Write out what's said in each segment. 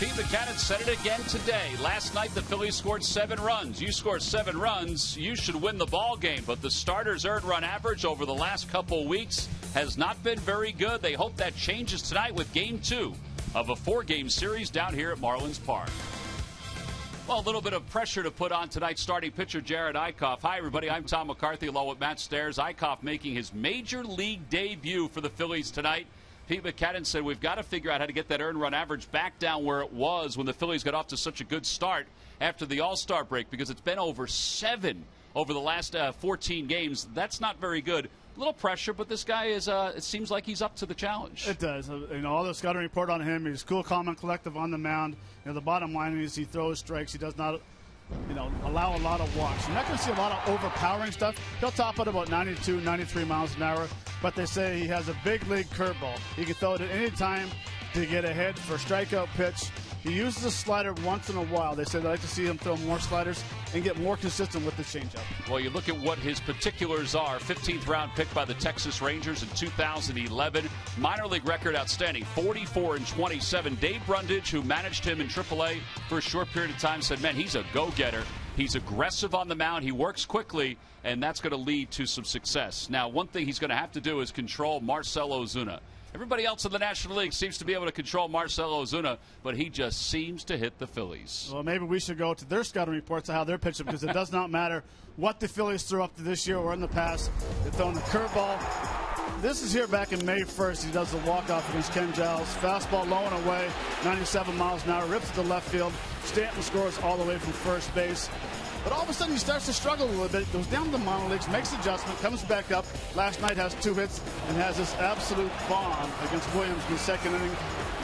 Pete Mackanin said it again today. Last night, the Phillies scored 7 runs. You score 7 runs, you should win the ball game. But the starters' earned run average over the last couple of weeks has not been very good. They hope that changes tonight with Game 2 of a 4-game series down here at Marlins Park. Well, a little bit of pressure to put on tonight's starting pitcher, Jared Eickhoff. Hi, everybody. I'm Tom McCarthy along with Matt Stairs. Eickhoff making his major league debut for the Phillies tonight. Pete Mackanin said we've got to figure out how to get that earned run average back down where it was when the Phillies got off to such a good start after the All-Star break, because it's been over 7 over the last 14 games. That's not very good. A little pressure, but this guy is, it seems like he's up to the challenge. It does. All the scouting report on him, he's cool, calm, and collective on the mound. The bottom line is he throws strikes. He does not allow a lot of walks. You're not going to see a lot of overpowering stuff. He'll top at about 92, 93 miles an hour, but they say he has a big league curveball. He can throw it at any time to get ahead for a strikeout pitch. He uses a slider once in a while. They say they like to see him throw more sliders and get more consistent with the changeup. Well, you look at what his particulars are. 15th round pick by the Texas Rangers in 2011. Minor league record outstanding, 44-27. Dave Brundage, who managed him in AAA for a short period of time, said, man, he's a go-getter. He's aggressive on the mound. He works quickly, and that's going to lead to some success. Now, one thing he's going to have to do is control Marcell Ozuna. Everybody else in the National League seems to be able to control Marcell Ozuna, but he just seems to hit the Phillies. Well, maybe we should go to their scouting reports of how they're pitching, because it does not matter what the Phillies threw up to this year or in the past. They're throwing the curveball. This is here back in May 1st. He does the walk-off against Ken Giles. Fastball low and away, 97 miles an hour, rips to the left field. Stanton scores all the way from first base. But all of a sudden, he starts to struggle a little bit. Goes down to the minor leagues, makes the adjustment, comes back up. Last night has 2 hits and has this absolute bomb against Williams in the second inning,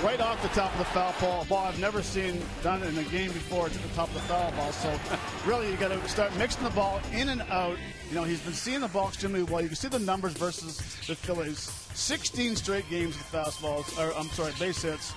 right off the top of the foul ball. A ball I've never seen done in a game before. It's at the top of the foul ball. So really, you got to start mixing the ball in and out. He's been seeing the ball extremely well. You can see the numbers versus the Phillies. 16 straight games with base hits.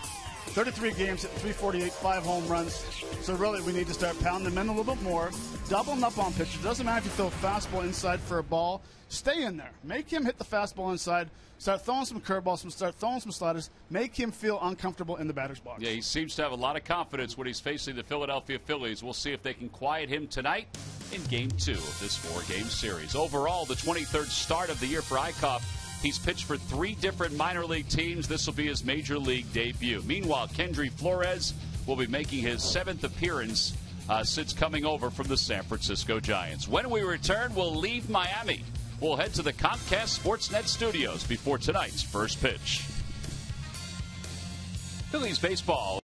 33 games at 348, 5 home runs. So really, we need to start pounding them in a little bit more, doubling up on pitches. It doesn't matter if you throw a fastball inside for a ball. Stay in there. Make him hit the fastball inside. Start throwing some curveballs, start throwing some sliders. Make him feel uncomfortable in the batter's box. Yeah, he seems to have a lot of confidence when he's facing the Philadelphia Phillies. We'll see if they can quiet him tonight in Game 2 of this 4-game series. Overall, the 23rd start of the year for Eickhoff. He's pitched for 3 different minor league teams. This will be his major league debut. Meanwhile, Kendry Flores will be making his 7th appearance since coming over from the San Francisco Giants. When we return, we'll leave Miami. We'll head to the Comcast Sportsnet studios before tonight's first pitch. Phillies baseball.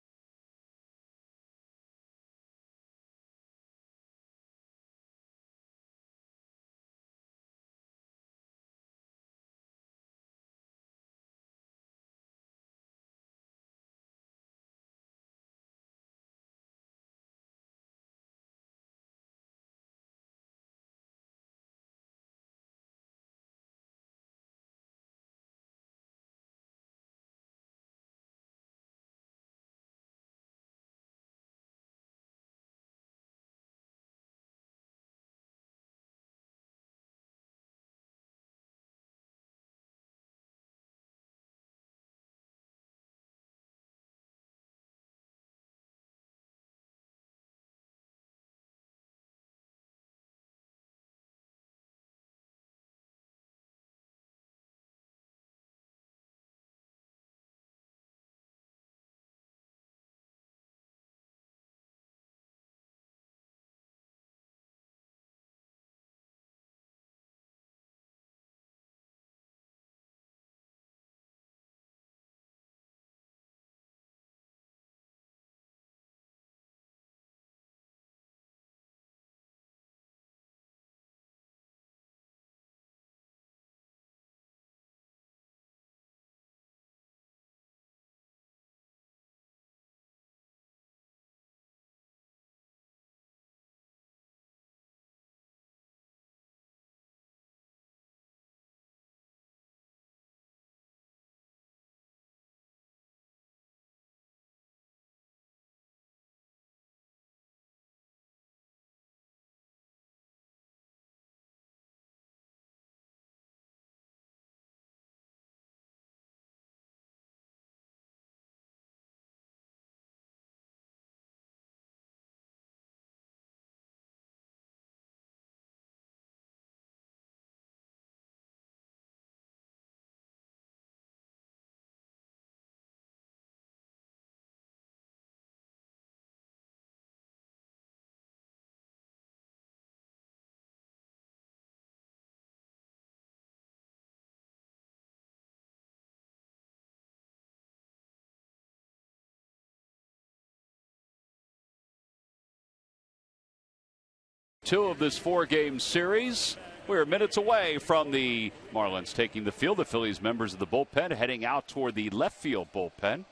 2 of this 4-game series. We're minutes away from the Marlins taking the field. The Phillies members of the bullpen heading out toward the left field bullpen.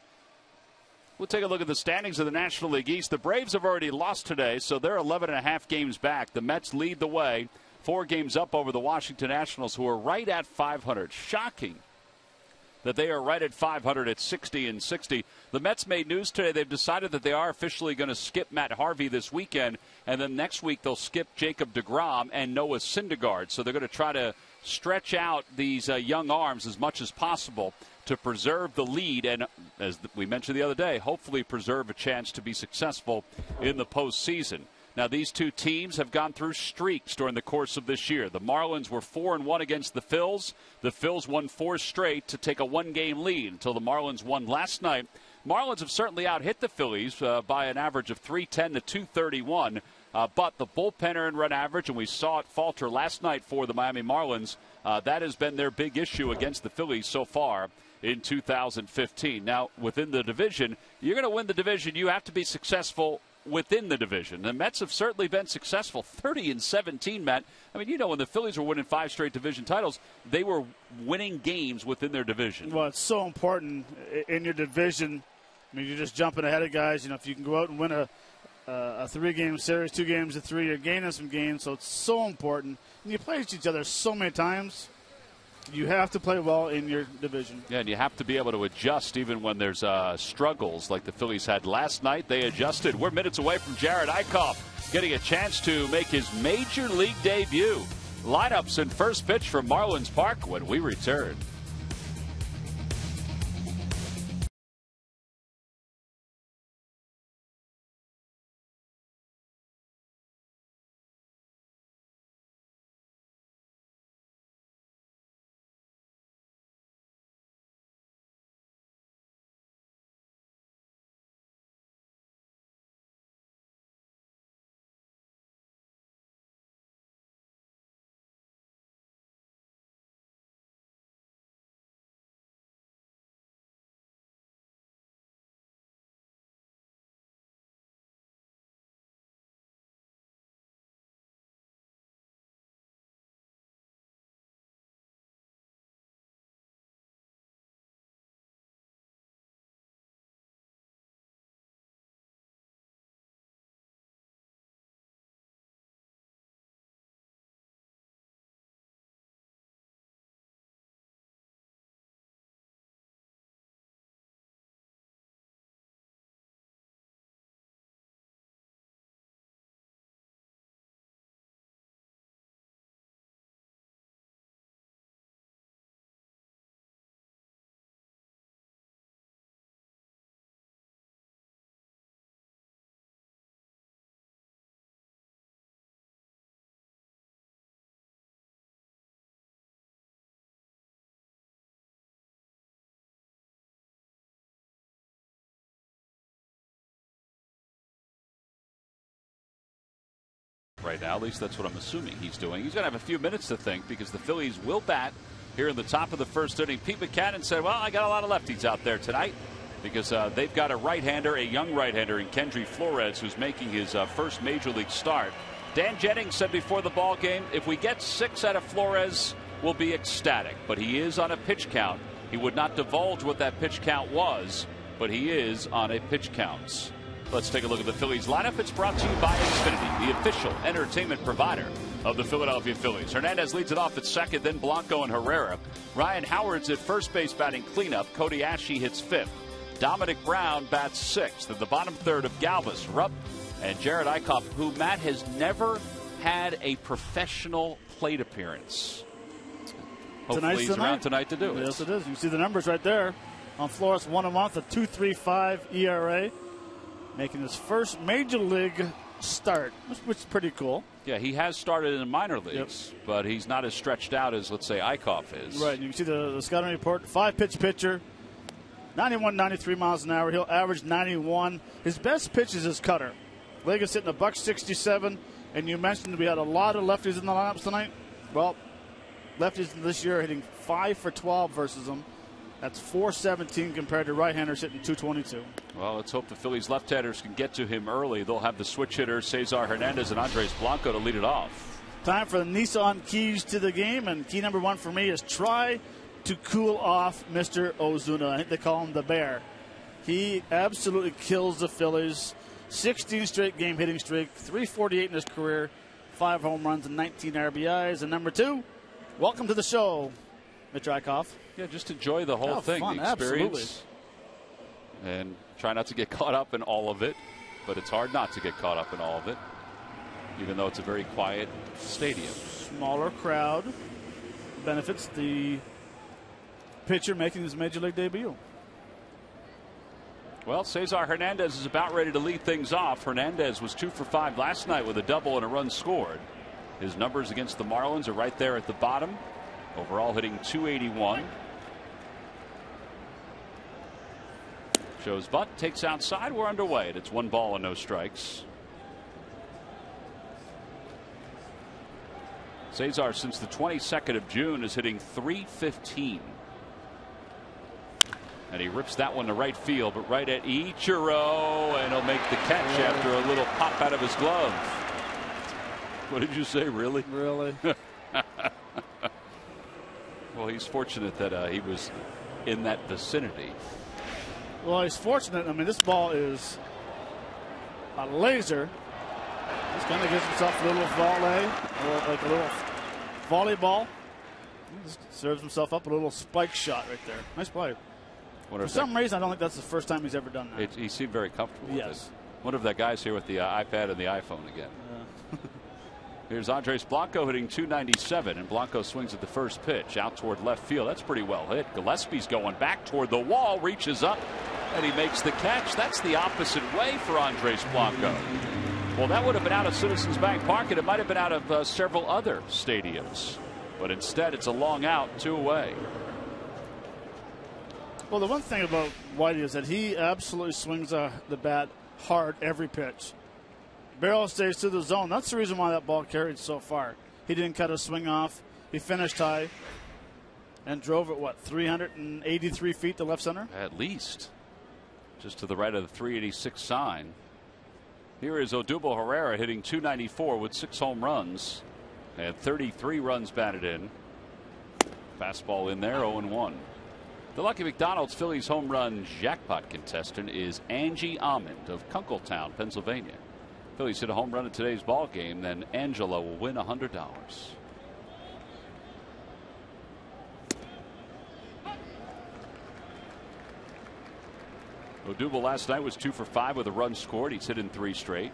We'll take a look at the standings of the National League East. The Braves have already lost today, so they're 11.5 games back. The Mets lead the way, 4 games up over the Washington Nationals, who are right at 500. Shocking that they are right at 500 at 60-60. The Mets made news today. They've decided that they are officially going to skip Matt Harvey this weekend, and then next week they'll skip Jacob deGrom and Noah Syndergaard. So they're going to try to stretch out these young arms as much as possible to preserve the lead and, as we mentioned the other day, hopefully preserve a chance to be successful in the postseason. Now, these 2 teams have gone through streaks during the course of this year. The Marlins were 4-1 against the Phils. The Phils won 4 straight to take a 1-game lead until the Marlins won last night. Marlins have certainly out-hit the Phillies by an average of 310 to 231. But the bullpen earned run average, and we saw it falter last night for the Miami Marlins. That has been their big issue against the Phillies so far in 2015. Now, within the division, you're going to win the division. You have to be successful within the division. The Mets have certainly been successful. 30-17, Matt. I mean, you know, when the Phillies were winning 5 straight division titles, they were winning games within their division. Well, it's so important in your division. I mean, you're just jumping ahead of guys. You know, if you can go out and win a 3-game series, 2 games to 3, you're gaining some games. So it's so important. And you play each other so many times. You have to play well in your division. Yeah, and you have to be able to adjust even when there's struggles like the Phillies had last night. They adjusted. We're minutes away from Jared Eichhoff getting a chance to make his major league debut. Lineups and first pitch from Marlins Park when we return. Right now, at least that's what I'm assuming he's doing. He's going to have a few minutes to think because the Phillies will bat here in the top of the first inning. Pete Buchanan said, well, I got a lot of lefties out there tonight because they've got a right-hander, a young right-hander in Kendry Flores, who's making his first major league start. Dan Jennings said before the ball game, if we get 6 out of Flores, we'll be ecstatic. But he is on a pitch count. He would not divulge what that pitch count was, but he is on a pitch count. Let's take a look at the Phillies lineup. It's brought to you by Xfinity, the official entertainment provider of the Philadelphia Phillies. Hernandez leads it off at second, then Blanco and Herrera. Ryan Howard's at first base batting cleanup. Cody Ashe hits 5th. Dominic Brown bats 6th. In the bottom third of Galvis, Rupp, and Jared Eichhoff, who, Matt, has never had a professional plate appearance. Hopefully he's around tonight to do it. Yes, it is. You see the numbers right there on Flores, 1 a month, a 2.35 ERA. Making his first major league start, which is pretty cool. Yeah, he has started in the minor leagues, but he's not as stretched out as, let's say, Eichhoff is. Right. You can see the scouting report. 5-pitch pitcher, 91, 93 miles an hour. He'll average 91. His best pitch is his cutter. Leg is hitting $167, and you mentioned we had a lot of lefties in the lineups tonight. Well, lefties this year are hitting 5 for 12 versus him. That's .417 compared to right-handers hitting .222. Well, let's hope the Phillies left-handers can get to him early. They'll have the switch hitters Cesar Hernandez and Andres Blanco to lead it off. Time for the Nissan keys to the game, and key number 1 for me is try to cool off Mr. Ozuna. I think they call him the Bear. He absolutely kills the Phillies. 16 straight game hitting streak, 348 in his career, 5 home runs and 19 RBIs. And number 2, welcome to the show, Mr. Eichhoff. Yeah, just enjoy the whole thing, fun, the experience. Absolutely. And try not to get caught up in all of it. But it's hard not to get caught up in all of it, even though it's a very quiet stadium. Smaller crowd benefits the pitcher making his major league debut. Well, Cesar Hernandez is about ready to lead things off. Hernandez was 2 for 5 last night with a double and a run scored. His numbers against the Marlins are right there at the bottom. Overall hitting .281. Shows butt, takes outside. We're underway. It's 1 ball and no strikes. Cesar, since the 22nd of June, is hitting .315. And he rips that one to right field, but right at Ichiro, and he'll make the catch after a little pop out of his glove. What did you say, really? Really? Well, he's fortunate that he was in that vicinity. Well, he's fortunate. I mean, this ball is a laser. Just kind of gives himself a little volley, like a little volleyball. Just serves himself up a little spike shot right there. Nice play. For some reason, I don't think that's the first time he's ever done that. He seemed very comfortable with it. Yes. One of the guys here with the iPad and the iPhone again. Here's Andres Blanco hitting .297, and Blanco swings at the first pitch out toward left field. That's pretty well hit. Gillespie's going back toward the wall, reaches up, and he makes the catch. That's the opposite way for Andres Blanco. Well, that would have been out of Citizens Bank Park, and it might have been out of several other stadiums. But instead, it's a long out, 2 away. Well, the one thing about Whitey is that he absolutely swings the bat hard every pitch. Barrel stays to the zone. That's the reason why that ball carried so far. He didn't cut a swing off. He finished high and drove it, 383 feet to left center? At least. Just to the right of the 386 sign. Here is Odubel Herrera hitting .294 with 6 home runs and 33 runs batted in. Fastball in there, 0-1. The Lucky McDonald's Phillies home run jackpot contestant is Angie Almond of Kunkletown, Pennsylvania. Phillies hit a home run in today's ball game, then Angela will win $100. Odubel last night was 2 for 5 with a run scored. He's hit in 3 straight.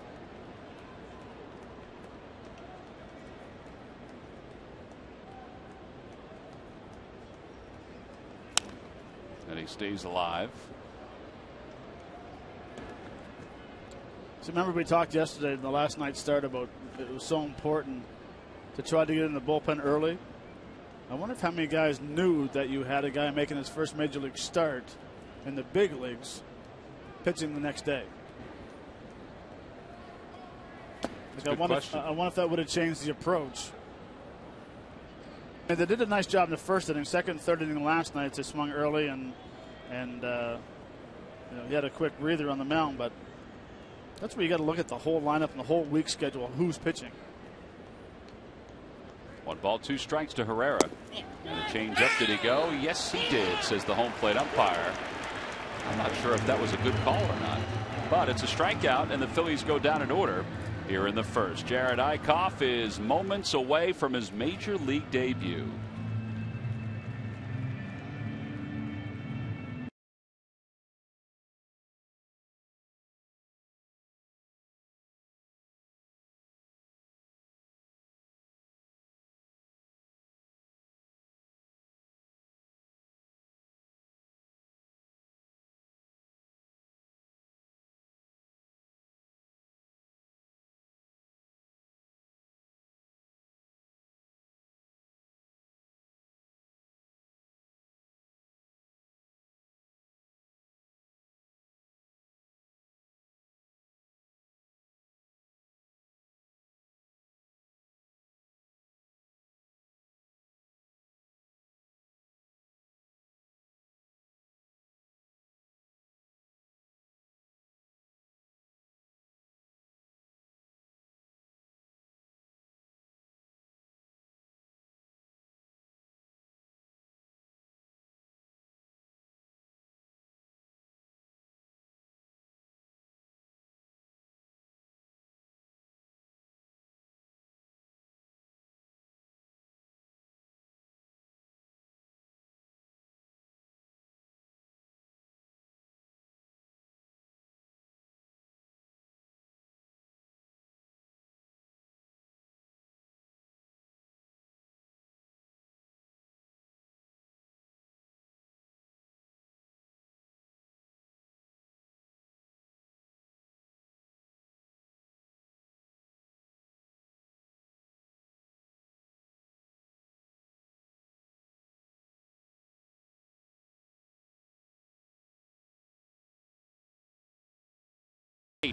And he stays alive. So remember we talked yesterday in the last night's start about it was so important to try to get in the bullpen early. I wonder if how many guys knew that you had a guy making his first major league start in the big leagues pitching the next day. I wonder if that would have changed the approach. And they did a nice job in the first inning. Second and third inning last night, they swung early and he had a quick breather on the mound, but that's where you got to look at the whole lineup and the whole week schedule, who's pitching. 1 ball, 2 strikes to Herrera. And a change up, did he go? Yes, he did, says the home plate umpire. I'm not sure if that was a good call or not, but it's a strikeout, and the Phillies go down in order here in the first. Jared Eichhoff is moments away from his major league debut.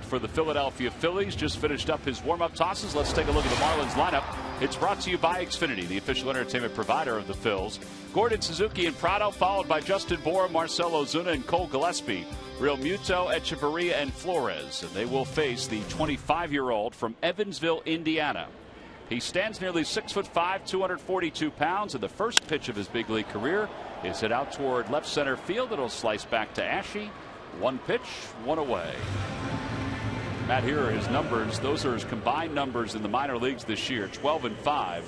For the Philadelphia Phillies, just finished up his warm-up tosses. Let's take a look at the Marlins lineup. It's brought to you by Xfinity, the official entertainment provider of the Phils. Gordon, Suzuki, and Prado, followed by Justin Bour, Marcell Ozuna, and Cole Gillespie. Real Muto, Echeverria, and Flores. And they will face the 25-year-old from Evansville, Indiana. He stands nearly 6'5", 242 pounds, and the first pitch of his big league career is hit out toward left center field. It'll slice back to Ashe. One pitch, one away. Matt, here are his numbers. Those are his combined numbers in the minor leagues this year, 12-5.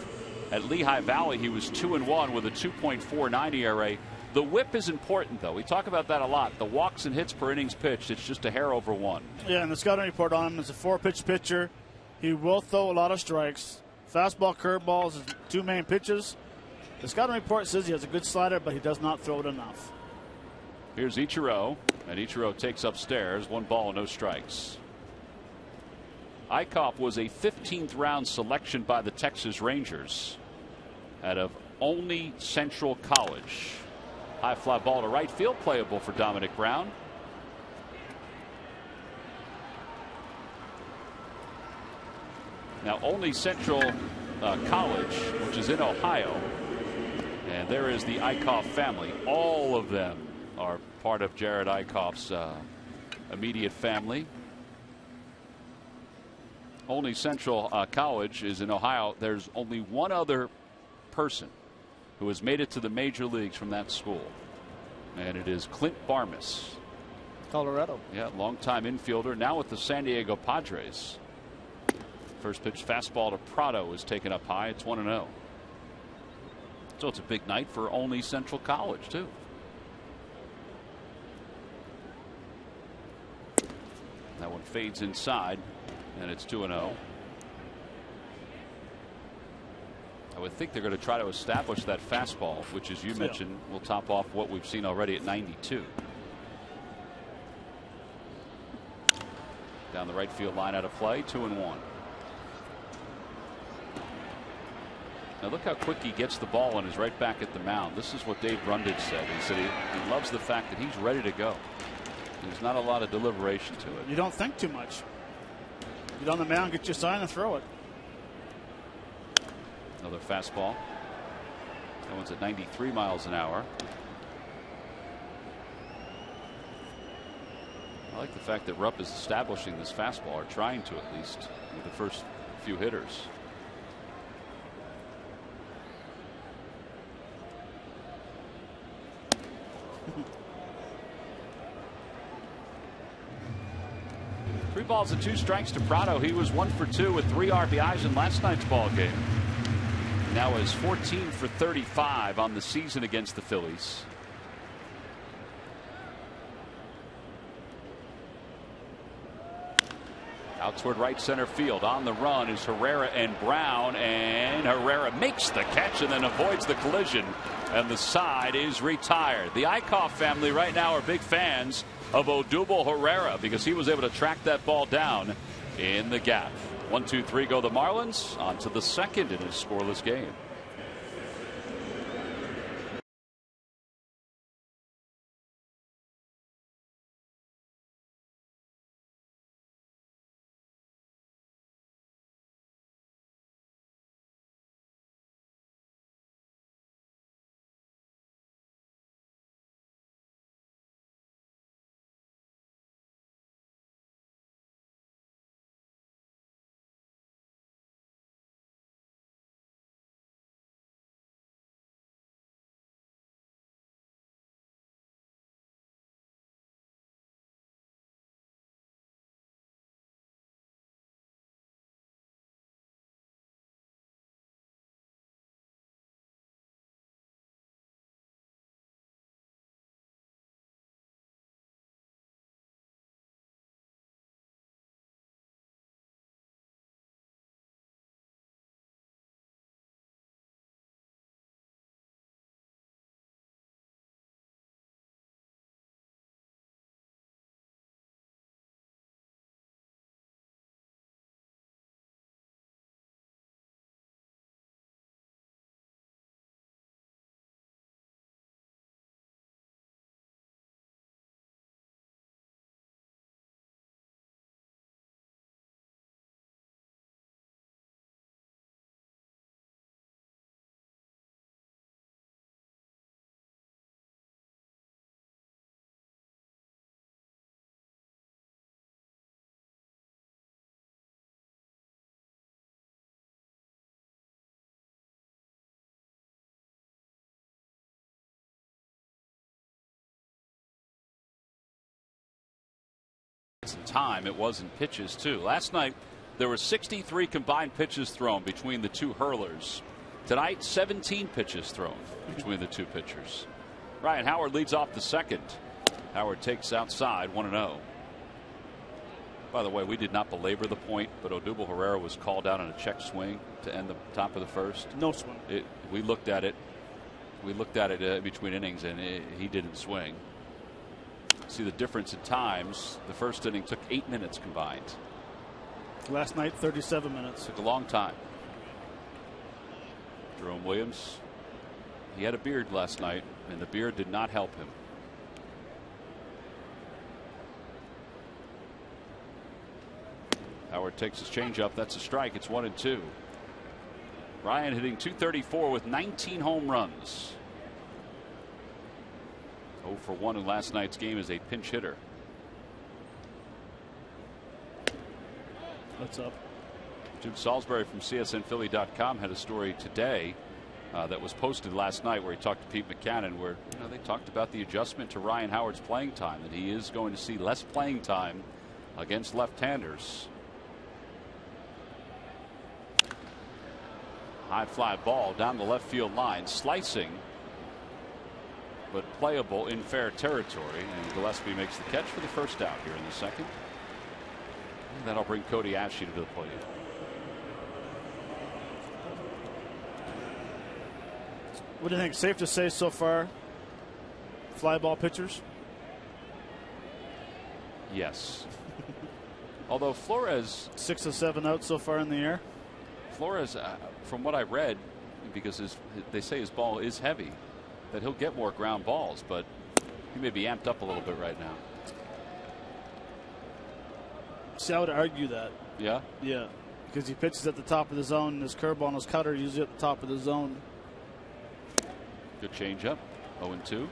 At Lehigh Valley, he was 2-1 with a 2.49 ERA. The whip is important, though. We talk about that a lot. The walks and hits per innings pitched, it's just a hair over one. Yeah, and the scouting report on him is a 4-pitch pitcher. He will throw a lot of strikes. Fastball, curveball is his two main pitches. The scouting report says he has a good slider, but he does not throw it enough. Here's Ichiro, and Ichiro takes upstairs. 1 ball, no strikes. Eichhoff was a 15th round selection by the Texas Rangers out of Olney Central College. High fly ball to right field, playable for Dominic Brown. Now Olney Central College, which is in Ohio, and there is the Eichhoff family. All of them are part of Jared Eichhoff's immediate family. Olney Central College is in Ohio. There's only one other person who has made it to the major leagues from that school, and it is Clint Barmas. Colorado. Yeah, longtime infielder, now with the San Diego Padres. First pitch fastball to Prado is taken up high. It's 1-0. So it's a big night for Olney Central College, too. That one fades inside, and it's 2-0. I would think they're going to try to establish that fastball, which, as you mentioned, will top off what we've seen already at 92. Down the right field line out of play, 2-1. Now look how quick he gets the ball and is right back at the mound. This is what Dave Brundage said. He said he loves the fact that he's ready to go. There's not a lot of deliberation to it. You don't think too much. Get on the mound, get your sign, and throw it. Another fastball. That one's at 93 miles an hour. I like the fact that Rupp is establishing this fastball, or trying to at least, with the first few hitters. Three balls and 2 strikes to Prado. He was 1 for 2 with 3 RBIs in last night's ball game. Now is 14 for 35 on the season against the Phillies. Out toward right center field. On the run is Herrera and Brown, and Herrera makes the catch and then avoids the collision, and the side is retired. The Eichhoff family right now are big fans of Odubel Herrera because he was able to track that ball down in the gap. 1-2-3 go the Marlins. On to the second in a scoreless game. Time it was in pitches too. Last night there were 63 combined pitches thrown between the two hurlers. Tonight 17 pitches thrown between the two pitchers. Ryan Howard leads off the second. Howard takes outside 1-0. By the way, we did not belabor the point, but Odubel Herrera was called out on a check swing to end the top of the first. No swing. We looked at it. We looked at it between innings, and he didn't swing. See the difference in times. The first inning took 8 minutes combined. Last night, 37 minutes. Took a long time. Jerome Williams, he had a beard last night, and the beard did not help him. Howard takes his changeup. That's a strike. It's 1-2. Ryan hitting .234 with 19 home runs. 0 for 1 in last night's game as a pinch hitter. What's up? Jim Salisbury from CSNPhilly.com had a story today that was posted last night where he talked to Pete Mackanin, where they talked about the adjustment to Ryan Howard's playing time, that he is going to see less playing time against left-handers. High fly ball down the left field line, slicing, but playable in fair territory, and Gillespie makes the catch for the first out here in the second. And that'll bring Cody Ashley to the plate. What do you think? Safe to say so far, fly ball pitchers? Yes. Although Flores, 6 of 7 out so far in the air. Flores, from what I read, because they say his ball is heavy, that he'll get more ground balls, but he may be amped up a little bit right now. See, I would argue that. Yeah? Yeah. Because he pitches at the top of the zone, and his curveball and his cutter are usually at the top of the zone. Good changeup. 0-2.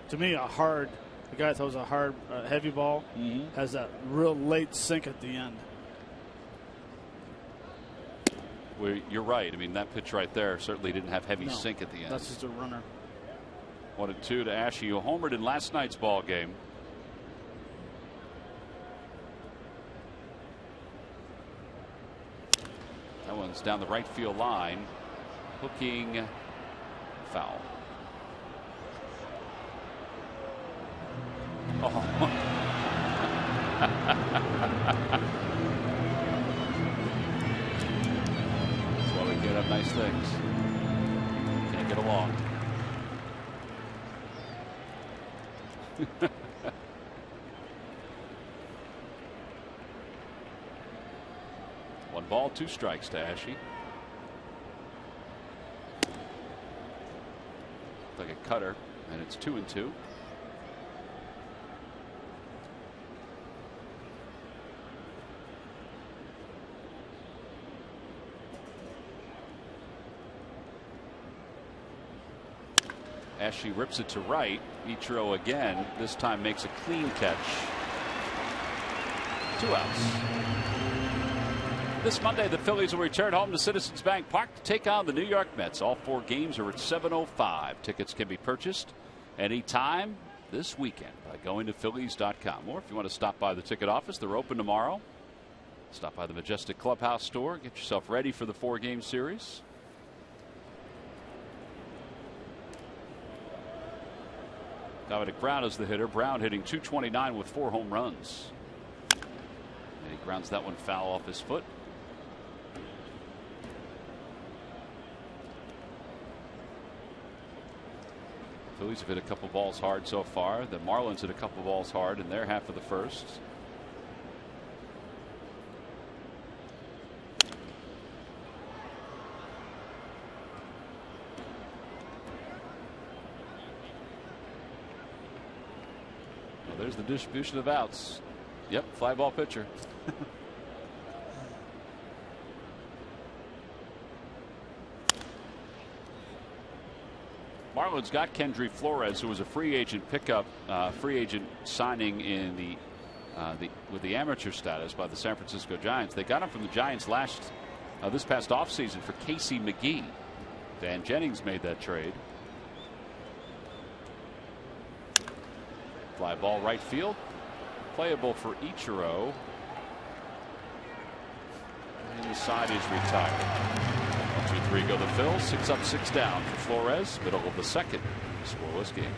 To me, the guy throws a hard, heavy ball, has that real late sink at the end. Well, you're right. I mean, that pitch right there certainly didn't have heavy sink at the end. That's just a runner. 1-2 to Ashe, who homered in last night's ball game. That one's down the right field line. Hooking foul. Oh. That's why we can't have nice things. Can't get along. One ball, 2 strikes to Ashe. Like a cutter, and it's 2-2. Ashe rips it to right. Ichiro again, this time makes a clean catch. 2 outs. This Monday, the Phillies will return home to Citizens Bank Park to take on the New York Mets. All 4 games are at 7:05. Tickets can be purchased anytime this weekend by going to Phillies.com. Or if you want to stop by the ticket office, they're open tomorrow. Stop by the Majestic Clubhouse store. Get yourself ready for the 4-game series. Dominic Brown is the hitter. Brown hitting .229 with 4 home runs. And he grounds that one foul off his foot. Phillies have hit a couple balls hard so far. The Marlins hit a couple balls hard in their half of the first. There's the distribution of outs. Yep, fly ball pitcher. Marlins got Kendry Flores, who was a free agent pickup, free agent signing in with the amateur status by the San Francisco Giants. They got him from the Giants this past offseason for Casey McGee. Dan Jennings made that trade. Fly ball right field. Playable for Ichiro. And the side is retired. 1-2-3 go the Phils. 6 up, 6 down for Flores. Middle of the second. Scoreless game.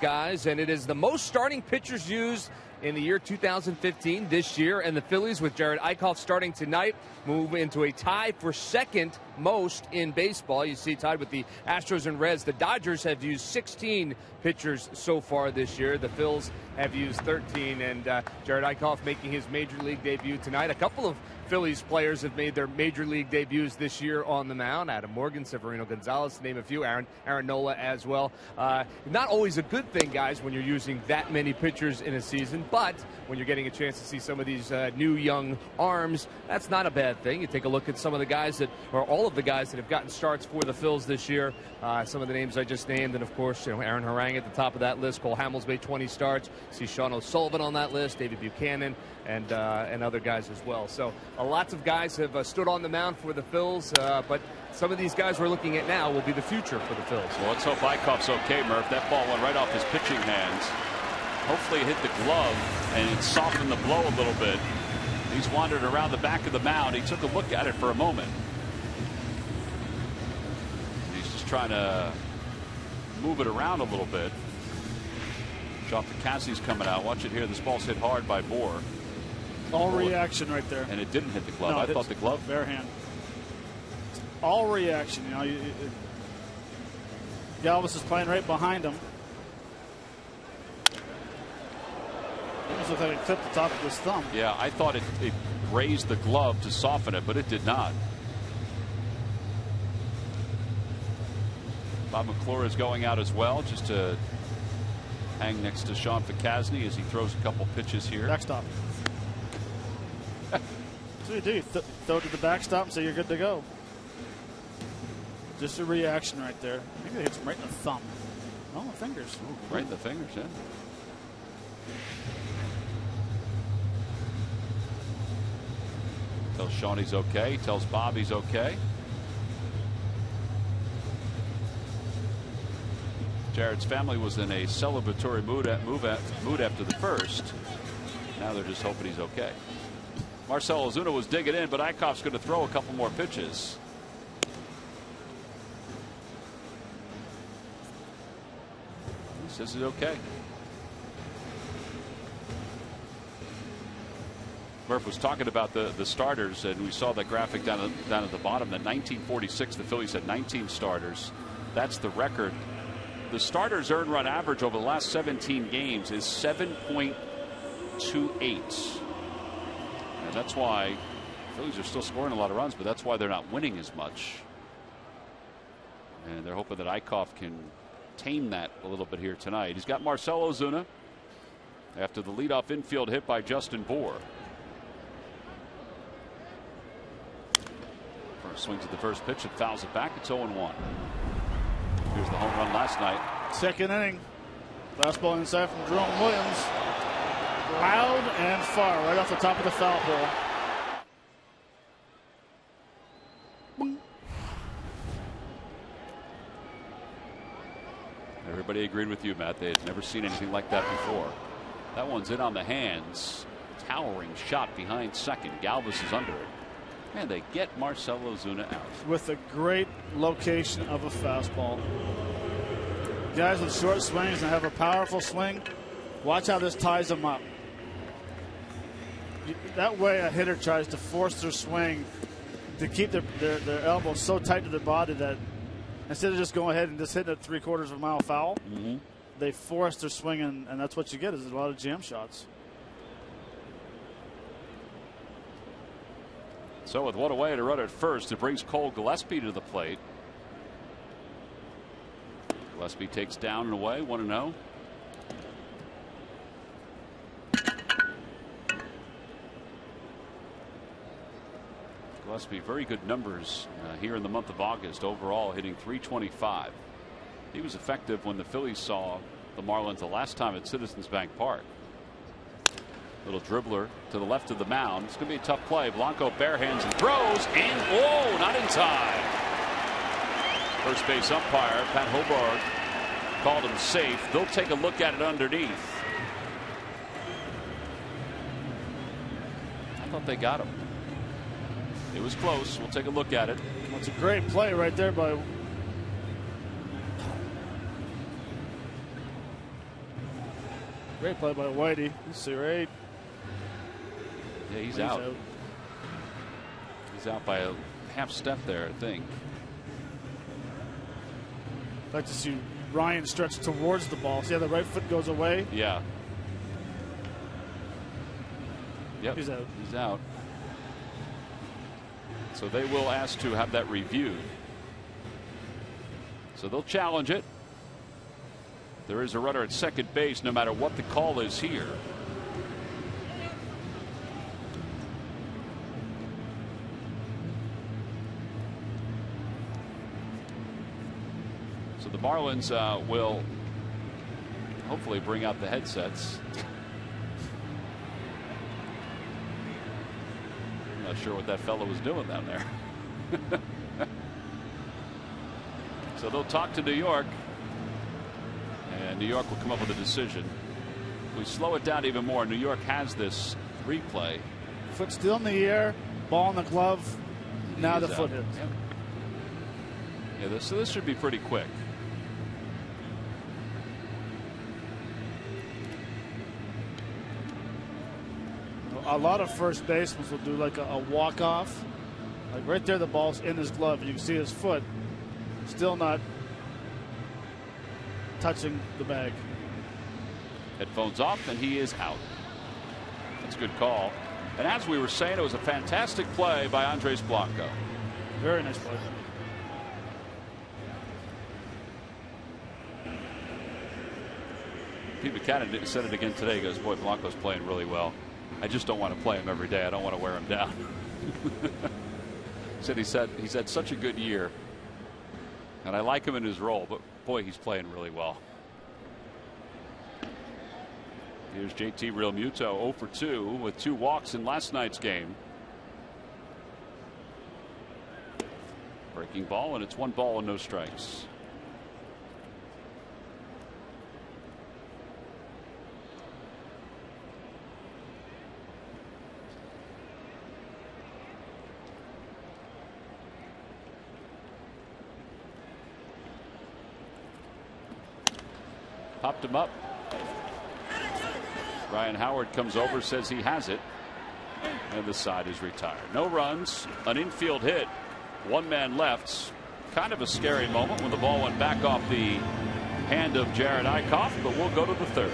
Guys, and it is the most starting pitchers used in the year 2015 this year, and the Phillies, with Jared Eichhoff starting tonight, move into a tie for second most in baseball. You see, tied with the Astros and Reds. The Dodgers have used 16 pitchers so far this year. The Phils have used 13, and Jared Eichhoff making his major league debut tonight. A couple of Phillies players have made their major league debuts this year on the mound. Adam Morgan, Severino Gonzalez, to name a few. Aaron Nola as well. Not always a good thing, guys, when you're using that many pitchers in a season, but when you're getting a chance to see some of these new young arms, that's not a bad thing. You take a look at some of the guys that, or all of the guys that have gotten starts for the Phils this year. Some of the names I just named, and of course, Aaron Harang at the top of that list. Cole Hamels made 20 starts. See Sean O'Sullivan on that list. David Buchanan and other guys as well. So lots of guys have stood on the mound for the Phils, but some of these guys we're looking at now will be the future for the Phils. Well, let's hope Eichhoff's okay, Murph. That ball went right off his pitching hands. Hopefully it hit the glove and it softened the blow a little bit. He's wandered around the back of the mound. He took a look at it for a moment. He's just trying to move it around a little bit. Sean Ficasi's coming out. Watch it here. This ball's hit hard by Bohr. All reaction right there. And it didn't hit the glove. No, I thought the glove. Bare hand. All reaction. Galvis is playing right behind him. Almost looks like it clipped the top of his thumb. Yeah, I thought it raised the glove to soften it, but it did not. Bob McClure is going out as well, just to hang next to Sean Ficasi as he throws a couple pitches here. Backstop. That's what you do. You throw it to the backstop and say you're good to go. Just a reaction right there. Maybe it hits him right in the thumb. Oh, the fingers. Ooh, right in the fingers, yeah. Tells Sean he's okay. Tells Bob he's okay. Jared's family was in a celebratory mood after the first. Now they're just hoping he's okay. Marcell Ozuna was digging in, but Eichhoff's going to throw a couple more pitches. He says he's okay. Murph was talking about the starters, and we saw that graphic down at the bottom. That 1946, the Phillies had 19 starters. That's the record. The starters' earned run average over the last 17 games is 7.28. And that's why the Phillies are still scoring a lot of runs, but that's why they're not winning as much. And they're hoping that Eichhoff can tame that a little bit here tonight. He's got Marcell Ozuna after the leadoff infield hit by Justin Bohr. Swings at the first pitch and fouls it back. It's 0-1. Here's the home run last night. Second inning. Fastball inside from Jerome Williams. Loud and far, right off the top of the foul pole. Everybody agreed with you, Matt. They had never seen anything like that before. That one's in on the hands. Towering shot behind second. Galvis is under it. And they get Marcell Ozuna out. With a great location of a fastball. Guys with short swings and have a powerful swing. Watch how this ties them up. That way a hitter tries to force their swing to keep their elbows so tight to their body that instead of just going ahead and just hitting a 3/4 mile foul, they force their swing, and that's what you get is a lot of jam shots. So with one away to run at first, it brings Cole Gillespie to the plate. Gillespie takes down and away, 1-0. Gillespie, very good numbers here in the month of August. Overall, hitting .325. He was effective when the Phillies saw the Marlins the last time at Citizens Bank Park. Little dribbler to the left of the mound. It's going to be a tough play. Blanco barehands and throws, and oh, not in time. First base umpire Pat Hobart called him safe. They'll take a look at it underneath. I thought they got him. It was close. We'll take a look at it. Well, it's a great play right there by Whitey. Let's see, right? Yeah, he's out. He's out by a half step there, I think. I'd like to see Ryan stretch towards the ball. See how the right foot goes away? Yeah. Yep. He's out. He's out. So they will ask to have that reviewed. So they'll challenge it. There is a runner at second base no matter what the call is here. So the Marlins will hopefully bring out the headsets. I'm not sure what that fellow was doing down there. So they'll talk to New York. And New York will come up with a decision. If we slow it down even more, New York has this replay. Foot still in the air, ball in the glove. Now the foot hits. Yeah, so this should be pretty quick. A lot of first basemen will do like a walk-off. Like right there, the ball's in his glove. You can see his foot still not touching the bag. Headphones off, and he is out. That's a good call. And as we were saying, it was a fantastic play by Andres Blanco. Very nice play. Pete McCann said it again today. He goes, boy, Blanco's playing really well. I just don't want to play him every day. I don't want to wear him down. He said he's had such a good year. And I like him in his role, but boy, he's playing really well. Here's JT Realmuto 0 for 2 with 2 walks in last night's game. Breaking ball, and it's 1 ball and no strikes. Popped him up. Ryan Howard comes over, says he has it, and the side is retired. No runs, an infield hit, 1 man left. Kind of a scary moment when the ball went back off the hand of Jared Eickhoff, but we'll go to the 3rd.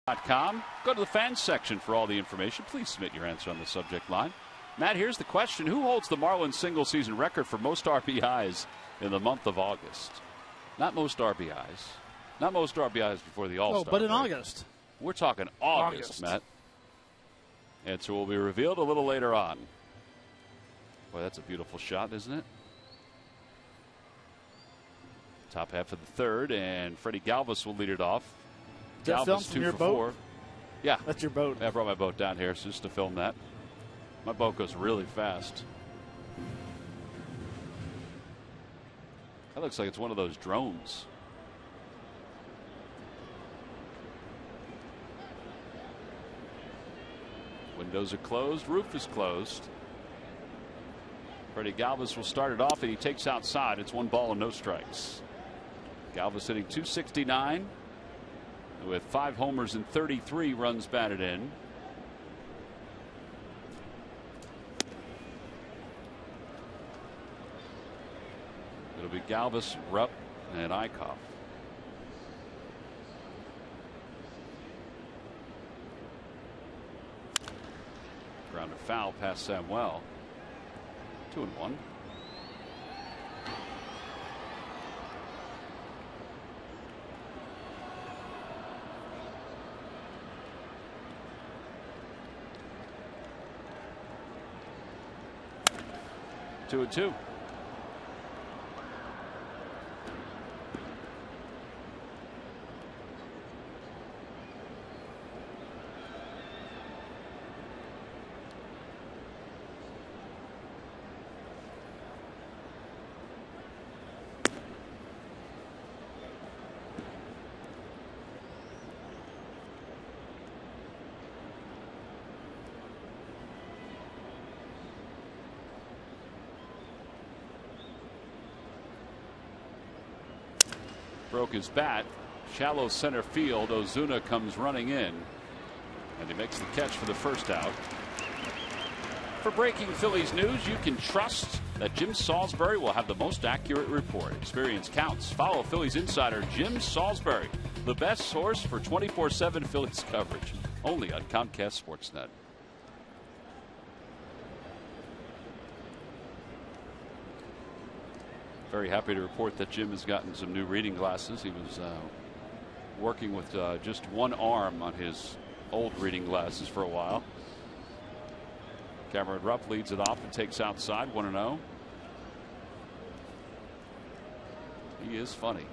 .com. Go to the fans section for all the information. Please submit your answer on the subject line. Matt, here's the question. Who holds the Marlins single-season record for most RBIs in the month of August? Not most RBIs. Not most RBIs before the All-Star. Oh, but in break. August. We're talking August, Matt. Answer will be revealed a little later on. Boy, that's a beautiful shot, isn't it? Top half of the third, and Freddie Galvis will lead it off. Galvis 2 for 4. Yeah. That's your boat. I brought my boat down here just to film that. My boat goes really fast. That looks like it's one of those drones. Windows are closed. Roof is closed. Freddie Galvis will start it off, and he takes outside. It's 1 ball and no strikes. Galvis hitting .269 with 5 homers and 33 runs batted in. It'll be Galvis, Rupp, and Eichhoff. Grounded foul past Samuel. 2-1. Two and two. Broke his bat. Shallow center field. Ozuna comes running in, and he makes the catch for the first out. For breaking Phillies news, you can trust that Jim Salisbury will have the most accurate report. Experience counts. Follow Phillies insider Jim Salisbury, the best source for 24/7 Phillies coverage, only on Comcast Sportsnet. Very happy to report that Jim has gotten some new reading glasses. He was working with just one arm on his old reading glasses for a while. Cameron Rupp leads it off and takes outside 1-0. He is funny.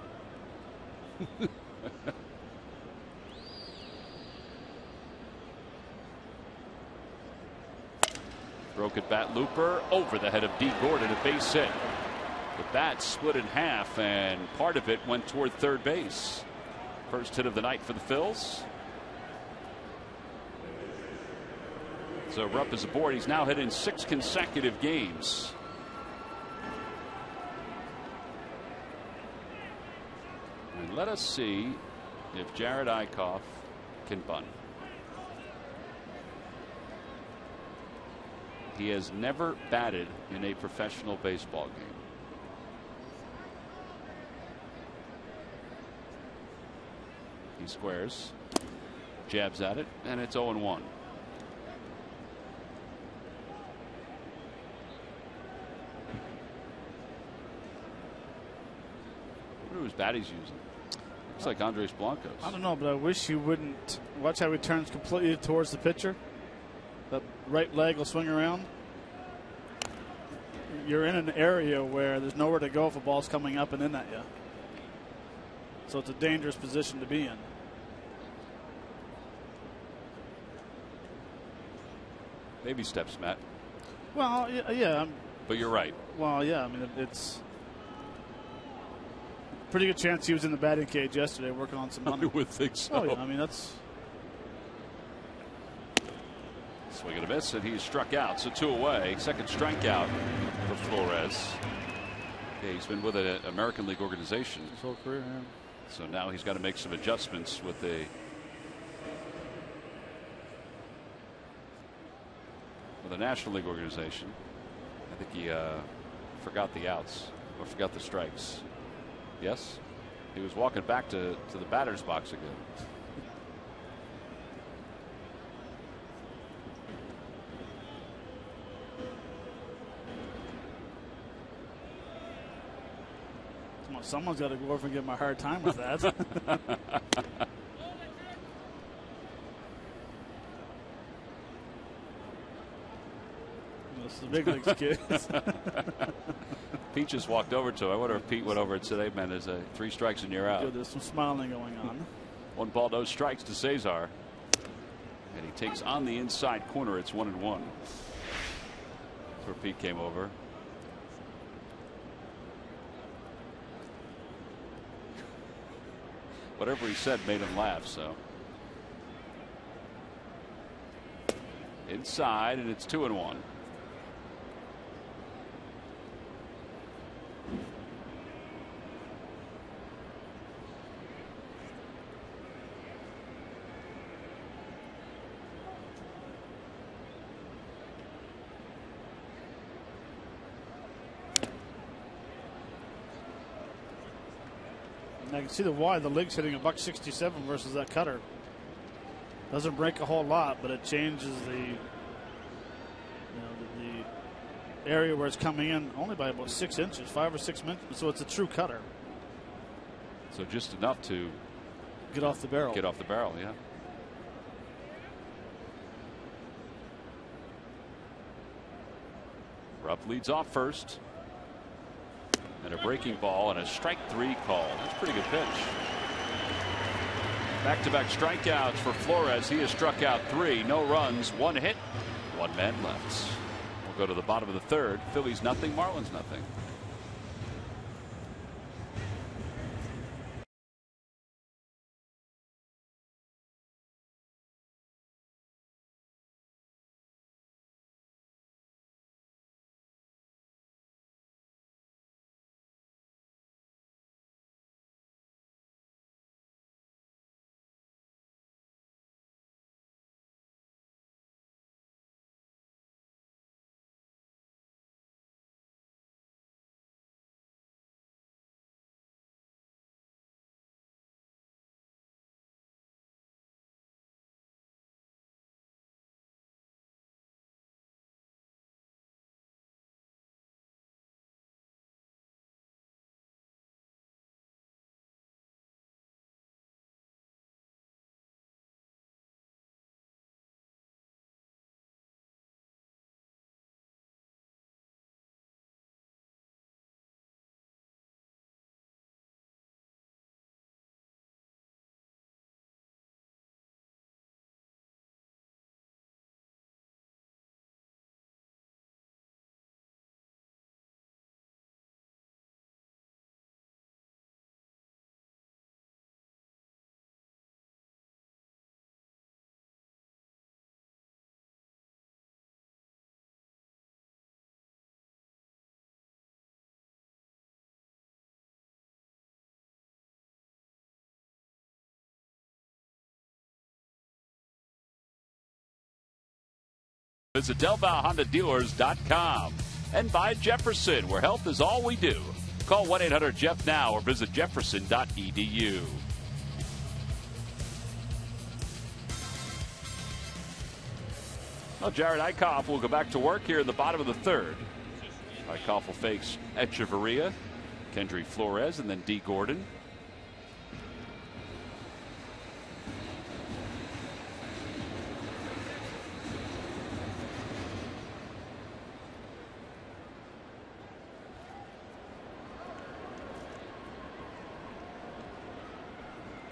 Broken bat looper over the head of D. Gordon, a base hit. The bat split in half, and part of it went toward third base. First hit of the night for the Phils. So Rupp is aboard. He's now hit in 6 consecutive games. And let us see if Jared Eichhoff can bunt. He has never batted in a professional baseball game. He squares, jabs at it, and it's 0-1. I wonder whose bat he's using. Looks like Andres Blanco's. I don't know, but I wish he wouldn't. Watch how he turns completely towards the pitcher. That right leg will swing around. You're in an area where there's nowhere to go if a ball's coming up and in at you. So it's a dangerous position to be in. Baby steps, Matt. Well, yeah. But you're right. Well, yeah. I mean, it's a pretty good chance he was in the batting cage yesterday working on some money. I would think so. Oh, yeah. I mean, that's. Swing and a miss, and he's struck out. So 2 away. Second strikeout for Flores. Yeah, he's been with an American League organization His whole career, yeah. So now he's got to make some adjustments with the National League organization. I think he forgot the outs or forgot the strikes. Yes, he was walking back to the batter's box again. Well, someone's got to go over and give him a hard time with that. This is big leagues, kids. Pete just walked over to him. I wonder if Pete went over and said, "Hey, man, there's 3 strikes and you're out." Good, there's some smiling going on. 1 ball, no strikes to Cesar. And he takes on the inside corner. It's 1-1. That's where Pete came over. Whatever he said made him laugh, so. Inside, and it's 2-1. And I can see why the league's hitting $167 versus that cutter. Doesn't break a whole lot, but it changes the area where it's coming in only by about 6 inches, 5 or 6 inches. So it's a true cutter. So just enough to get off the barrel. Get off the barrel, yeah. Rupp leads off first. And a breaking ball and a strike 3 call. That's a pretty good pitch. Back-to-back strikeouts for Flores. He has struck out 3. No runs, 1 hit, 1 man left. We'll go to the bottom of the 3rd. Phillies nothing, Marlins nothing. Visit DelValHondaDealers.com and by Jefferson, where health is all we do. Call 1-800-JEFF now or visit jefferson.edu. Well, Jared Eichhoff will go back to work here in the bottom of the 3rd. Eichhoff will face Echeverria, Kendry Flores, and then D. Gordon.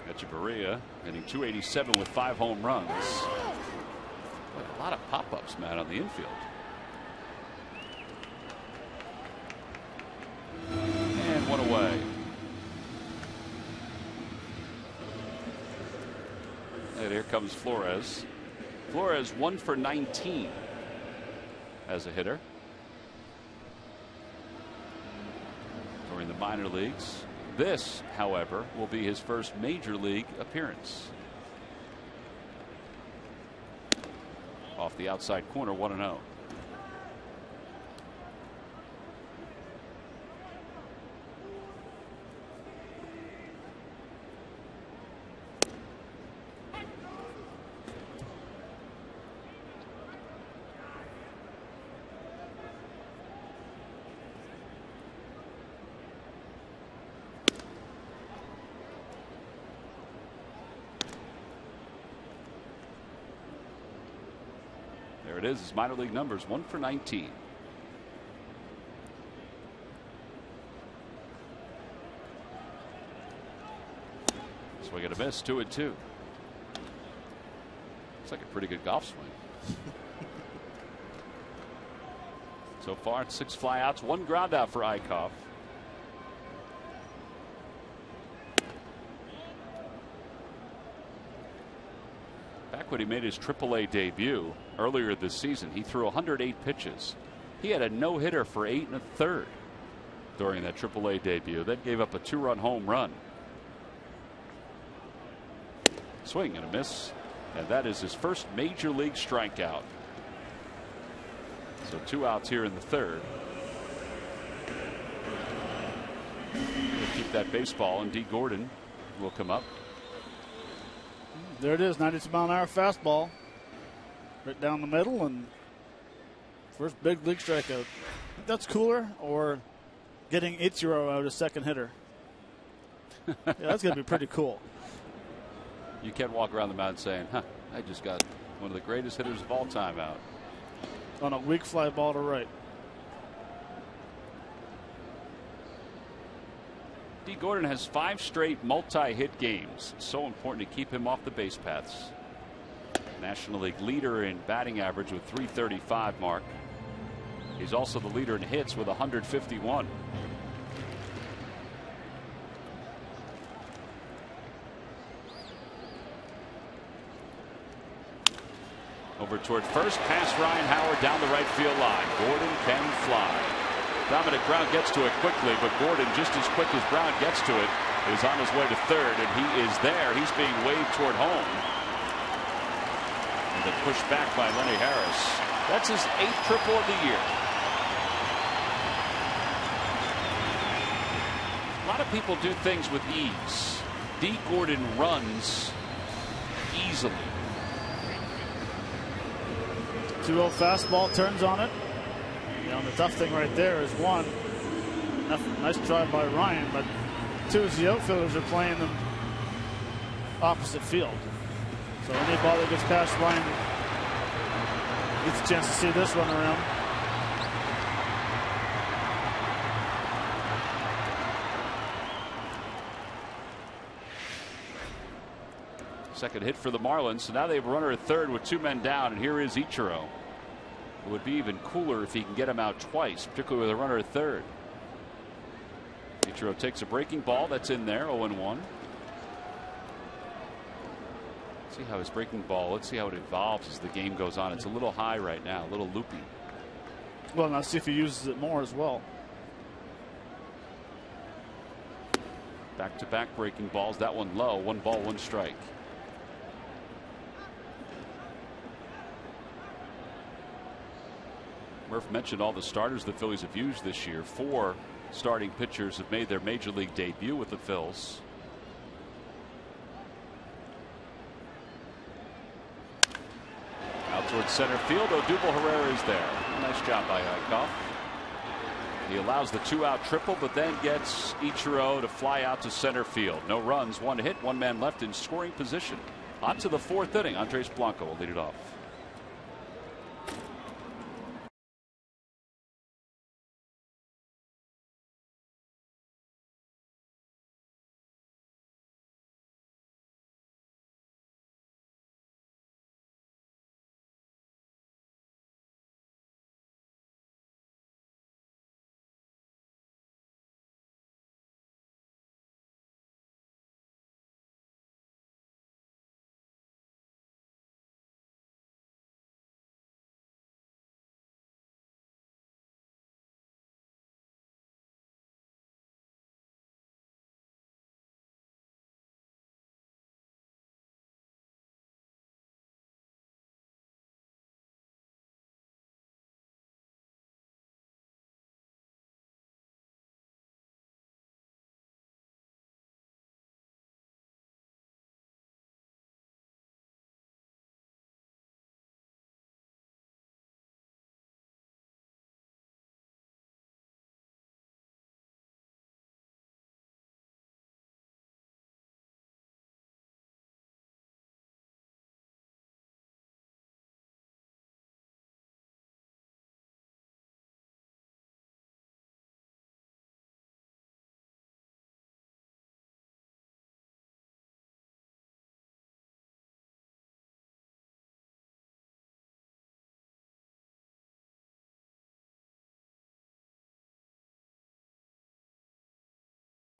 Echeverria hitting .287 with 5 home runs. Boy, a lot of pop-ups, man, on the infield. And 1 away. And here comes Flores. Flores 1 for 19 as a hitter during the minor leagues. This, however, will be his first major league appearance. Off the outside corner, 1-0. There it is. His minor league numbers, 1 for 19. Swing and a miss, 2-2. Looks like a pretty good golf swing. So far, it's 6 flyouts, 1 ground out for Eichhoff. Back when he made his AAA debut earlier this season, he threw 108 pitches. He had a no-hitter for 8 1/3 during that AAA debut. Then gave up a 2-run home run. Swing and a miss, and that is his first major league strikeout. So 2 outs here in the 3rd. We'll keep that baseball, and D. Gordon will come up. There it is, 92-mile-an-hour fastball. Right down the middle, and first big league strikeout. That's cooler, or getting Ichiro out as second hitter. Yeah, that's going to be pretty cool. You can't walk around the mound saying, huh, I just got one of the greatest hitters of all time out. On a weak fly ball to right. D. Gordon has 5 straight multi-hit games. So important to keep him off the base paths. National League leader in batting average with 335 mark. He's also the leader in hits with 151. Over toward first, past Ryan Howard down the right field line. Gordon can fly. Dominic Brown gets to it quickly, but Gordon, just as quick as Brown gets to it, is on his way to third, and he is there. He's being waved toward home. And then pushed back by Lenny Harris. That's his 8th triple of the year. A lot of people do things with ease. D. Gordon runs easily. 2-0 fastball, turns on it. You know, the tough thing right there is, one, nice try by Ryan, but 2 is the outfielders are playing them opposite field. So any ball that gets past Ryan gets a chance to see this run around. Second hit for the Marlins. So now they have a runner at third with 2 men down, and here is Ichiro. It would be even cooler if he can get him out twice, particularly with a runner at third. Ichiro takes a breaking ball that's in there, 0-1. See how his breaking ball, let's see how it evolves as the game goes on. It's a little high right now, a little loopy. Well, now see if he uses it more as well. Back-to-back breaking balls, that one low, 1 ball, 1 strike. Murph mentioned all the starters the Phillies have used this year. 4 starting pitchers have made their major league debut with the Phils. Out towards center field. Odubel Herrera is there. Nice job by Eichhoff. He allows the 2-out triple, but then gets Ichiro to fly out to center field. No runs, 1 hit, 1 man left in scoring position. On to the 4th inning. Andres Blanco will lead it off.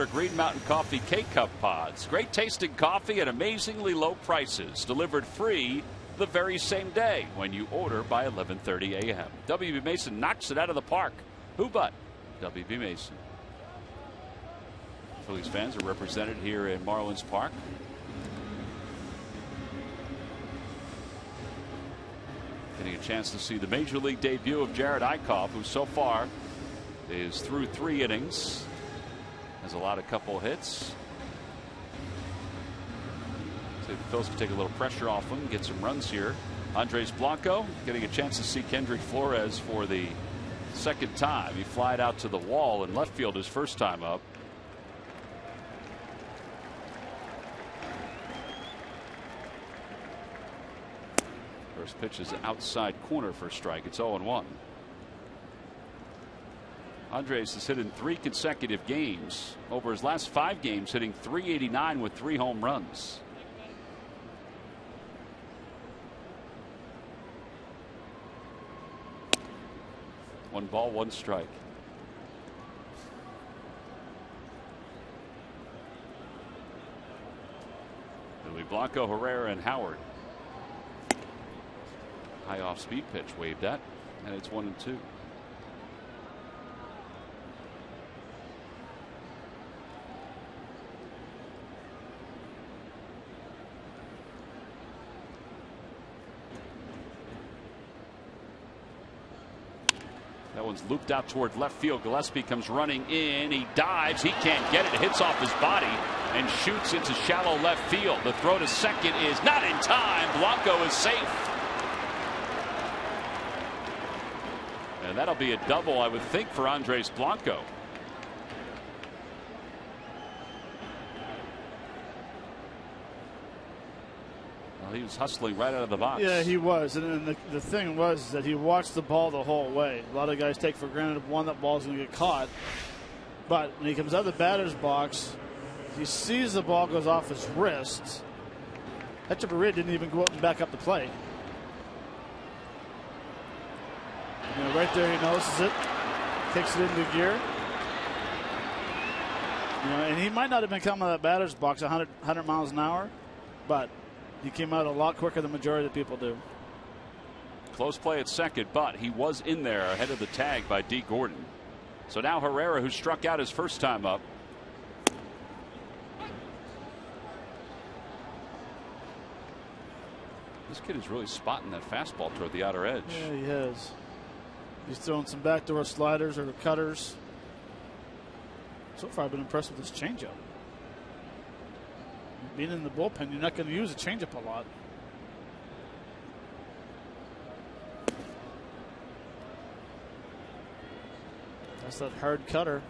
Green Mountain Coffee K-Cup pods. Great tasting coffee at amazingly low prices. Delivered free the very same day when you order by 11:30 a.m. W.B. Mason knocks it out of the park. Who but W.B. Mason? Phillies fans are represented here in Marlins Park. Getting a chance to see the Major League debut of Jared Eickhoff, who so far is through 3 innings. Has allowed a couple hits. See if the Phillies can take a little pressure off him, get some runs here. Andres Blanco getting a chance to see Kendrick Flores for the second time. He flied out to the wall in left field his first time up. First pitch is outside corner for a strike. It's 0-1. Andres has hit in 3 consecutive games. Over his last 5 games, hitting .389 with 3 home runs. One ball, 1 strike. It'll be Blanco, Herrera, and Howard. High off speed pitch, waved at, and it's 1-2. That one's looped out toward left field. Gillespie comes running in. He dives. He can't get it. It hits off his body and shoots into shallow left field. The throw to second is not in time. Blanco is safe. And that'll be a double, I would think, for Andres Blanco. Well, he was hustling right out of the box. Yeah, he was. And the thing was that he watched the ball the whole way. A lot of guys take for granted, one, that ball's going to get caught. But when he comes out of the batter's box, he sees the ball goes off his wrist. Echeverria didn't even go up and back up the play. You know, right there he notices it, kicks it into gear. You know, and he might not have been coming out of that batter's box 100 miles an hour, but he came out a lot quicker than the majority of the people do. Close play at second, but he was in there ahead of the tag by D. Gordon. So now Herrera, who struck out his first time up. This kid is really spotting that fastball toward the outer edge. Yeah, he has. He's throwing some backdoor sliders or cutters. So far, I've been impressed with his changeup. Being in the bullpen, you're not going to use a changeup a lot. That's that hard cutter.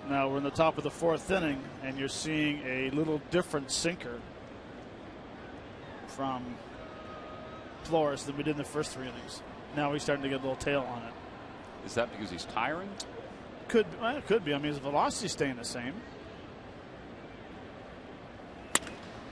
Now we're in the top of the 4th inning, and you're seeing a little different sinker from Flores than we did in the first 3 innings. Now he's starting to get a little tail on it. Is that because he's tiring? Could be. I mean, his velocity's staying the same.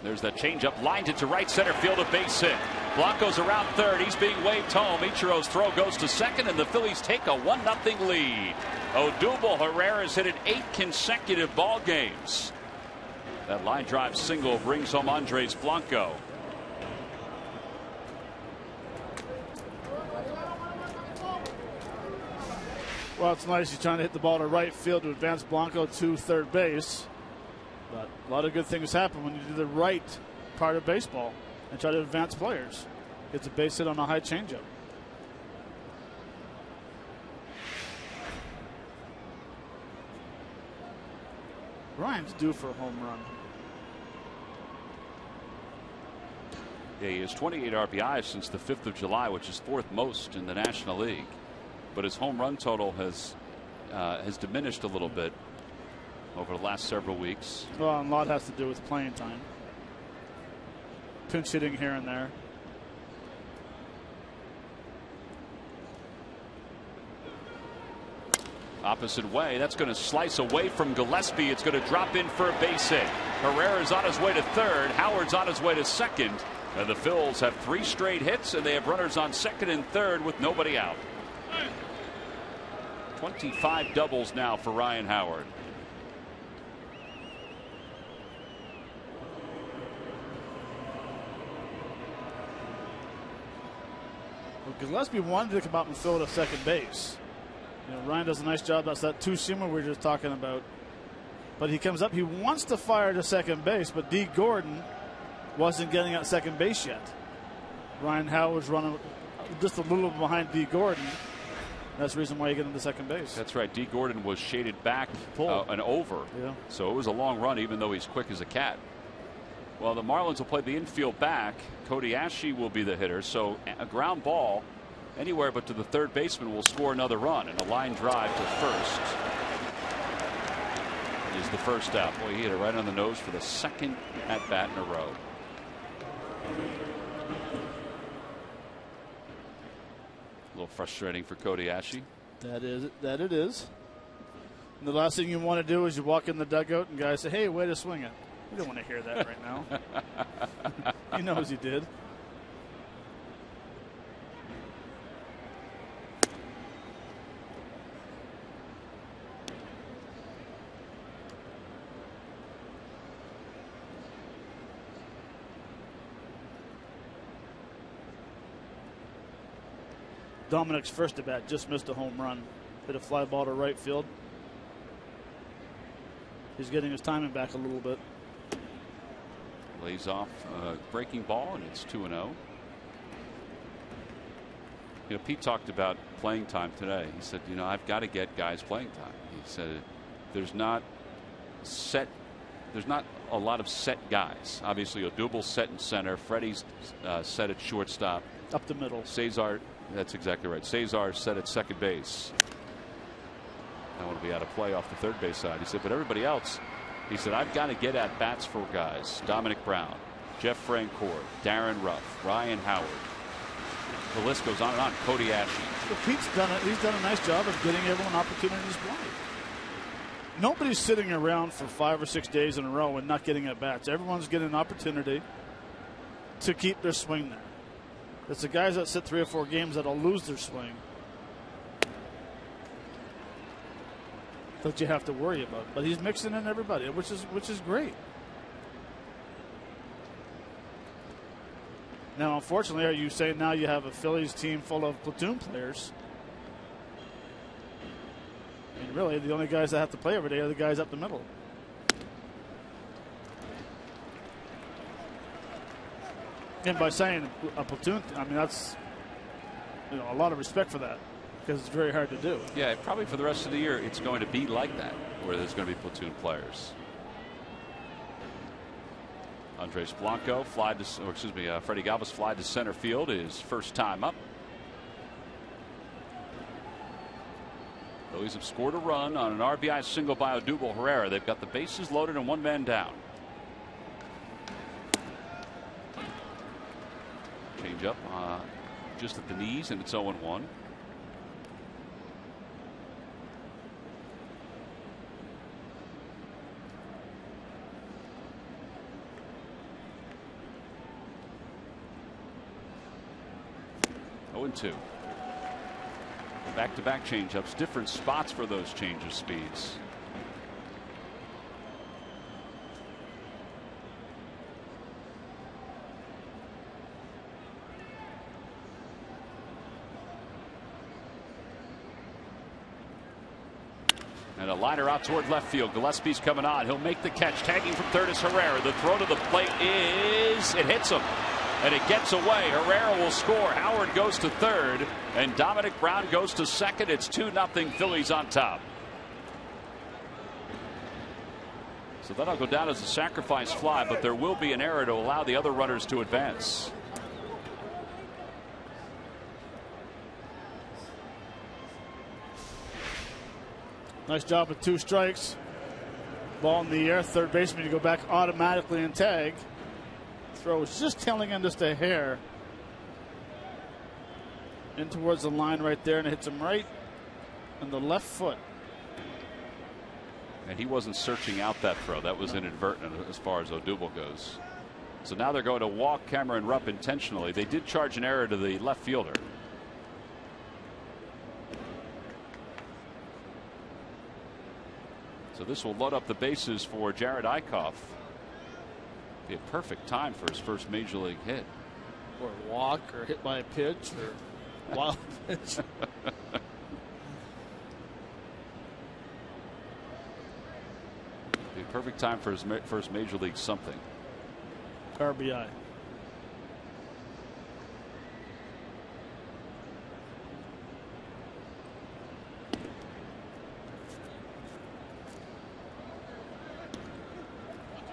There's that changeup, lined it to right center field, a base hit. Blanco's around third. He's being waved home. Ichiro's throw goes to second, and the Phillies take a 1-0 lead. Odubel Herrera's hit in 8 consecutive ball games. That line drive single brings home Andres Blanco. Well, it's nice. He's trying to hit the ball to right field to advance Blanco to third base. But a lot of good things happen when you do the right part of baseball and try to advance players. Gets a base hit on a high changeup. Ryan's due for a home run. Yeah, he has 28 RBIs since the 5th of July, which is 4th most in the National League. But his home run total has diminished a little bit over the last several weeks. Well, and a lot has to do with playing time. pinch hitting here and there. Opposite way. That's going to slice away from Gillespie. It's going to drop in for a base hit. Herrera's on his way to third. Howard's on his way to second. And the Phils have 3 straight hits, and they have runners on second and third with nobody out. 25 doubles now for Ryan Howard. Well, Gillespie wanted to come out and fill it at second base. You know, Ryan does a nice job. That's that two-seamer we were just talking about. But he comes up. He wants to fire to second base, but D. Gordon wasn't getting at second base yet. Ryan Howard's running just a little behind D. Gordon. That's the reason why you get into second base. That's right. D. Gordon was shaded back and over. Yeah. So it was a long run, even though he's quick as a cat. Well, the Marlins will play the infield back. Cody Ashe will be the hitter. So a ground ball anywhere but to the third baseman will score another run, and a line drive to first is the first out. Boy, he hit it right on the nose for the second at bat in a row. A little frustrating for Cody Ashe. That it is. And the last thing you want to do is you walk in the dugout and guys say, "Hey, way to swing it." You don't want to hear that right now. He knows he did. Dominic's first at bat just missed a home run. Hit a fly ball to right field. He's getting his timing back a little bit. Lays off a breaking ball, and it's 2-0. You know, Pete talked about playing time today. He said, you know, I've got to get guys playing time. He said there's not a lot of set guys. Obviously, Odubel's set in center. Freddie's set at shortstop. Up the middle. Cesar, that's exactly right. Cesar set at second base. I want to be out of play off the third base side. He said, but everybody else, he said, I've got to get at bats for guys. Dominic Brown, Jeff Francoeur, Darren Ruff, Ryan Howard. The list goes on and on. Cody Ashe. Well, Pete's done it. He's done a nice job of getting everyone opportunities to play. Nobody's sitting around for 5 or 6 days in a row and not getting at bats. Everyone's getting an opportunity to keep their swing there. It's the guys that sit 3 or 4 games that'll lose their swing that you have to worry about. But he's mixing in everybody, which is great. Now, unfortunately, are you saying now you have a Phillies team full of platoon players? And really, the only guys that have to play every day are the guys up the middle. And by saying a platoon, I mean, that's, you know, a lot of respect for that, because it's very hard to do. Yeah, probably for the rest of the year, it's going to be like that, where there's going to be platoon players. Andres Blanco Freddie Galvis fly to center field, his first time up. Phillies have scored a run on an RBI single by Odubel Herrera. They've got the bases loaded and 1 man down. Change up just at the knees, and it's 0-1. Two. Back-to-back changeups, different spots for those change of speeds. And a liner out toward left field. Gillespie's coming on. He'll make the catch. Tagging from third is Herrera. The throw to the plate it hits him. And it gets away. Herrera will score. Howard goes to third, and Dominic Brown goes to second. It's 2-0 Phillies on top. So that'll go down as a sacrifice fly, but there will be an error to allow the other runners to advance. Nice job with 2 strikes. Ball in the air. Third baseman to go back automatically and tag. throw was just tailing in just a hair in towards the line right there, and it hits him right in the left foot. And he wasn't searching out that throw. That was inadvertent as far as Odubel goes. So now they're going to walk Cameron Rupp intentionally. They did charge an error to the left fielder. So this will load up the bases for Jared Eickhoff. Be a perfect time for his first major league hit. Or walk, or hit by a pitch, or wild pitch. Be a perfect time for his first major league something. RBI.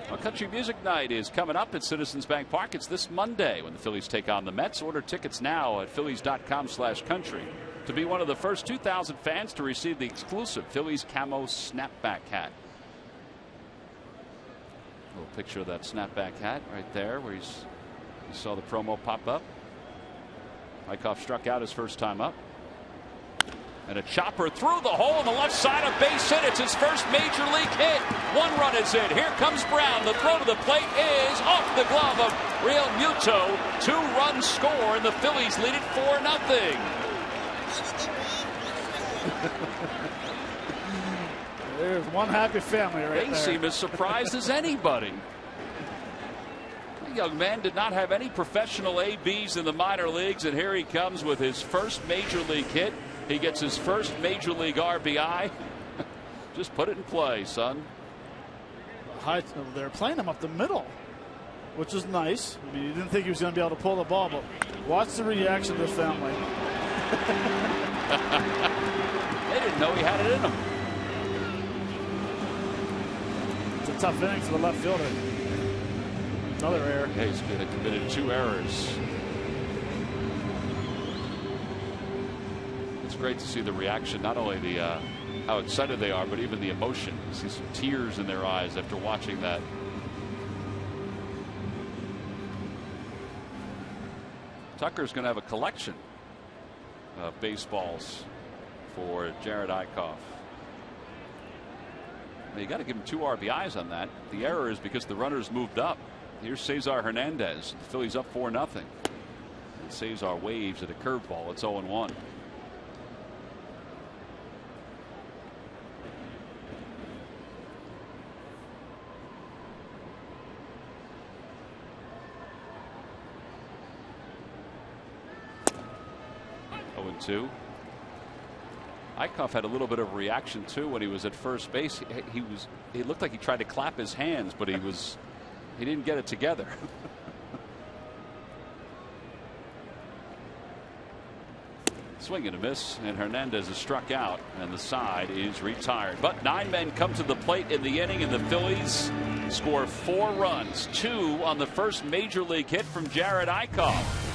Well, Country Music Night is coming up at Citizens Bank Park. It's this Monday when the Phillies take on the Mets. Order tickets now at phillies.com/country to be one of the first 2,000 fans to receive the exclusive Phillies camo snapback hat. A little picture of that snapback hat right there where you saw the promo pop up. Eickhoff struck out his first time up. And a chopper through the hole on the left side, a base hit. It's his first major league hit. One run is in. Here comes Brown. The throw to the plate is off the glove of Real Muto. 2-run score, and the Phillies lead it 4-0. There's one happy family right there. They seem as surprised as anybody. The young man did not have any professional ABs in the minor leagues, and here he comes with his first major league hit. He gets his first major league RBI. Just put it in play, son. They're playing him up the middle, which is nice. I mean, you didn't think he was going to be able to pull the ball, but watch the reaction of the family. They didn't know he had it in him. It's a tough inning for the left fielder. Another error. Yeah, he's committed 2 errors. It's great to see the reaction, not only the how excited they are, but even the emotion. You see some tears in their eyes after watching that. Tucker's going to have a collection of baseballs for Jared Eickhoff. Now you got to give him 2 RBIs on that. The error is because the runners moved up. Here's Cesar Hernandez. The Phillies up 4-0. And Cesar waves at a curveball. It's 0-1. Eickhoff had a little bit of reaction too when he was at first base. He looked like he tried to clap his hands, but he didn't get it together. Swing and a miss, and Hernandez is struck out, and the side is retired. But 9 men come to the plate in the inning, and the Phillies score 4 runs, 2 on the first major league hit from Jared Eickhoff.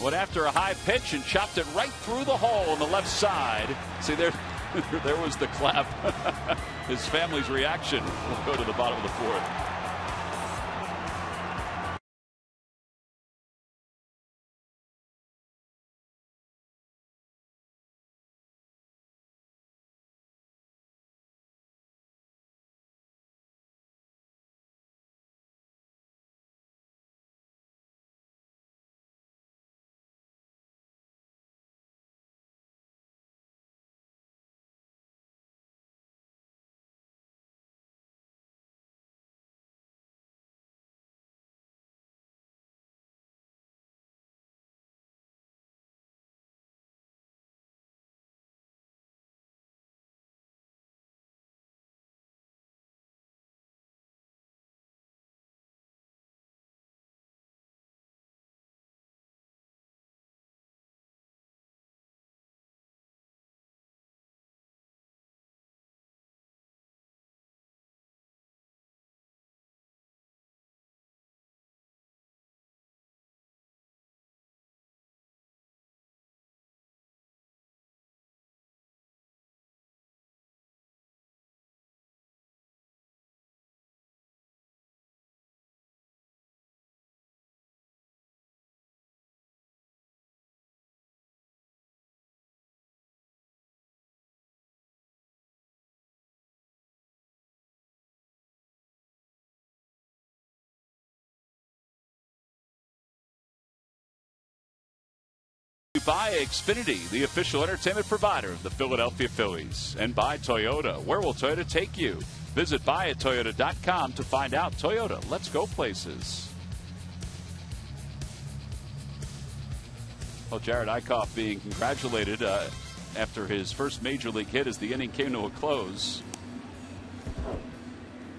Went after a high pitch and chopped it right through the hole on the left side. See, there was the clap. His family's reaction will go to the bottom of the 4th. by Xfinity, the official entertainment provider of the Philadelphia Phillies. And by Toyota. Where will Toyota take you? Visit buyatoyota.com to find out. Toyota, let's go places. Well, Jared Eickhoff being congratulated after his first major league hit as the inning came to a close.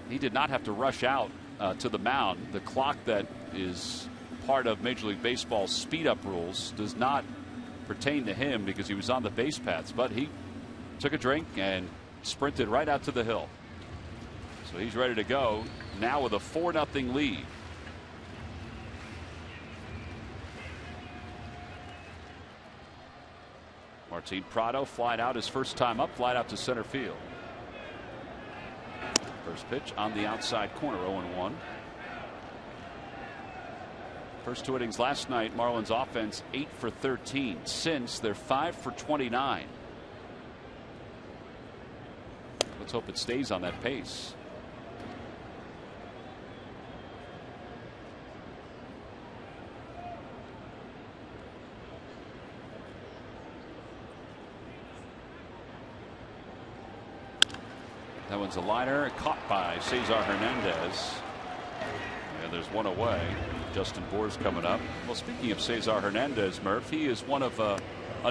He did not have to rush out to the mound. The clock that is part of Major League Baseball's speed-up rules does not pertain to him because he was on the base paths, but he took a drink and sprinted right out to the hill. So he's ready to go now with a 4-0 lead. Martin Prado flied out his first time up, flied out to center field. First pitch on the outside corner, 0-1. First 2 innings last night, Marlins offense 8 for 13. Since, they're 5 for 29. Let's hope it stays on that pace. That one's a liner caught by Cesar Hernandez. And there's one away. Justin Bour's coming up. Well, speaking of Cesar Hernandez, Murph, he is one of a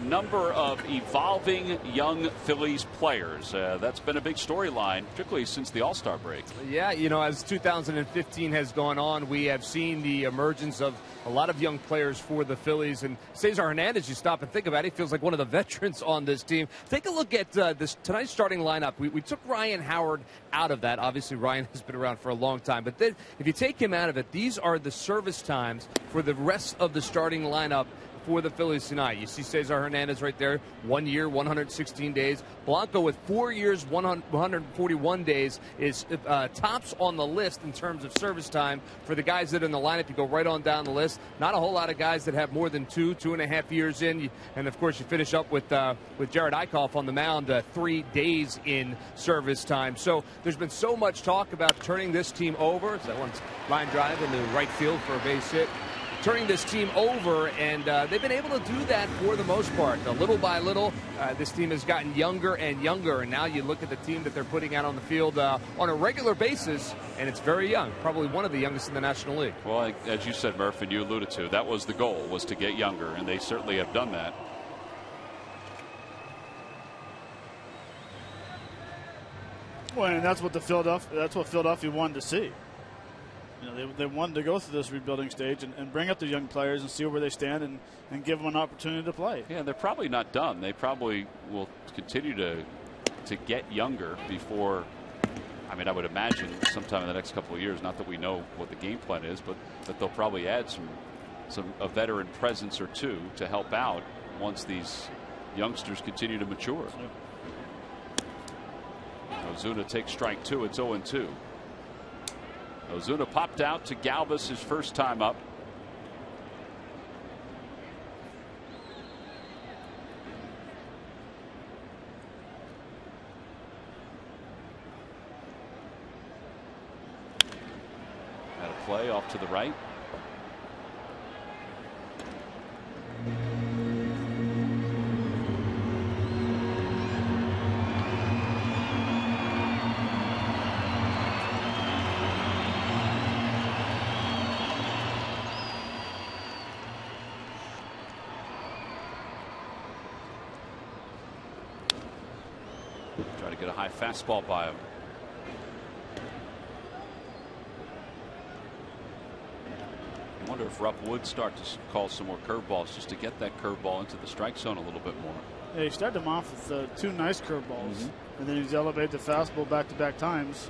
number of evolving young Phillies players. That's been a big storyline, particularly since the All-Star break. Yeah, you know, as 2015 has gone on, we have seen the emergence of a lot of young players for the Phillies. And Cesar Hernandez, you stop and think about it, he feels like one of the veterans on this team. Take a look at this tonight's starting lineup. We took Ryan Howard out of that. Obviously, Ryan has been around for a long time. But then, if you take him out of it, these are the service times for the rest of the starting lineup for the Phillies tonight. You see Cesar Hernandez right there, 1 year, 116 days. Blanco with 4 years, 141 days is tops on the list in terms of service time for the guys that are in the lineup. You go right on down the list. Not a whole lot of guys that have more than 2.5 years in. And of course, you finish up with Jared Eickhoff on the mound, 3 days in service time. So there's been so much talk about turning this team over. So that one's line drive into right field for a base hit. Turning this team over, and they've been able to do that for the most part. Little by little, this team has gotten younger and younger, and now you look at the team that they're putting out on the field on a regular basis, and it's very young, probably one of the youngest in the National League. Well, as you said, Murph, and you alluded to, that was the goal, was to get younger, and they certainly have done that. Well, and that's what Philadelphia wanted to see. You know, they wanted to go through this rebuilding stage and bring up the young players and see where they stand and give them an opportunity to play. Yeah, they're probably not done. They probably will continue to get younger before. I mean, I would imagine sometime in the next couple of years. Not that we know what the game plan is, but that they'll probably add a veteran presence or two to help out once these youngsters continue to mature. Yeah. Ozuna takes strike 2. It's 0-2. Ozuna popped out to Galvis his first time up. Had a play off to the right. Get a high fastball by him. I wonder if Rupp would start to call some more curveballs just to get that curveball into the strike zone a little bit more. Yeah, he started him off with 2 nice curveballs, and then he's elevated the fastball back-to-back times.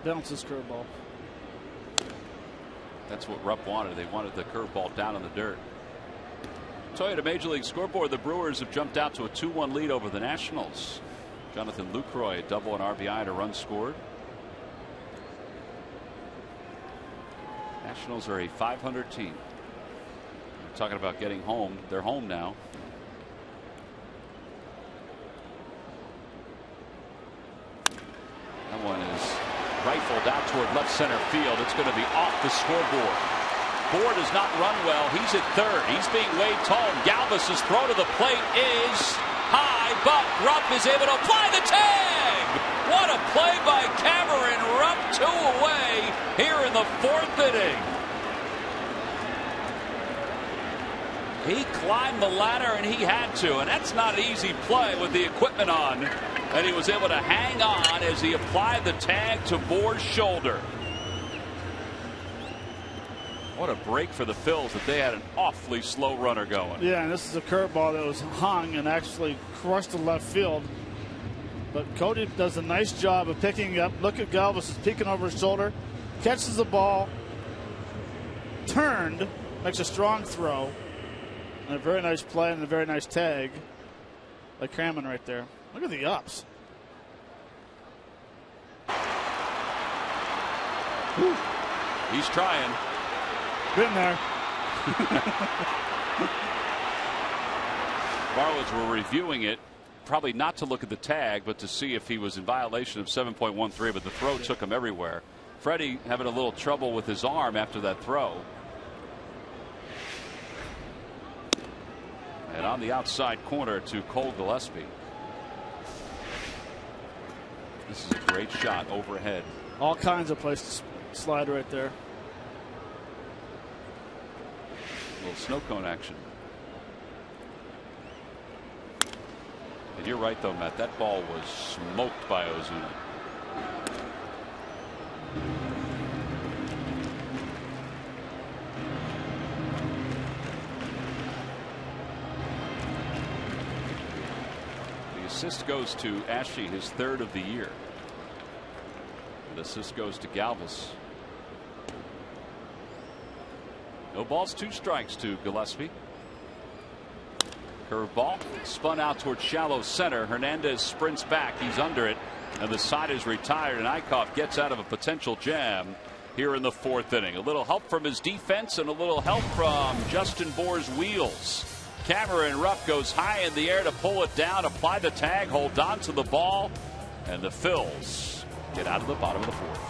Bounces curveball. That's what Rupp wanted. They wanted the curveball down in the dirt. Toyota Major League scoreboard, the Brewers have jumped out to a 2-1 lead over the Nationals. Jonathan Lucroy, a double and RBI to run scored. Nationals are a .500 team. We're talking about getting home. They're home now. That one is rifled out toward left center field. It's going to be off the scoreboard. Bohr does not run well. He's at third. He's being weighed tall. Galvis's throw to the plate is high, but Rupp is able to apply the tag. What a play by Cameron Rupp. 2 away here in the 4th inning. He climbed the ladder, and he had to, and that's not an easy play with the equipment on. And he was able to hang on as he applied the tag to Bohr's shoulder. What a break for the Phils that they had an awfully slow runner going. Yeah, and this is a curveball that was hung and actually crushed the left field. But Cody does a nice job of picking up. Look at Galvis is peeking over his shoulder, catches the ball, turned, makes a strong throw, and a very nice play and a very nice tag by Crammon right there. Look at the ups. Whew. He's trying. Been there. Marlins were reviewing it, probably not to look at the tag, but to see if he was in violation of 7.13, but the throw took him everywhere. Freddie having a little trouble with his arm after that throw. And on the outside corner to Cole Gillespie. This is a great shot overhead. All kinds of places to slide right there. A little snow cone action. And you're right, though, Matt. That ball was smoked by Ozuna. The assist goes to Ashe, his 3rd of the year. The assist goes to Galvis. No balls, 2 strikes to Gillespie. Curveball spun out towards shallow center. Hernandez sprints back. He's under it, and the side is retired. And Eichhoff gets out of a potential jam here in the 4th inning. A little help from his defense and a little help from Justin Bohr's wheels. Cameron Rupp goes high in the air to pull it down, apply the tag, hold on to the ball, and the Phils get out of the bottom of the 4th.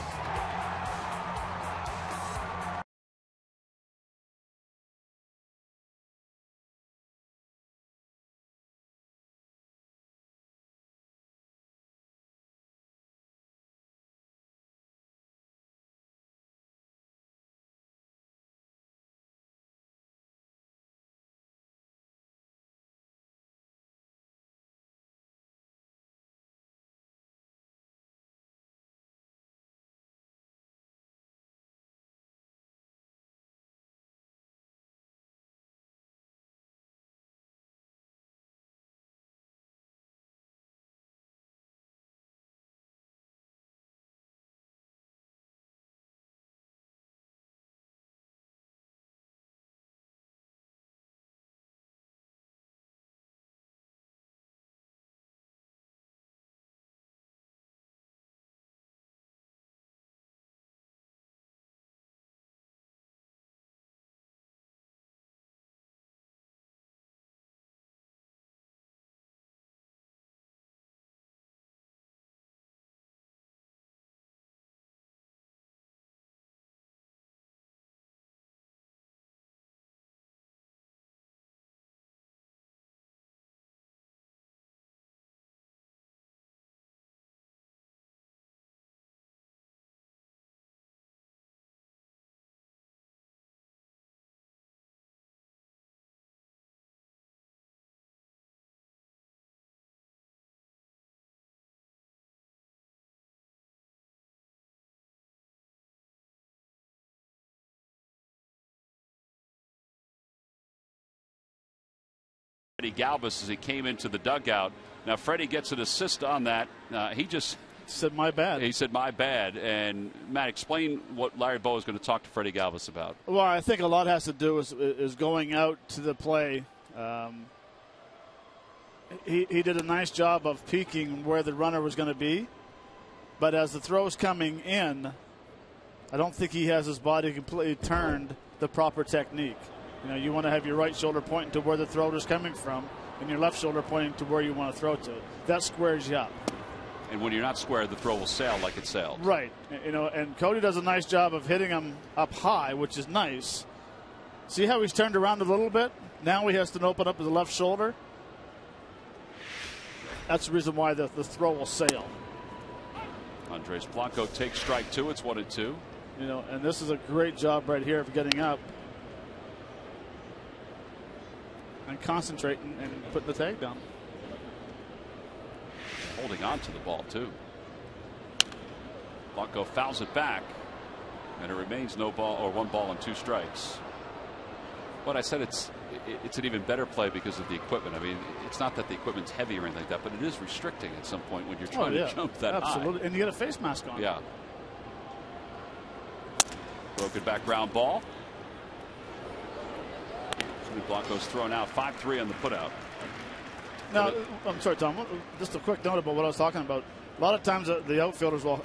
Freddie Galvis as he came into the dugout. Now Freddie gets an assist on that. He just said my bad. He said my bad. And Matt, explain what Larry Bowa is going to talk to Freddie Galvis about. Well, I think a lot has to do is going out to the play. He did a nice job of peeking where the runner was going to be, but as the throw's coming in, I don't think he has his body completely turned the proper technique. You know, you want to have your right shoulder pointing to where the throw is coming from, and your left shoulder pointing to where you want to throw to. That squares you up. And when you're not square, the throw will sail like it sailed. Right. You know, and Cody does a nice job of hitting him up high, which is nice. See how he's turned around a little bit? Now he has to open up his left shoulder. That's the reason why the throw will sail. Andres Blanco takes strike 2. It's 1-2. You know, and this is a great job right here of getting up and concentrating and putting the tag down. Holding on to the ball, too. Blanco fouls it back, and it remains no ball, or 1 ball and 2 strikes. But I said it's an even better play because of the equipment. I mean, it's not that the equipment's heavy or anything like that, but it is restricting at some point when you're trying to jump that high. Absolutely, and you get a face mask on. Yeah. Broken back ground ball. Blanco's thrown out 5-3 on the putout. Now, I'm sorry, Tom. Just a quick note about what I was talking about. A lot of times the outfielders will,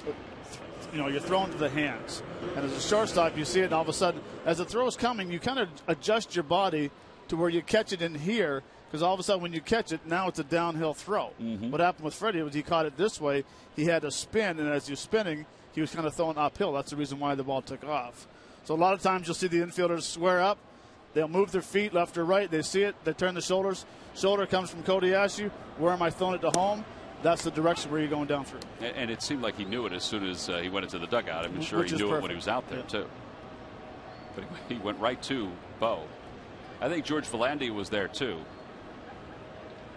you know, you're thrown to the hands, and as a shortstop, you see it, and all of a sudden, as the throw is coming, you kind of adjust your body to where you catch it in here, because all of a sudden, when you catch it, now it's a downhill throw. What happened with Freddie was he caught it this way. He had to spin, and as you're spinning, he was kind of throwing uphill. That's the reason why the ball took off. So a lot of times, you'll see the infielders square up. They'll move their feet left or right. They see it. They turn the shoulders. Shoulder comes from Cody Ashew. Where am I throwing it to home? That's the direction where you're going down through. And it seemed like he knew it as soon as he went into the dugout. I'm sure he knew it when he was out there, too. But he went right to Bo. I think George Volandi was there, too.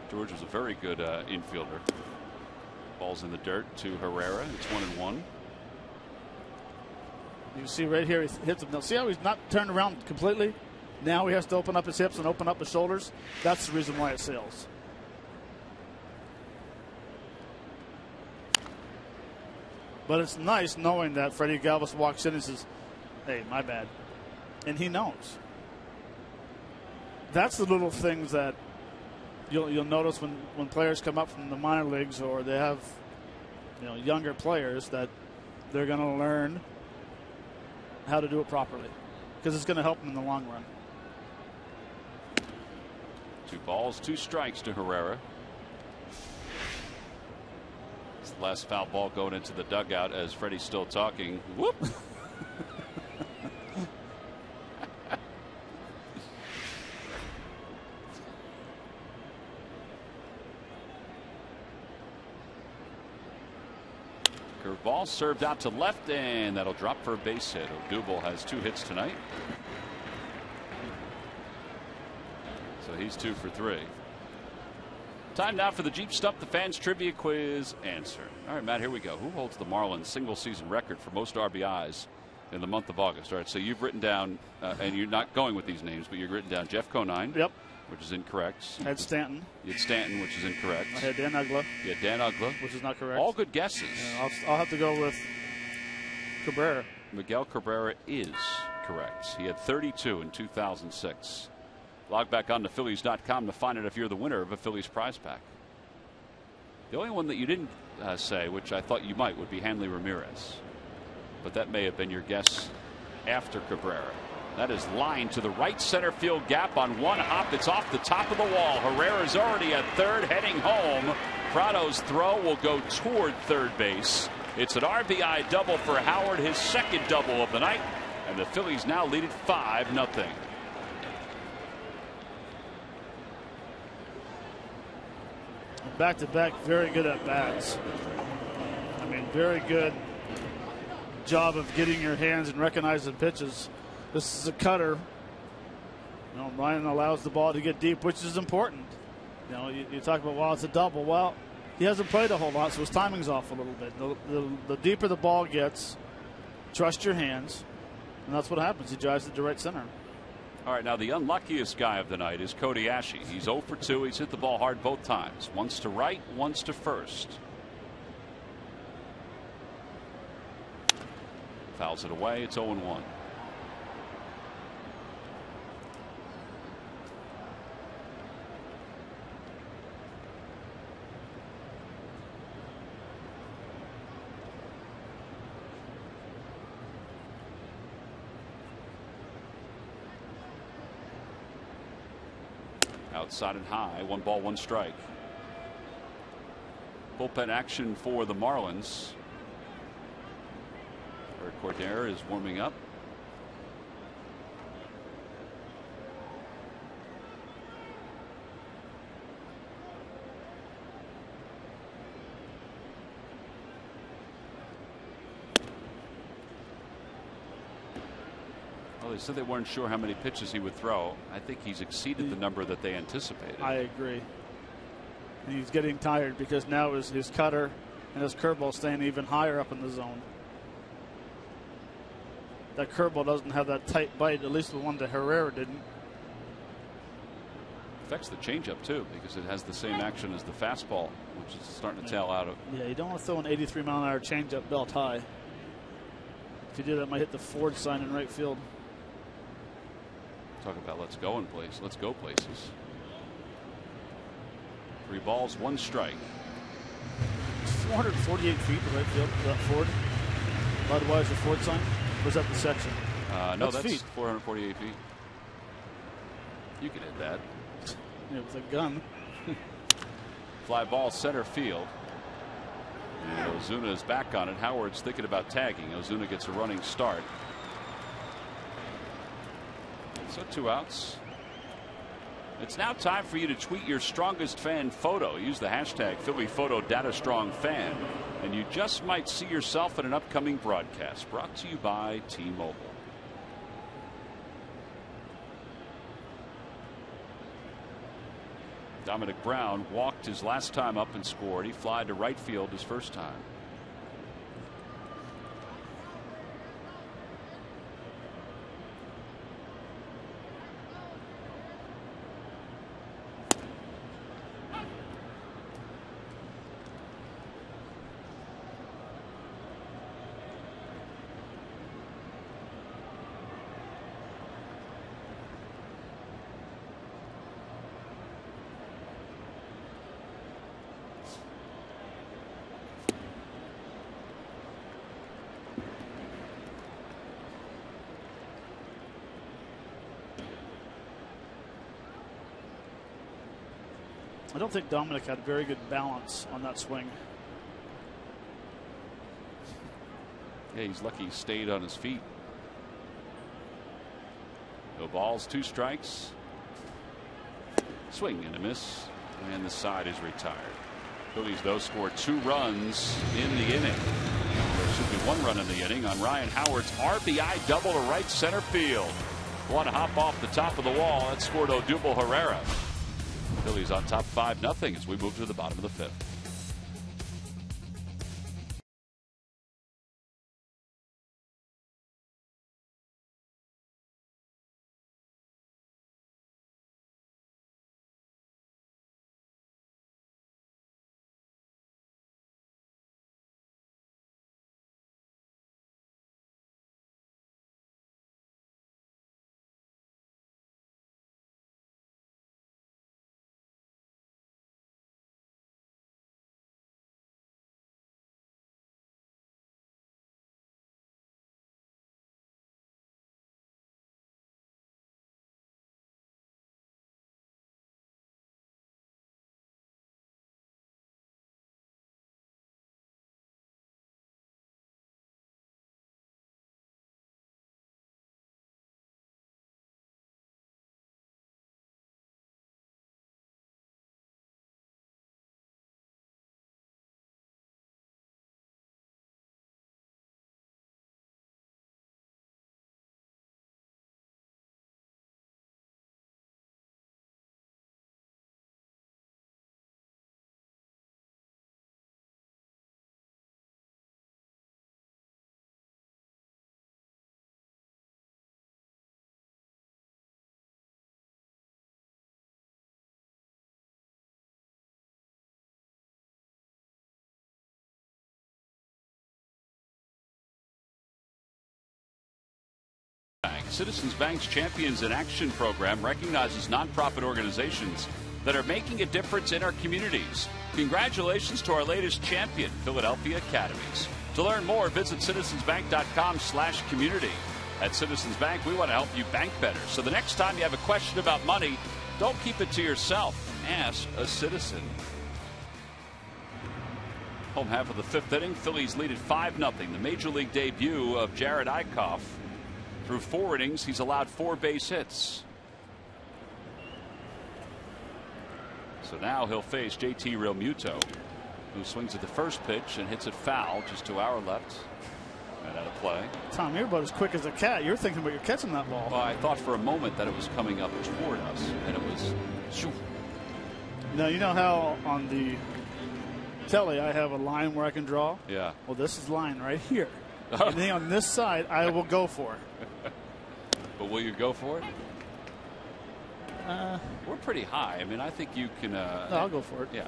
George was a very good infielder. Ball's in the dirt to Herrera. It's 1-1. You see right here, he hits him. Now, see how he's not turned around completely? Now he has to open up his hips and open up his shoulders. That's the reason why it sails. But it's nice knowing that Freddie Galvis walks in and says, hey, my bad. And he knows. That's the little things that you'll notice when players come up from the minor leagues, or they have, you know, younger players, that they're going to learn how to do it properly, because it's going to help them in the long run. 2 balls, 2 strikes to Herrera. It's the last foul ball going into the dugout as Freddie's still talking. Whoop. Curveball served out to left, and that'll drop for a base hit. Odubel has 2 hits tonight. So he's 2 for 3. Time now for the Jeep Stump the Fans Trivia Quiz answer. All right, Matt, here we go. Who holds the Marlins single season record for most RBIs in the month of August? All right, so you've written down, and you're not going with these names, but you've written down Jeff Conine. Yep. Which is incorrect. I had Stanton. You had Stanton, which is incorrect. I had Dan Uggla. You had Dan Uggla. Which is not correct. All good guesses. Yeah, I'll have to go with Cabrera. Miguel Cabrera is correct. He had 32 in 2006. Log back on to Phillies.com to find out if you're the winner of a Phillies prize pack. The only one that you didn't say, which I thought you might, would be Hanley Ramirez. But that may have been your guess after Cabrera. That is lined to the right center field gap on one hop. It's off the top of the wall. Herrera's already at third, heading home. Prado's throw will go toward third base. It's an RBI double for Howard, his second double of the night. And the Phillies now lead it 5-0. Back-to-back, very good at bats. I mean, very good job of getting your hands and recognizing pitches. This is a cutter. You know, Ryan allows the ball to get deep, which is important. You know, you talk about, well, it's a double. Well, he hasn't played a whole lot, so his timing's off a little bit. The deeper the ball gets, trust your hands, and that's what happens. He drives it to right center. All right, now the unluckiest guy of the night is Cody Ashew. He's 0 for 2. He's hit the ball hard both times. Once to right, once to first. Fouls it away. It's 0-1. Outside and high, 1 ball, 1 strike. Bullpen action for the Marlins. Eric Cordero is warming up. Well, they said they weren't sure how many pitches he would throw. I think he's exceeded the number that they anticipated. I agree. And he's getting tired because now his cutter and his curveball staying even higher up in the zone. That curveball doesn't have that tight bite, at least the one that Herrera didn't. Affects the changeup too, because it has the same action as the fastball, which is starting to tail out of. Yeah, you don't want to throw an 83-mile-an-hour changeup belt high. If you do that, it might hit the Ford sign in right field. Talk about let's go places. 3 balls, 1 strike. 448 feet to right field for that Ford. Budweiser Ford sign. Was that the section? No, that's feet. 448 feet. You can hit that. Yeah, with a gun. Fly ball center field. And Ozuna is back on it. Howard's thinking about tagging. Ozuna gets a running start. So 2 outs. It's now time for you to tweet your strongest fan photo. Use the hashtag #PhillyPhotoDataStrongFan, and you just might see yourself in an upcoming broadcast. Brought to you by T-Mobile. Dominic Brown walked his last time up and scored. He flied to right field his first time. I don't think Dominic had very good balance on that swing. Yeah, he's lucky he stayed on his feet. No balls, 2 strikes. Swing and a miss, and the side is retired. Phillies, though, scored 2 runs in the inning. There should be 1 run in the inning on Ryan Howard's RBI double to right center field. One hop off the top of the wall. That scored Odubel Herrera. Phillies on top 5-0 as we move to the bottom of the 5th. Citizens Bank's Champions in Action program recognizes nonprofit organizations that are making a difference in our communities. Congratulations to our latest champion, Philadelphia Academies. To learn more, visit citizensbank.com/community. At Citizens Bank, we want to help you bank better. So the next time you have a question about money, don't keep it to yourself. Ask a citizen. Home half of the 5th inning, Phillies lead at 5-0. The major league debut of Jared Eichhoff. Through 4 innings, he's allowed 4 base hits. So now he'll face JT Realmuto, who swings at the first pitch and hits it foul just to our left. And out of play. Tom, you're about as quick as a cat. You're thinking about you're catching that ball. Well, I thought for a moment that it was coming up toward us, and it was. Shoo. Now, you know how on the telly I have a line where I can draw? Yeah. Well, this is line right here. Anything on this side, I will go for. But will you go for it? We're pretty high. I mean, I think you can. No, I'll go for it. Yeah.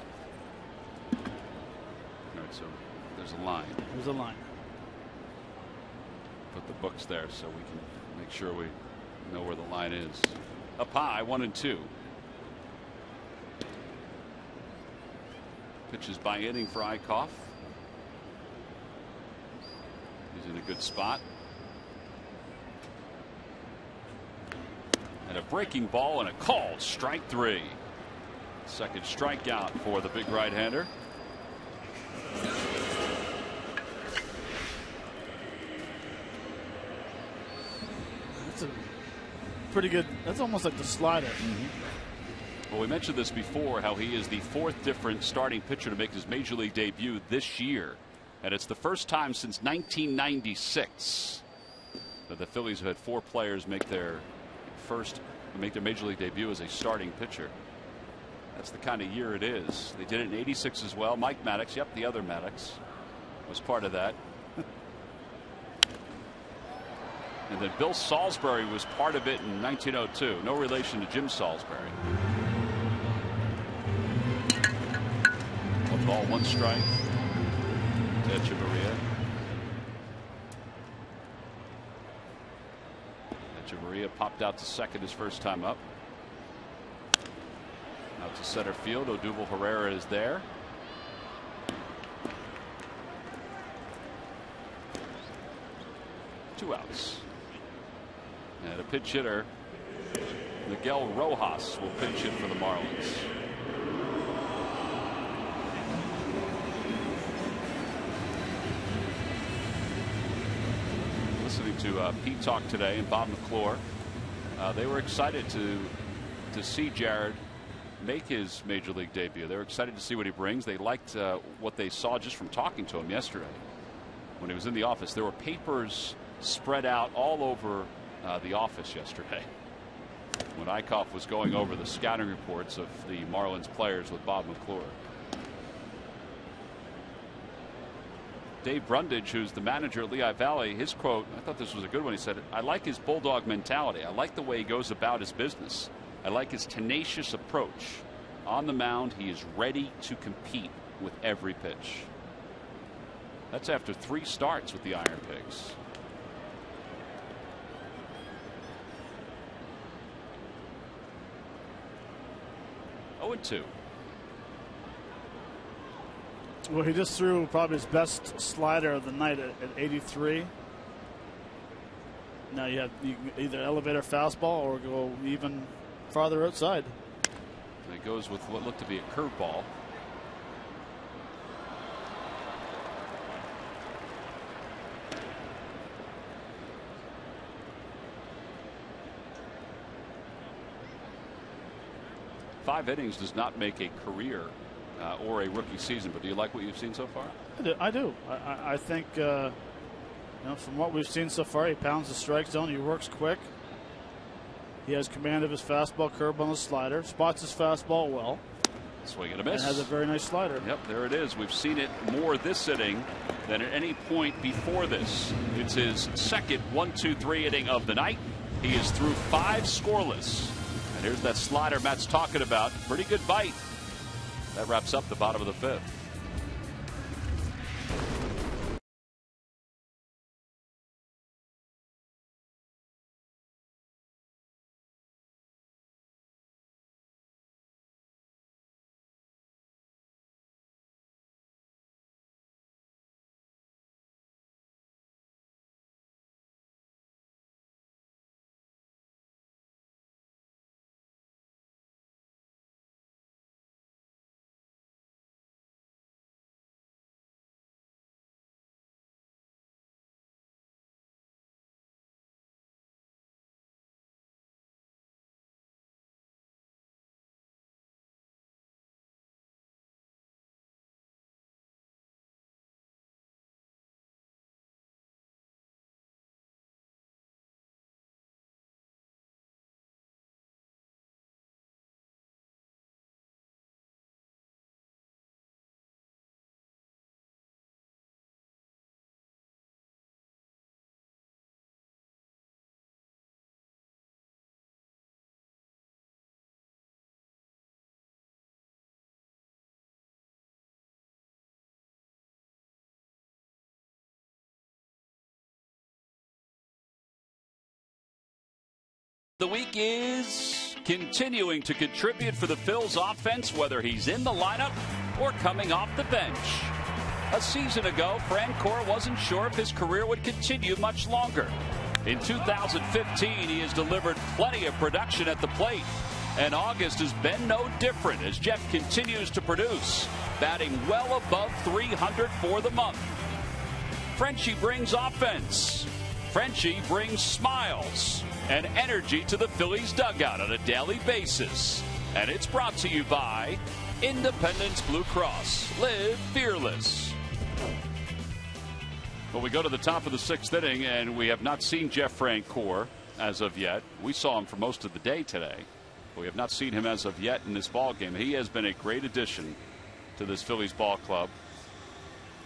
All right, so there's a line. There's a line. Put the books there so we can make sure we know where the line is. Up high, 1-2. Pitches by inning for Eichhoff. He's in a good spot. And a breaking ball and a called strike 3. Second strikeout for the big right-hander. That's a pretty good. That's almost like the slider. Well, we mentioned this before, how he is the 4th different starting pitcher to make his major league debut this year. And it's the first time since 1996 that the Phillies have had 4 players make their major league debut as a starting pitcher. That's the kind of year it is. They did it in '86 as well. Mike Maddox, yep, the other Maddox, was part of that. And then Bill Salisbury was part of it in 1902. No relation to Jim Salisbury. 1 ball, 1 strike to Echeverria. Echeverria popped out to second his first time up. Out to center field. Odubel Herrera is there. Two outs. And a pitch hitter, Miguel Rojas, will pinch hit for the Marlins. Listening to Pete talk today and Bob McClure, they were excited to see Jared make his major league debut. They were excited to see what he brings. They liked what they saw just from talking to him yesterday when he was in the office. There were papers spread out all over the office yesterday when Eichhoff was going over the scouting reports of the Marlins players with Bob McClure. Dave Brundage, who's the manager at Lehigh Valley, his quote, I thought this was a good one. He said, "I like his bulldog mentality. I like the way he goes about his business. I like his tenacious approach. On the mound, he is ready to compete with every pitch." That's after 3 starts with the Iron Pigs. Oh, 2. Well, he just threw probably his best slider of the night at 83. Now you can either elevate or fastball or go even farther outside. He goes with what looked to be a curveball. Five innings does not make a career or a rookie season, but do you like what you've seen so far? I do. I think from what we've seen so far, he pounds the strike zone. He works quick. He has command of his fastball, curve on the slider, spots his fastball well. Swing and a miss. And has a very nice slider. Yep, there it is. We've seen it more this inning than at any point before this. It's his second 1-2-3 inning of the night. He is through 5 scoreless. And here's that slider Matt's talking about. Pretty good bite. That wraps up the bottom of the 5th. The week is continuing to contribute for the Phils offense, whether he's in the lineup or coming off the bench. A season ago, Francoeur wasn't sure if his career would continue much longer. In 2015, he has delivered plenty of production at the plate. And August has been no different as Jeff continues to produce, batting well above 300 for the month. Frenchie brings offense. Frenchie brings smiles and energy to the Phillies dugout on a daily basis. And it's brought to you by Independence Blue Cross. Live fearless. Well, we go to the top of the 6th inning, and we have not seen Jeff Francoeur as of yet. We saw him for most of the day today. We have not seen him as of yet in this ball game. He has been a great addition to this Phillies ball club.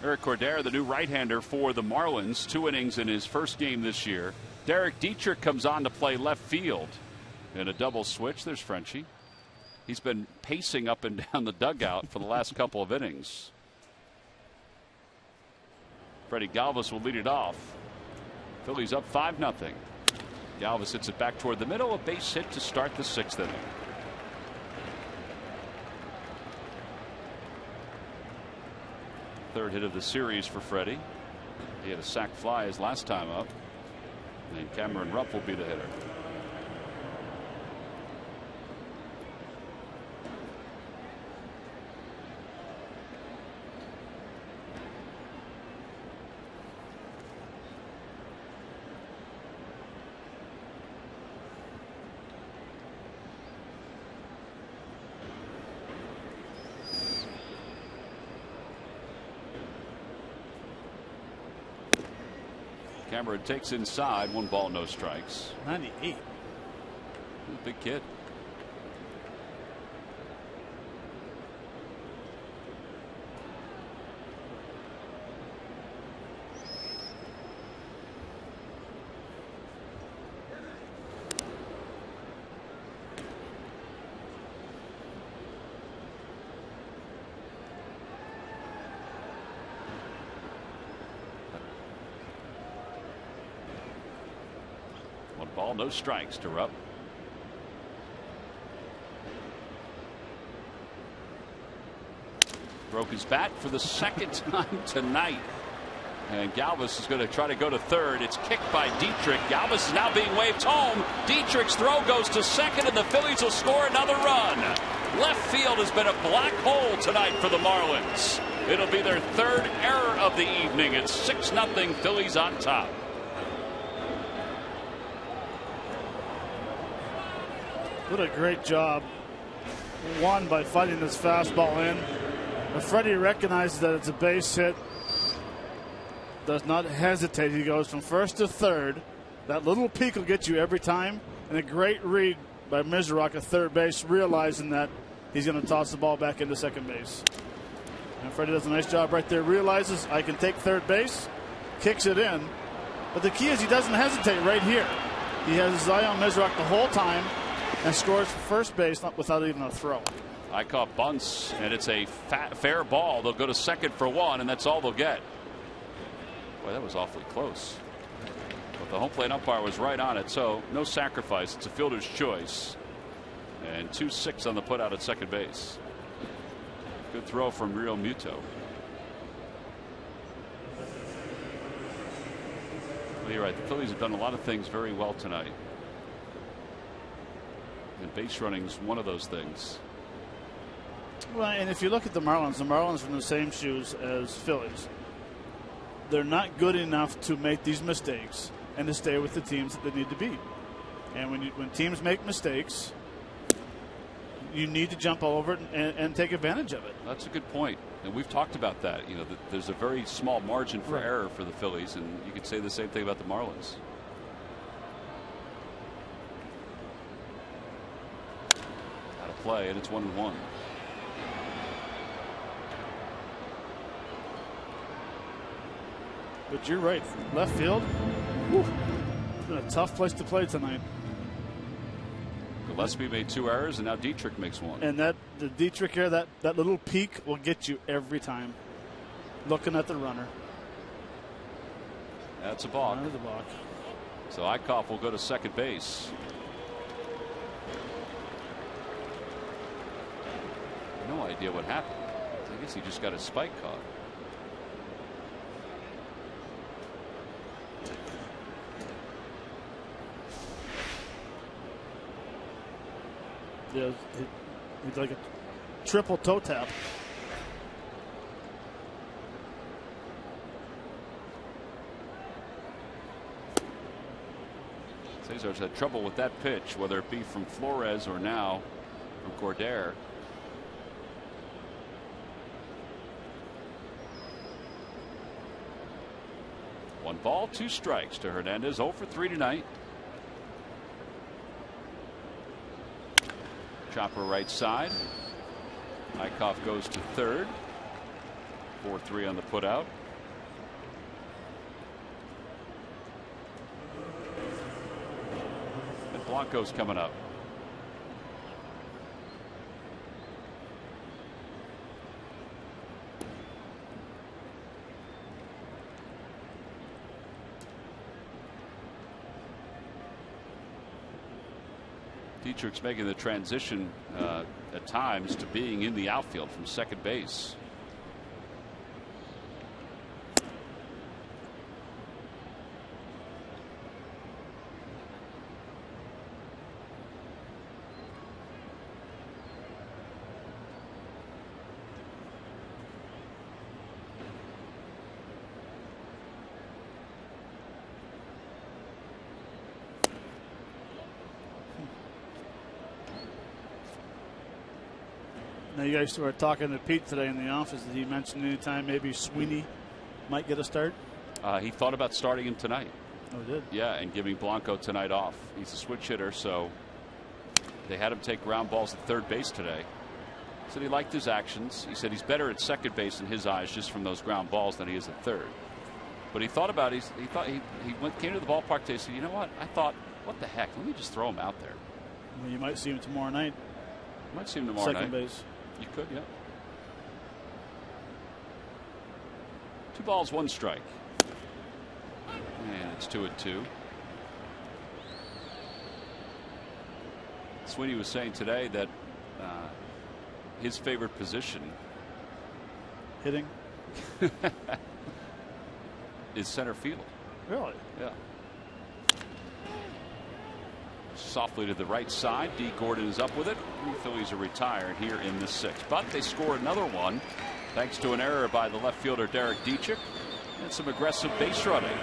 Eric Cordero, the new right-hander for the Marlins, 2 innings in his first game this year. Derek Dietrich comes on to play left field in a double switch. There's Frenchie. He's been pacing up and down the dugout for the last couple of innings. Freddie Galvis will lead it off. Phillies up 5-0. Galvis hits it back toward the middle, a base hit to start the 6th inning. Third hit of the series for Freddie. He had a sac fly his last time up. And Cameron Rupp will be the hitter. Cameron takes inside, 1 ball, no strikes. 98. Big kid. Ball, no strikes to Rupp. Broke his bat for the 2nd time tonight. And Galvis is going to try to go to third. It's kicked by Dietrich. Galvis is now being waved home. Dietrich's throw goes to second, and the Phillies will score another run. Left field has been a black hole tonight for the Marlins. It'll be their 3rd error of the evening. It's 6-0 Phillies on top. What a great job. One, by fighting this fastball in. But Freddie recognizes that it's a base hit. Does not hesitate. He goes from first to third. That little peak will get you every time. And a great read by Mizrak at third base, realizing that he's going to toss the ball back into second base. And Freddie does a nice job right there. Realizes I can take third base. Kicks it in. But the key is he doesn't hesitate right here. He has his eye on Mizrak the whole time. And scores for first base without even a throw. I caught bunts, and it's a fair ball. They'll go to second for 1, and that's all they'll get. Boy, that was awfully close. But the home plate umpire was right on it, so no sacrifice. It's a fielder's choice. And 2-6 on the put out at second base. Good throw from Real Muto. Well, you're right. The Phillies have done a lot of things very well tonight. And base running is one of those things. Well, and if you look at the Marlins are in the same shoes as Phillies. They're not good enough to make these mistakes and to stay with the teams that they need to beat. And when teams make mistakes, you need to jump all over it and take advantage of it. That's a good point. And we've talked about that. You know, there's a very small margin for error for the Phillies, and you could say the same thing about the Marlins. Play, and it's 1-1. But you're right, left field. Whew, it's been a tough place to play tonight. Gillespie made 2 errors, and now Dietrich makes 1. And the Dietrich error, that little peak will get you every time. Looking at the runner. That's a balk. That's a balk. So Eichhoff will go to second base. No idea what happened. I guess he just got his spike caught. Yeah, it's like a triple toe tap. Cesar's had trouble with that pitch, whether it be from Flores or now from Corder. One ball, 2 strikes to Hernandez. 0 for 3 tonight. Chopper right side. Eichhoff goes to third. 4-3 on the putout. And Blanco's coming up. Dietrich's making the transition at times to being in the outfield from second base. Now, you guys were talking to Pete today in the office. Did he mention anytime maybe Sweeney might get a start? He thought about starting him tonight. Oh, he did? Yeah, and giving Blanco tonight off. He's a switch hitter, so they had him take ground balls at third base today. He said he liked his actions. He said he's better at second base in his eyes just from those ground balls than he is at third. But he thought about it. He thought he came to the ballpark today and said, you know what? I thought, what the heck? Let me just throw him out there. Well, you might see him tomorrow night. You might see him tomorrow night. Second base. You could, yeah. 2 balls, 1 strike. And it's 2-2. Sweeney was saying today that his favorite position hitting is center field. Really? Yeah. Softly to the right side. D. Gordon is up with it. The Phillies are retired here in the 6th. But they score another one thanks to an error by the left fielder Derek Dietrich and some aggressive base running.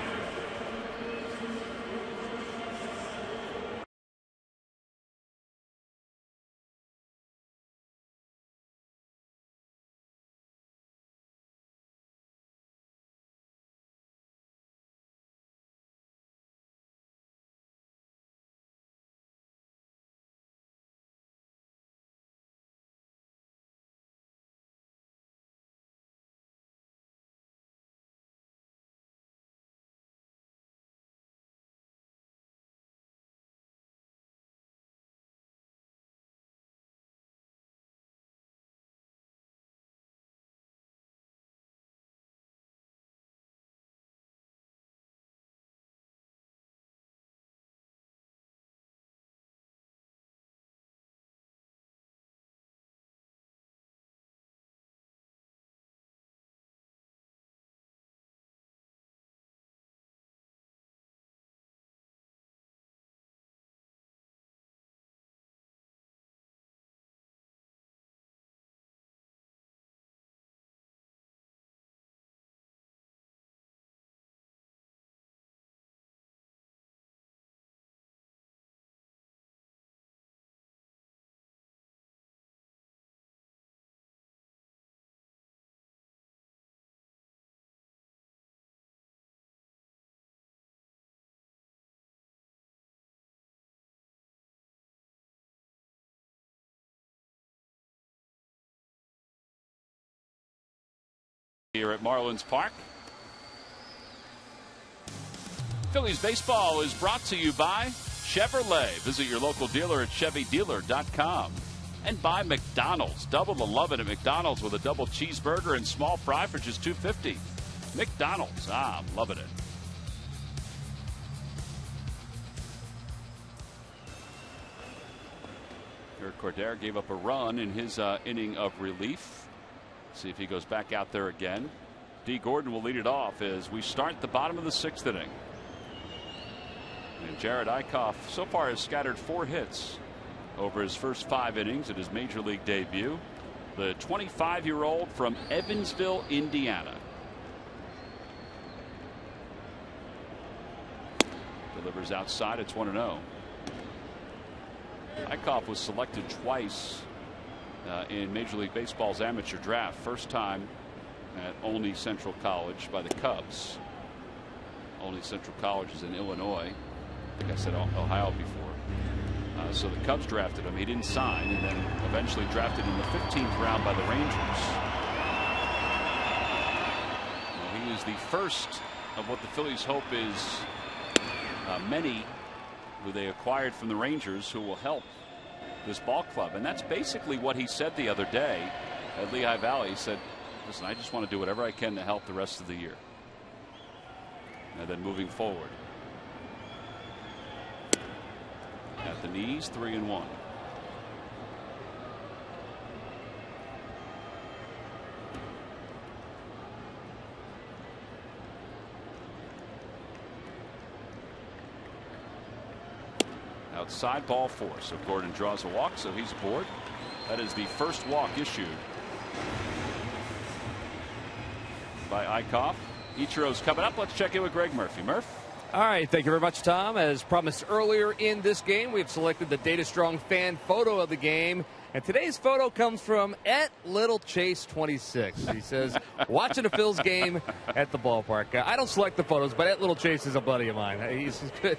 Here at Marlins Park. Phillies baseball is brought to you by Chevrolet. Visit your local dealer at ChevyDealer.com. And by McDonald's. Double the lovin' at McDonald's with a double cheeseburger and small fry for just $2.50. McDonald's. I'm loving it. Here Cordero gave up a run in his inning of relief. See if he goes back out there again. D. Gordon will lead it off as we start the bottom of the 6th inning. And Jared Eichhoff so far has scattered 4 hits over his first 5 innings at his major league debut. The 25-year-old from Evansville, Indiana. Delivers outside. It's 1-0. Eichhoff was selected twice in Major League Baseball's amateur draft. First time at Olney Central College by the Cubs. Olney Central College is in Illinois. I think I said Ohio before. So the Cubs drafted him. He didn't sign, and then eventually drafted in the 15th round by the Rangers. Well, he is the first of what the Phillies hope is many who they acquired from the Rangers who will help this ball club. And that's basically what he said the other day at Lehigh Valley. He said, listen, I just want to do whatever I can to help the rest of the year. And then moving forward. At the knees, 3-1. Outside, ball 4. So Gordon draws a walk, so he's aboard. That is the first walk issued by Eichhoff. Ichiro's coming up. Let's check in with Greg Murphy. Murph? All right, thank you very much, Tom. As promised earlier in this game, we've selected the Data Strong fan photo of the game. And today's photo comes from @LittleChase26. He says, watching a Phil's game at the ballpark. I don't select the photos, but @LittleChase is a buddy of mine.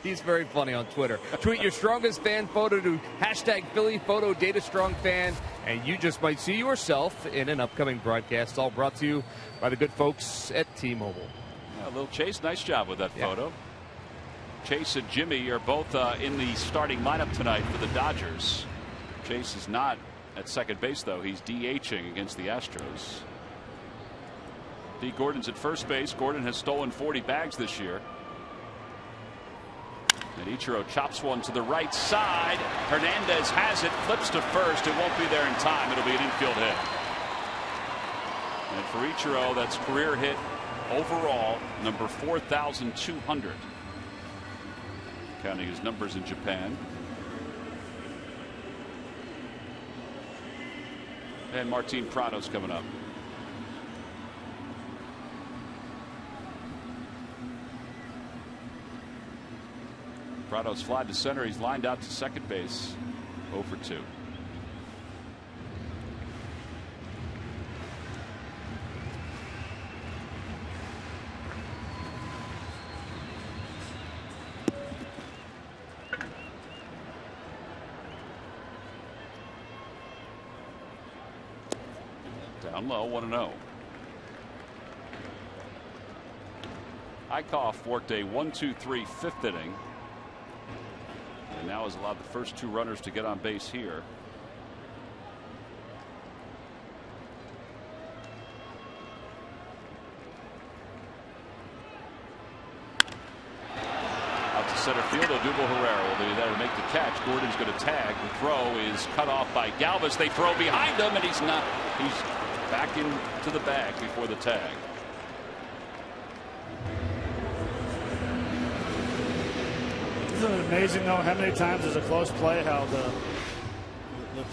He's very funny on Twitter. Tweet your strongest fan photo to #PhillyPhoto Data Strong Fan, and you just might see yourself in an upcoming broadcast. All brought to you by the good folks at T-Mobile. Yeah, Little Chase, nice job with that photo. Chase and Jimmy are both in the starting lineup tonight for the Dodgers. Chase is not at second base, though. He's DHing against the Astros. D. Gordon's at first base. Gordon has stolen 40 bags this year. And Ichiro chops one to the right side. Hernandez has it, flips to first. It won't be there in time. It'll be an infield hit. And for Ichiro, that's career hit overall, number 4,200. Counting his numbers in Japan. And Martin Prado's coming up. Prado's fly to center. He's lined out to second base. 0 for 2. Down low, 1-0. Eichhoff worked a 1-2-3 fifth inning. And now has allowed the first 2 runners to get on base here. Out to center field, Odubel Herrera will be there to make the catch. Gordon's going to tag. The throw is cut off by Galvis. They throw behind him, and he's not. He's back into the bag before the tag. Isn't it amazing, though, how many times there's a close play, how the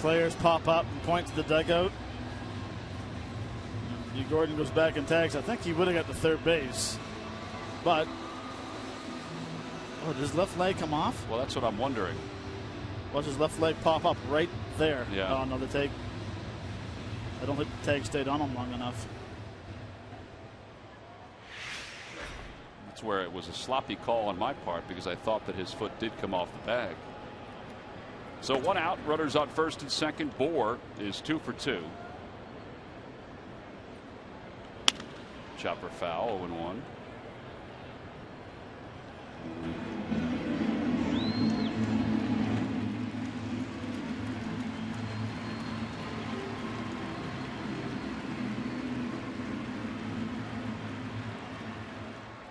players pop up and point to the dugout? Gordon goes back and tags. I think he would have got to third base. But, oh, does his left leg come off? Well, that's what I'm wondering. Watch his left leg pop up right there. Yeah. Oh, no, the tag. I don't think the tag stayed on him long enough. That's where it was a sloppy call on my part because I thought that his foot did come off the bag. So 1 out, runners on first and second. Bohr is 2 for 2. Chopper foul, 0-1.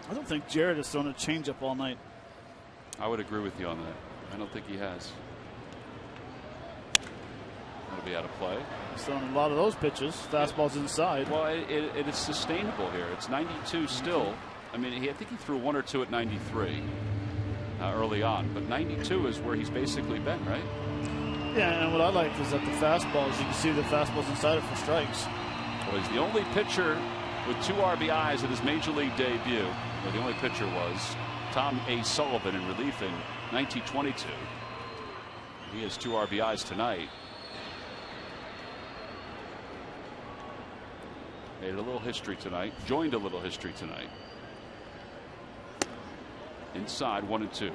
I don't think Jared has thrown a changeup all night. I would agree with you on that. I don't think he has. That'll be out of play. He's throwing a lot of those pitches. Fastballs inside. Well, it is sustainable here. It's 92 still. I mean, I think he threw 1 or 2 at 93 early on, but 92 is where he's basically been, right? Yeah, and what I like is that the fastballs, you can see the fastballs inside it for strikes. Well, he's the only pitcher with 2 RBIs at his major league debut, or the only pitcher was Tom A. Sullivan in relief in 1922. He has 2 RBIs tonight. Made a little history tonight. Joined a little history tonight. Inside 1 and 2.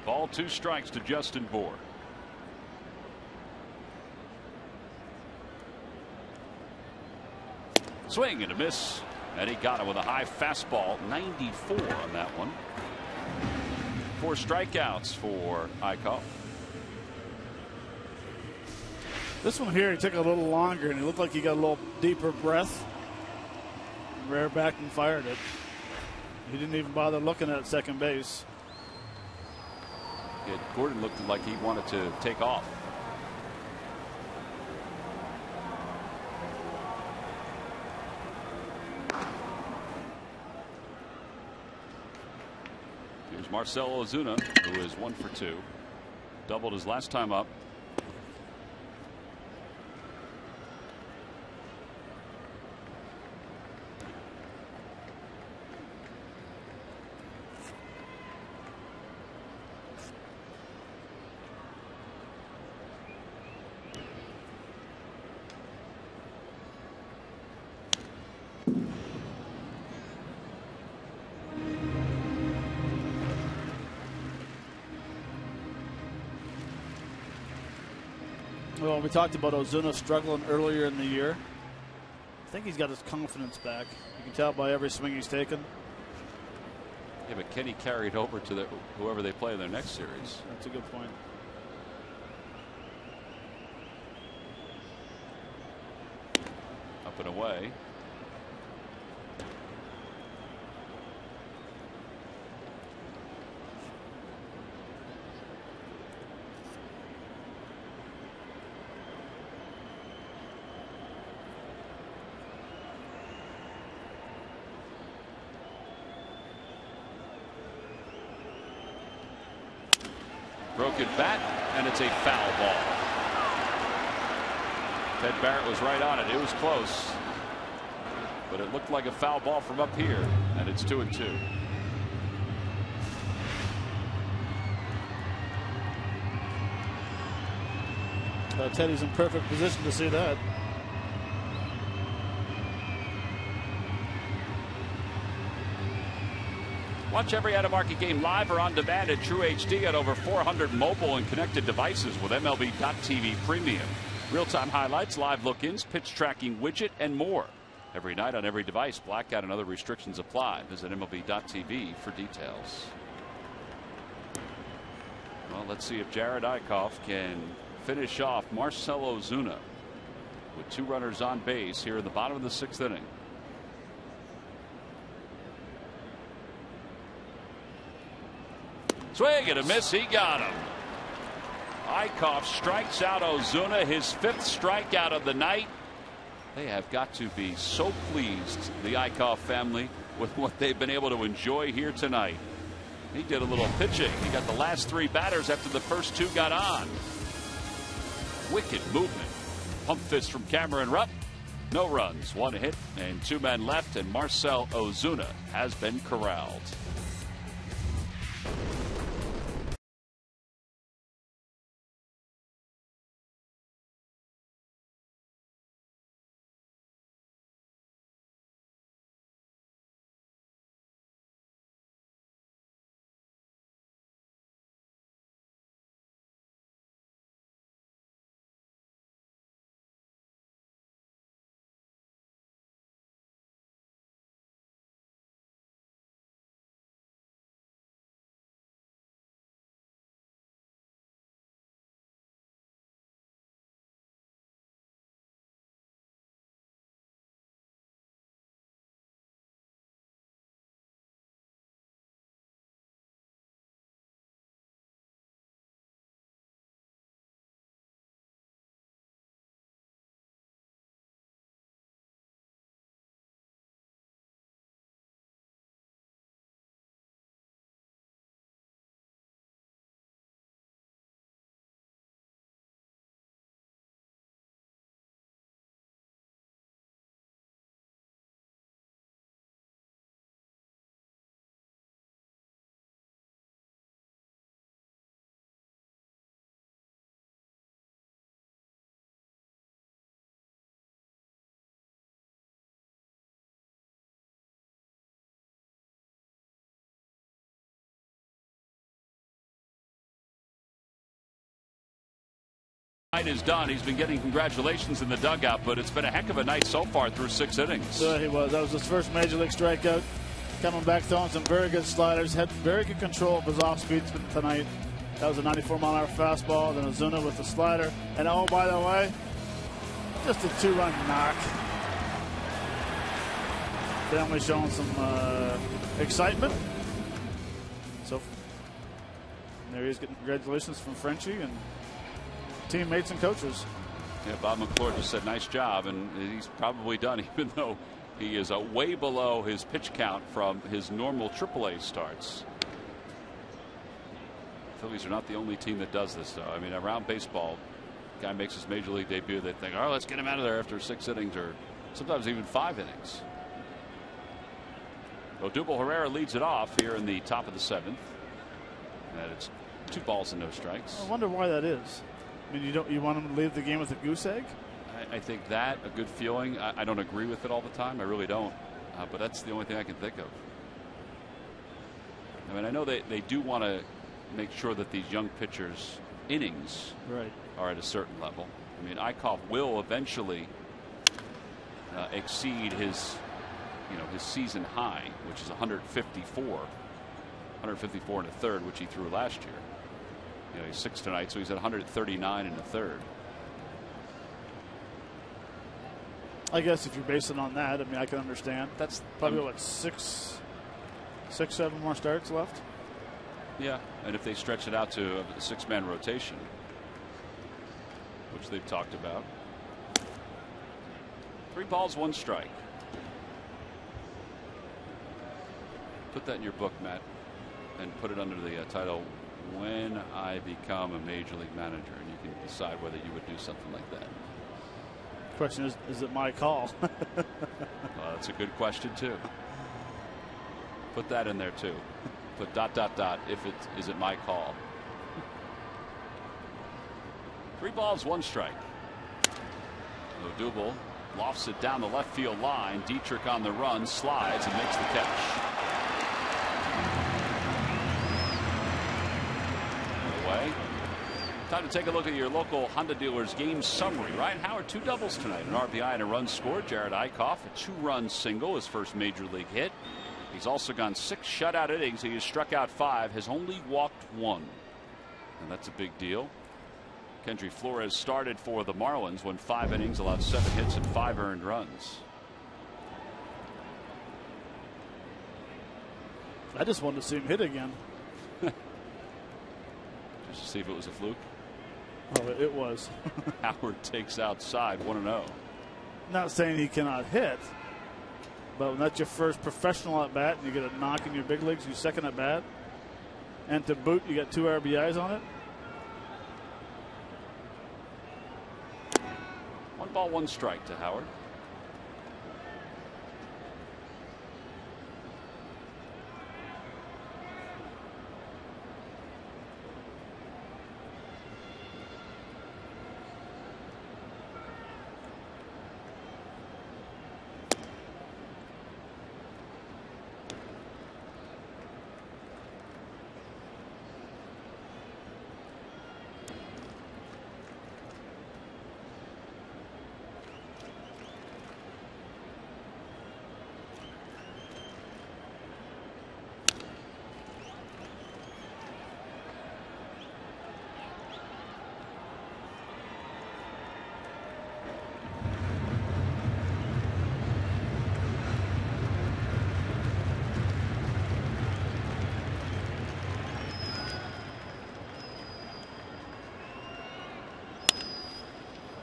Ball, 2 strikes to Justin Bour. Swing and a miss, and he got it with a high fastball. 94 on that one. 4 strikeouts for Eichhoff. This one here, he took a little longer, and he looked like he got a little deeper breath. Rear back and fired it. He didn't even bother looking at second base. Gordon looked like he wanted to take off. Here's Marcell Ozuna, who is 1 for 2. Doubled his last time up. Well, we talked about Ozuna struggling earlier in the year. I think he's got his confidence back. You can tell by every swing he's taken. Yeah, but Kenny carried over to whoever they play in their next series. That's a good point. Up and away. Broken bat, and it's a foul ball. Ted Barrett was right on it. It was close, but it looked like a foul ball from up here, and it's 2-2. Teddy's in perfect position to see that. Watch every out-of-market game live or on demand at True HD on over 400 mobile and connected devices with MLB.TV Premium. Real-time highlights, live look-ins, pitch tracking widget, and more. Every night on every device. Blackout and other restrictions apply. Visit MLB.TV for details. Well, let's see if Jared Eichhoff can finish off Marcell Ozuna with 2 runners on base here in the bottom of the 6th inning. Swing and a miss. He got him. Eichhoff strikes out Ozuna, his 5th strikeout of the night. They have got to be so pleased, the Eichhoff family, with what they've been able to enjoy here tonight. He did a little pitching. He got the last 3 batters after the first 2 got on. Wicked movement. Pump fist from Cameron Rupp. No runs, 1 hit, and 2 men left, and Marcell Ozuna has been corralled. night is done. He's been getting congratulations in the dugout, but it's been a heck of a night so far through 6 innings. He was. That was his first major league strikeout. Coming back, throwing some very good sliders. Had very good control of his off-speed tonight. That was a 94-mile-an-hour fastball, then Ozuna with the slider. And oh, by the way, just a 2-run knock. Family showing some excitement. So there he is, getting congratulations from Frenchie and teammates and coaches. Yeah, Bob McClure just said nice job, and he's probably done, even though he is way below his pitch count from his normal AAA starts. Phillies are not the only team that does this, though. I mean, around baseball, guy makes his major league debut, they think, oh, let's get him out of there after 6 innings or sometimes even 5 innings. Odubel Herrera leads it off here in the top of the 7th. And it's 2 balls and no strikes. I wonder why that is. I mean, you want him to leave the game with a goose egg? I think that a good feeling. I don't agree with it all the time. I really don't. But that's the only thing I can think of. I mean, I know they do want to make sure that these young pitchers' innings are at a certain level. I mean, Eichhoff will eventually exceed his season high, which is 154 and a third, which he threw last year. He's 6 tonight, so he's at 139 and a third. I guess if you're basing on that, I mean, I can understand. That's probably what, 6, 7 more starts left. Yeah, and if they stretch it out to a 6-man rotation, which they've talked about. 3 balls, 1 strike. Put that in your book, Matt, and put it under the title, When I Become a Major League Manager, and you can decide whether you would do something like that. The question is it my call? That's a good question, too. Put that in there, too. Put ... if it is it my call. 3 balls, 1 strike. Odubel lofts it down the left field line. Dietrich on the run, slides and makes the catch. Away. Time to take a look at your local Honda dealer's game summary. Ryan Howard, 2 doubles tonight, an RBI and a run scored. Jared Eichhoff, a 2-run single, his first major league hit. He's also gone 6 shutout innings. He has struck out 5, has only walked 1, and that's a big deal. Kendry Flores started for the Marlins, won 5 innings, allowed 7 hits and 5 earned runs. I just wanted to see him hit again. Just to see if it was a fluke. Oh, it was. Howard takes outside, 1-0. Not saying he cannot hit, but when that's your first professional at bat and you get a knock in your big leagues, your second at bat, and to boot, you got 2 RBIs on it. 1 ball, 1 strike to Howard.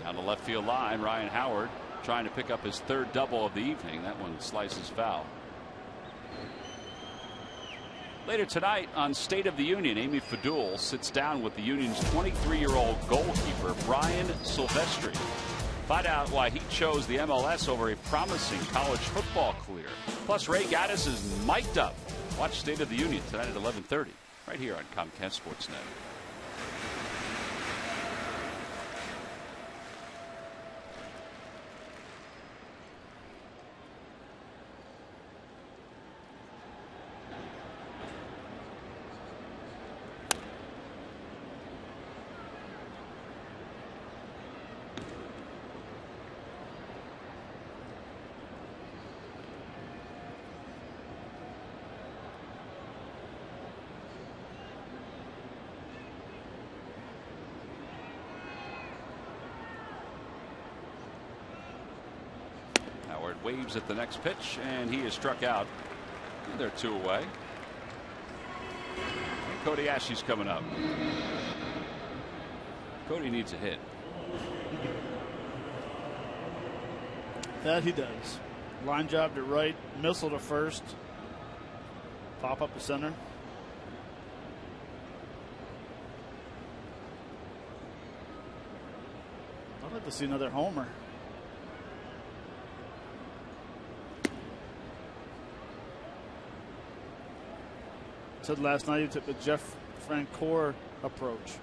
Down the left field line, Ryan Howard trying to pick up his 3rd double of the evening. That one slices foul. Later tonight on State of the Union, Amy Fadul sits down with the Union's 23-year-old goalkeeper, Brian Silvestri. Find out why he chose the MLS over a promising college football career. Plus, Ray Gaddis is mic'd up. Watch State of the Union tonight at 11:30, right here on Comcast Sportsnet. waves at the next pitch, and he is struck out. And they're 2 away. And Cody Ashley's coming up. Cody needs a hit. That he does. Line job to right, missile to first, pop up to center. I'd like to see another homer. Said last night he took the Jeff Francoeur approach.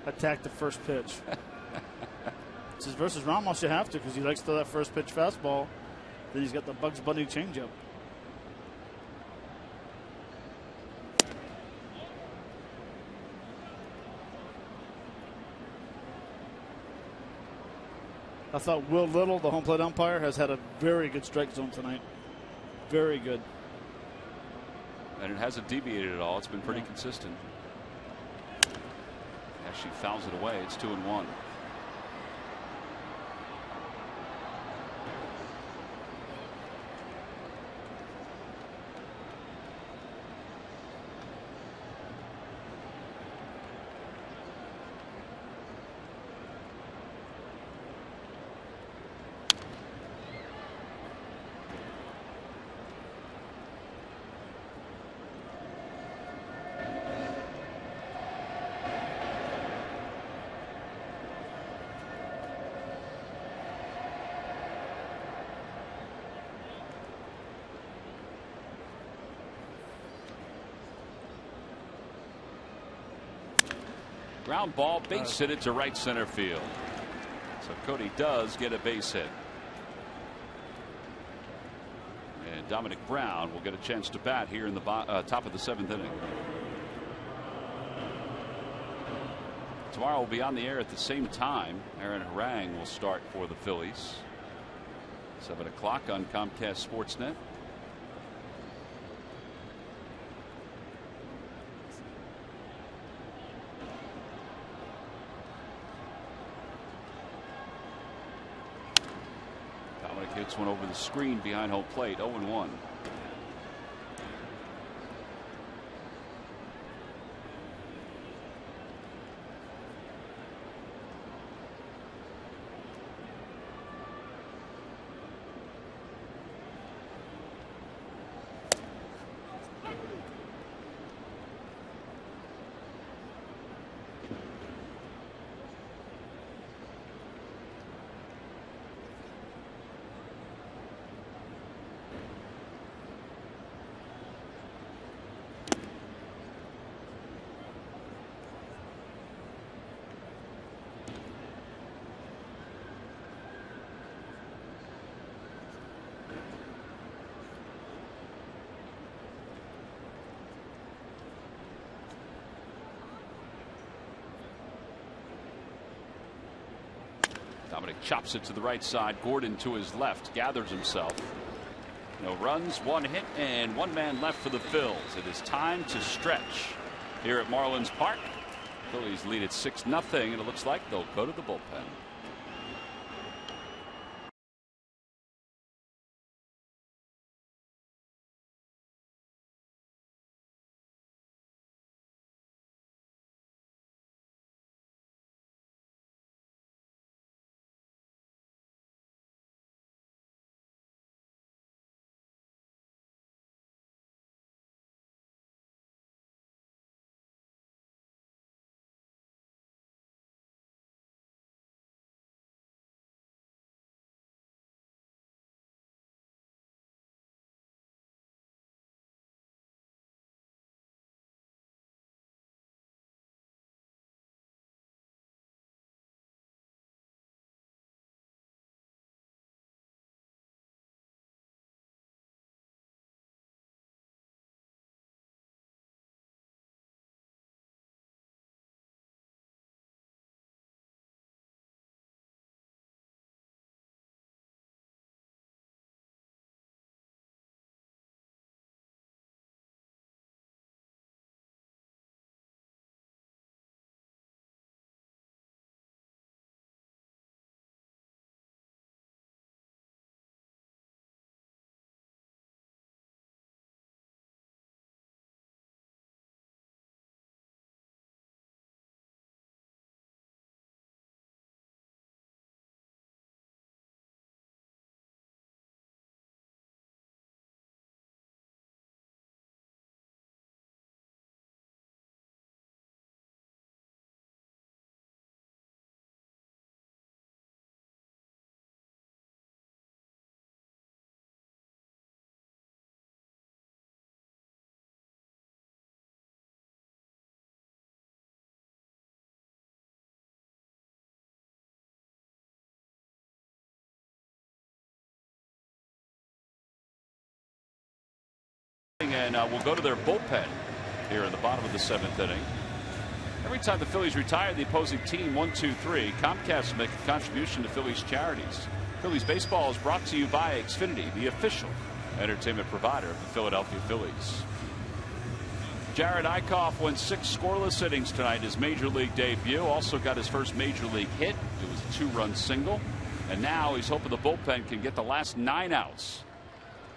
Attack the first pitch. It says versus Ramos you have to, because he likes to throw that first pitch fastball. Then he's got the Bugs Bunny changeup. I thought Will Little, the home plate umpire, has had a very good strike zone tonight. Very good. And it hasn't deviated at all. It's been pretty consistent. Actually fouls it away. It's 2-1. Ground ball, base hit it to right center field. So Cody does get a base hit. And Dominic Brown will get a chance to bat here in the top of the 7th inning. Tomorrow we'll be on the air at the same time. Aaron Harang will start for the Phillies. 7 o'clock on Comcast Sportsnet. Hits one over the screen behind home plate. 0-1. Dominic chops it to the right side. Gordon to his left, gathers himself. No runs, 1 hit, and 1 man left for the Phils. It is time to stretch here at Marlins Park. Phillies lead at 6-0, and it looks like they'll go to the bullpen. And we'll go to their bullpen here in the bottom of the 7th inning. Every time the Phillies retire the opposing team 1, 2, 3, Comcast will make a contribution to Phillies charities. Phillies baseball is brought to you by Xfinity, the official entertainment provider of the Philadelphia Phillies. Jared Eichhoff went 6 scoreless innings tonight, his major league debut. Also got his first major league hit. It was a 2-run single. And now he's hoping the bullpen can get the last 9 outs.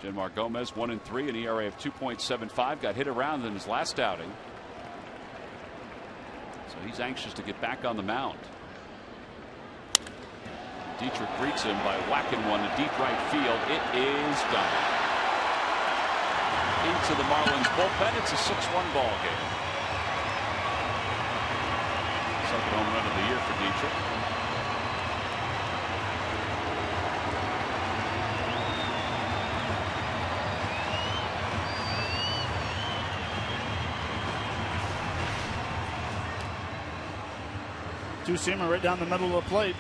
Jenmar Gomez 1-3, an ERA of 2.75, got hit around in his last outing. So he's anxious to get back on the mound. Dietrich greets him by whacking one to deep right field. It is done. Into the Marlins bullpen. It's a 6-1 ball game. Second home run of the year for Dietrich. Two-seamer right down the middle of the plate.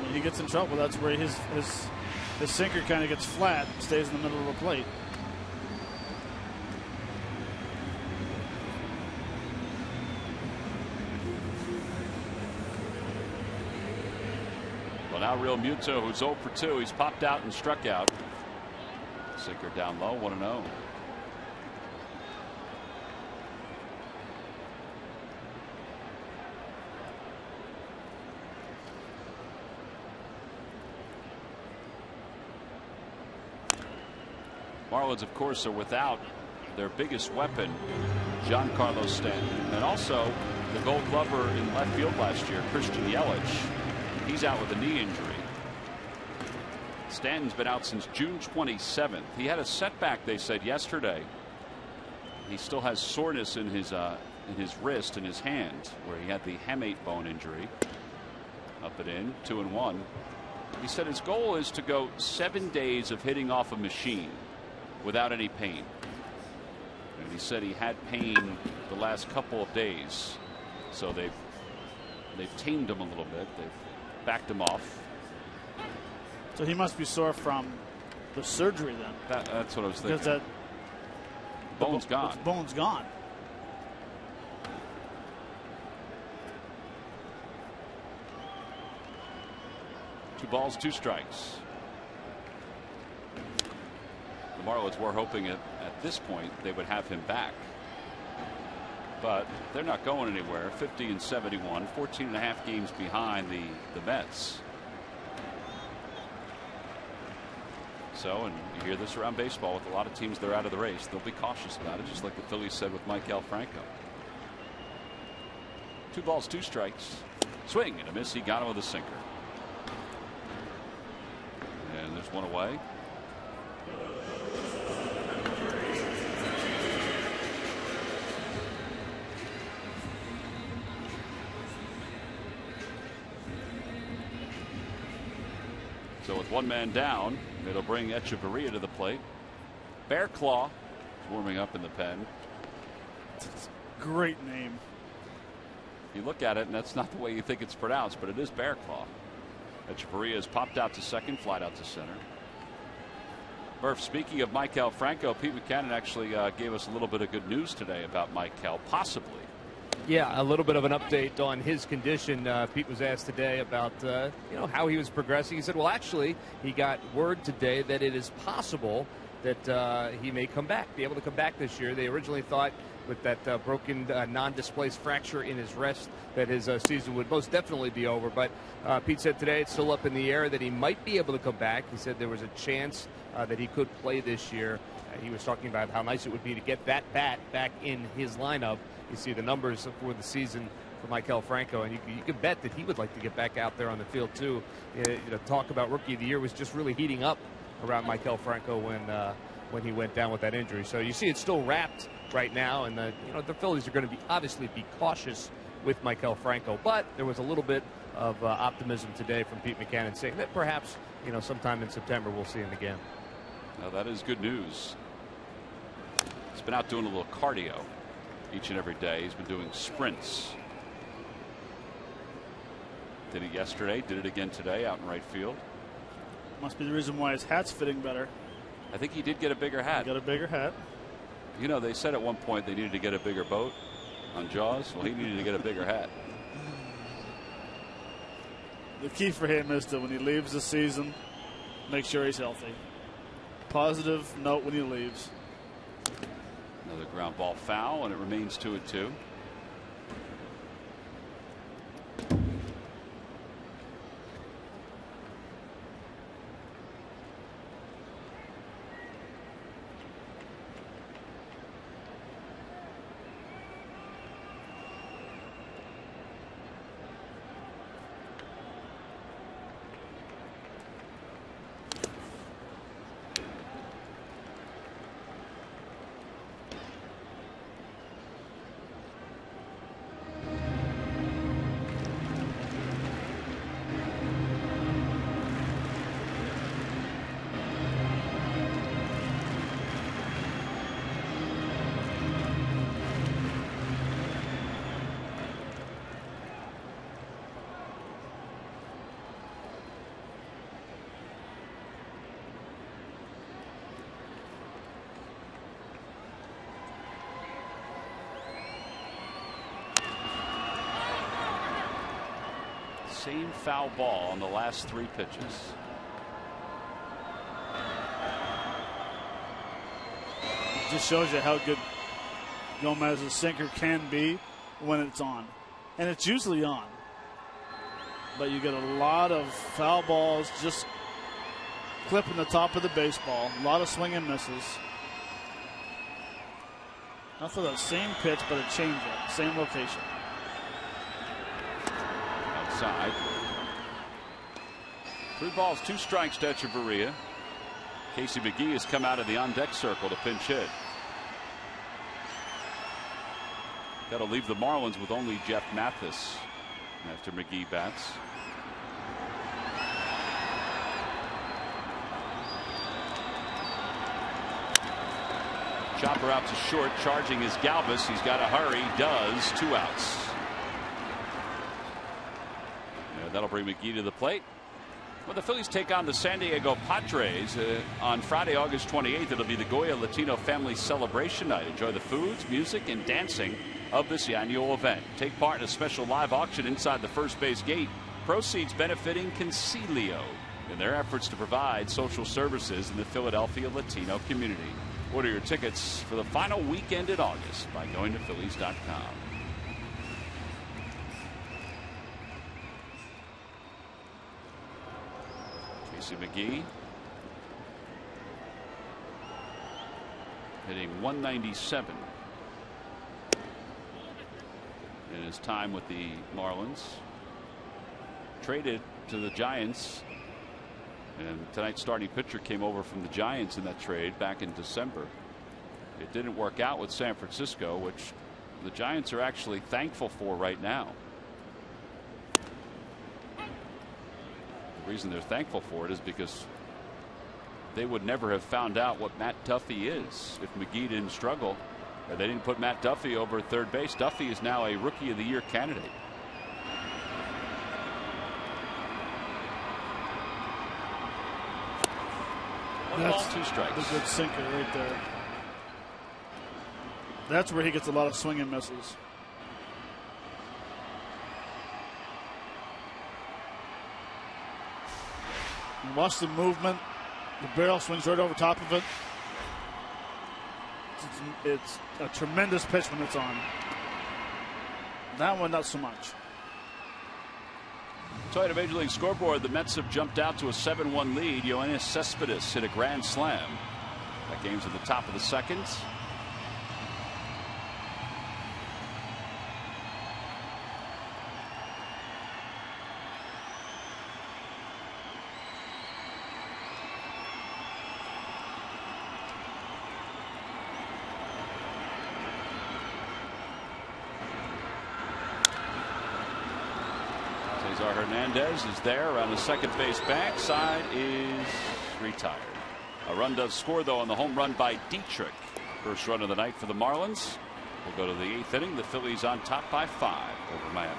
When he gets in trouble, that's where his sinker kind of gets flat, stays in the middle of the plate. Well, now Real Muto, who's 0 for 2, he's popped out and struck out. Sinker down low, 1-0. Marlins, of course, are without their biggest weapon, Giancarlo Stanton, and also the Gold Glover in left field last year, Christian Yelich. He's out with a knee injury. Stanton's been out since June 27th. He had a setback, they said, yesterday. He still has soreness in his wrist and his hand, where he had the hamate bone injury. Up and in, 2-1. He said his goal is to go 7 days of hitting off a machine without any pain. And he said he had pain the last couple of days, so they've tamed him a little bit. They've backed him off. So he must be sore from the surgery then. That's what I was thinking. Because that bone's gone. Bone's gone. Two balls, 2 strikes. The Marlins were hoping at this point they would have him back, but they're not going anywhere. 50-71, 14.5 games behind the Mets. So, and you hear this around baseball with a lot of teams, they're out of the race. They'll be cautious about it, just like the Phillies said with Maikel Franco. 2 balls, 2 strikes. Swing and a miss. He got him with a sinker. And there's one away. So with 1 man down, it'll bring Echeverria to the plate. Bear Claw is warming up in the pen. Great name. You look at it, and that's not the way you think it's pronounced, but it is Bear Claw. Echeverria has popped out to second, flied out to center. Murph, speaking of Maikel Franco, Pete Buchanan actually gave us a little bit of good news today about Maikel, possibly. Yeah, a little bit of an update on his condition. Pete was asked today about how he was progressing. He said, well, actually, he got word today that it is possible that he may come back, be able to come back this year. They originally thought with that broken non-displaced fracture in his wrist that his season would most definitely be over. But Pete said today it's still up in the air that he might be able to come back. He said there was a chance that he could play this year. He was talking about how nice it would be to get that bat back in his lineup. You see the numbers for the season for Maikel Franco, and you can bet that he would like to get back out there on the field too. Talk about Rookie of the Year was just really heating up around Maikel Franco when he went down with that injury. So you see it's still wrapped right now, and the Phillies are going to obviously be cautious with Maikel Franco, but there was a little bit of optimism today from Pete Buchanan saying that perhaps sometime in September we'll see him again. Now that is good news. He's been out doing a little cardio each and every day. He's been doing sprints. Did it yesterday, did it again today out in right field. Must be the reason why his hat's fitting better. I think he did get a bigger hat. Got a bigger hat. You know, they said at one point they needed to get a bigger boat on Jaws. Well, he needed to get a bigger hat. The key for him is that when he leaves the season, make sure he's healthy. Positive note when he leaves. Another ground ball foul, and it remains 2-2. Same foul ball on the last 3 pitches. It just shows you how good Gomez's sinker can be when it's on. And it's usually on. But you get a lot of foul balls just clipping the top of the baseball. A lot of swing and misses. Not for that same pitch, but a changeup. Same location. Outside. 3 balls, 2 strikes to Echeverria. Casey McGee has come out of the on-deck circle to pinch hit. That'll leave the Marlins with only Jeff Mathis after McGee bats. Chopper out to short, charging is Galvis. He's got to hurry. Does. 2 outs. And that'll bring McGee to the plate. Well, the Phillies take on the San Diego Padres on Friday, August 28th. It'll be the Goya Latino Family Celebration Night. Enjoy the foods, music, and dancing of this annual event. Take part in a special live auction inside the first base gate. Proceeds benefiting Concilio in their efforts to provide social services in the Philadelphia Latino community. Order your tickets for the final weekend in August by going to Phillies.com. Casey McGee hitting .197 in his time with the Marlins. Traded to the Giants, and tonight's starting pitcher came over from the Giants in that trade back in December. It didn't work out with San Francisco, which the Giants are actually thankful for right now. The reason they're thankful for it is because they would never have found out what Matt Duffy is if McGee didn't struggle. They didn't put Matt Duffy over at third base. Duffy is now a Rookie of the Year candidate. One ball, 2 strikes. A good sinker right there. That's where he gets a lot of swing and misses. And watch the movement. The barrel swings right over top of it. It's a tremendous pitch when it's on. That one, not so much. So at a Major League scoreboard, the Mets have jumped out to a 7-1 lead. Yoenis Cespedes hit a grand slam. That game's at the top of the second. Hernandez is there around the second base bank. Side is retired. A run does score, though, on the home run by Dietrich. First run of the night for the Marlins. We'll go to the 8th inning. The Phillies on top by 5 over Miami.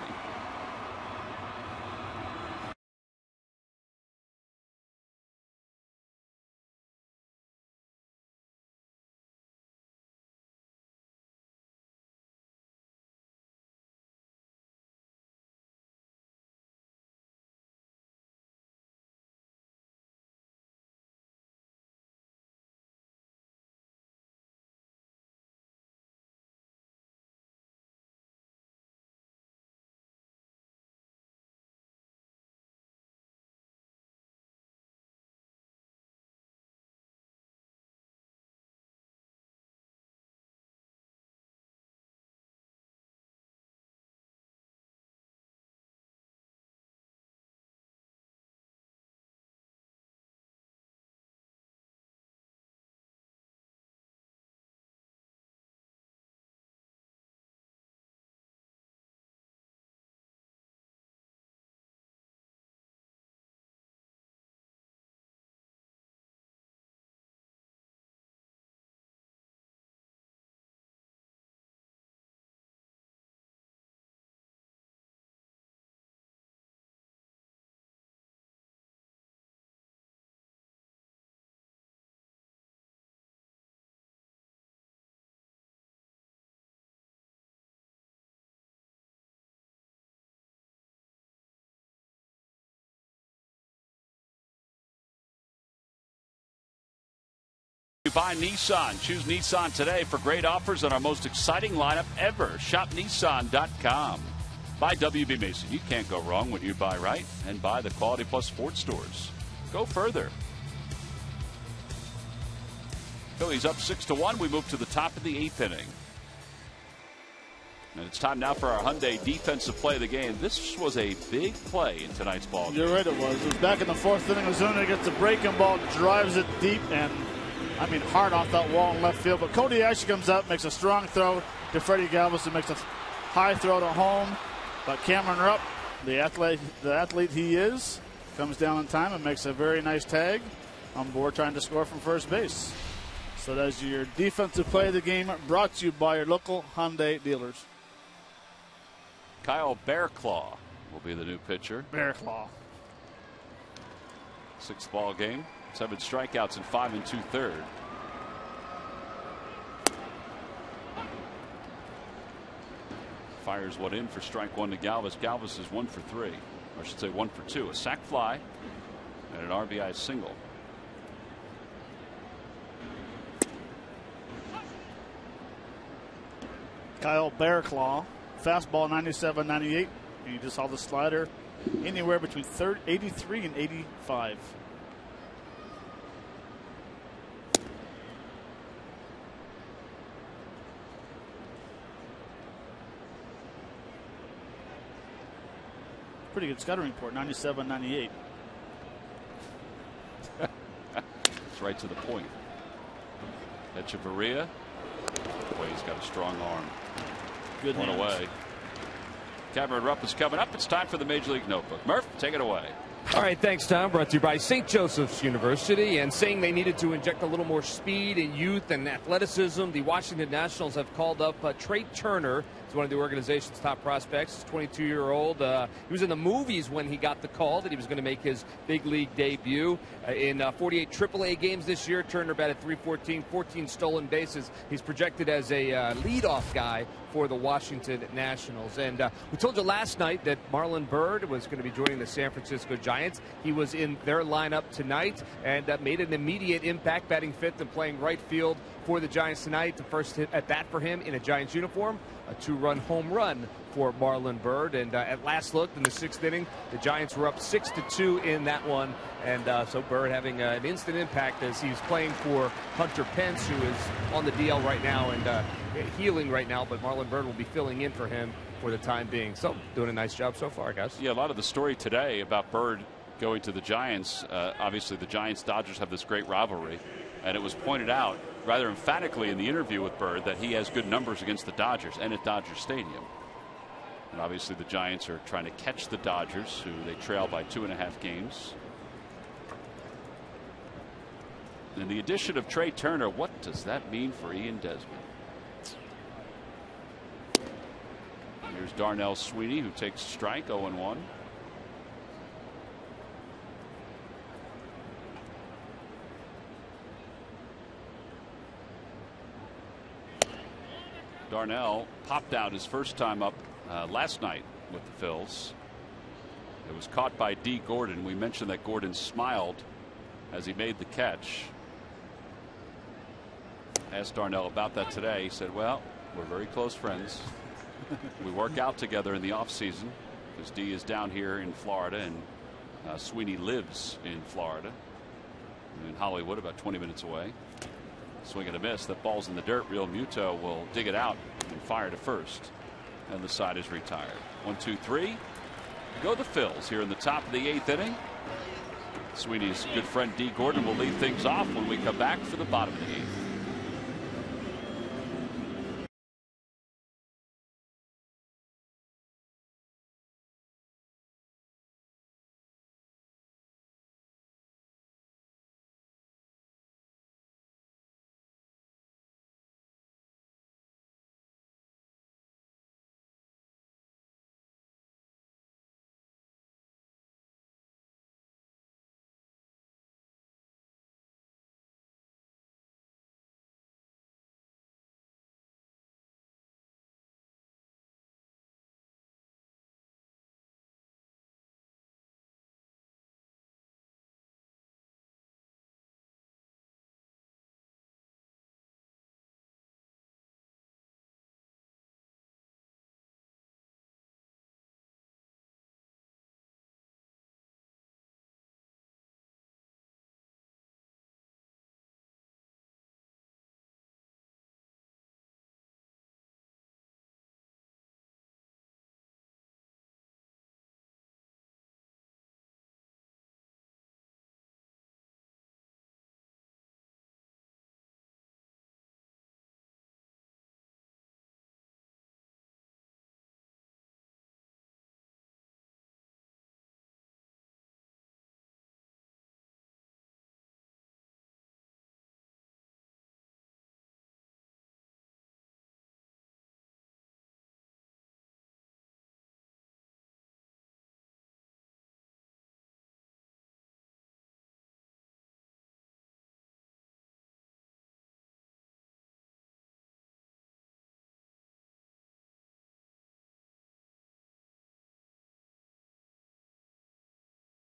you by Nissan. Choose Nissan today for great offers on our most exciting lineup ever. Shop Nissan.com. By WB Mason. You can't go wrong when you buy right and buy the Quality Plus Sports stores. Go further. Phillies up 6-1. We move to the top of the 8th inning. And it's time now for our Hyundai defensive play of the game. This was a big play in tonight's ball game. You're right, it was. It was back in the 4th inning. Ozuna gets the breaking ball, drives it deep, and hard off that wall in left field. But Cody actually comes up, makes a strong throw to Freddie Galvis, and makes a high throw to home. But Cameron Rupp, the athlete he is, comes down in time and makes a very nice tag on board, trying to score from first base. So that's your defensive play of the game, brought to you by your local Hyundai dealers. Kyle Bearclaw will be the new pitcher. Bearclaw. 6th ball game. 7 strikeouts in 5 2/3. Fires one in for strike 1 to Galvis. Galvis is 1 for 3. Or I should say 1 for 2. A sac fly and an RBI single. Kyle Bearclaw. Fastball 97-98. And you just saw the slider anywhere between 83 and 85. Pretty good scouting report, 97-98. It's right to the point. Echeverria. Boy, he's got a strong arm. Good one hands. Away. Cameron Rupp is coming up. It's time for the Major League Notebook. Murph, take it away. All right, thanks, Tom. Brought to you by St. Joseph's University. And saying they needed to inject a little more speed and youth and athleticism, the Washington Nationals have called up Trey Turner. He's one of the organization's top prospects. He's 22-year-old. He was in the movies when he got the call that he was going to make his big league debut. In 48 AAA games this year, Turner batted .314, 14 stolen bases. He's projected as a leadoff guy for the Washington Nationals. And we told you last night that Marlon Byrd was going to be joining the San Francisco Giants. He was in their lineup tonight and made an immediate impact, batting 5th and playing right field for the Giants tonight. The first hit at bat for him in a Giants uniform, a 2-run home run for Marlon Byrd. And at last look in the 6th inning, the Giants were up 6-2 in that one. And so Byrd having an instant impact as he's playing for Hunter Pence, who is on the DL right now and healing right now. But Marlon Byrd will be filling in for him for the time being. So doing a nice job so far, guys. Yeah, a lot of the story today about Byrd going to the Giants. Obviously, the Giants-Dodgers have this great rivalry. And it was pointed out rather emphatically in the interview with Byrd that he has good numbers against the Dodgers and at Dodger Stadium. And obviously the Giants are trying to catch the Dodgers, who they trail by 2.5 games. And the addition of Trey Turner, what does that mean for Ian Desmond? Here's Darnell Sweeney, who takes strike, 0-1. Darnell popped out his first time up last night with the Phils. It was caught by D. Gordon. We mentioned that Gordon smiled as he made the catch. Asked Darnell about that today. He said, well, we're very close friends. We work out together in the off season because D is down here in Florida and Sweeney lives in Florida, in Hollywood, about 20 minutes away. Swing and a miss. That ball's in the dirt. Real Muto will dig it out and fire to first. And the side is retired. 1-2-3. Go the Phils here in the top of the 8th inning. Sweeney's good friend D. Gordon will lead things off when we come back for the bottom of the 8th.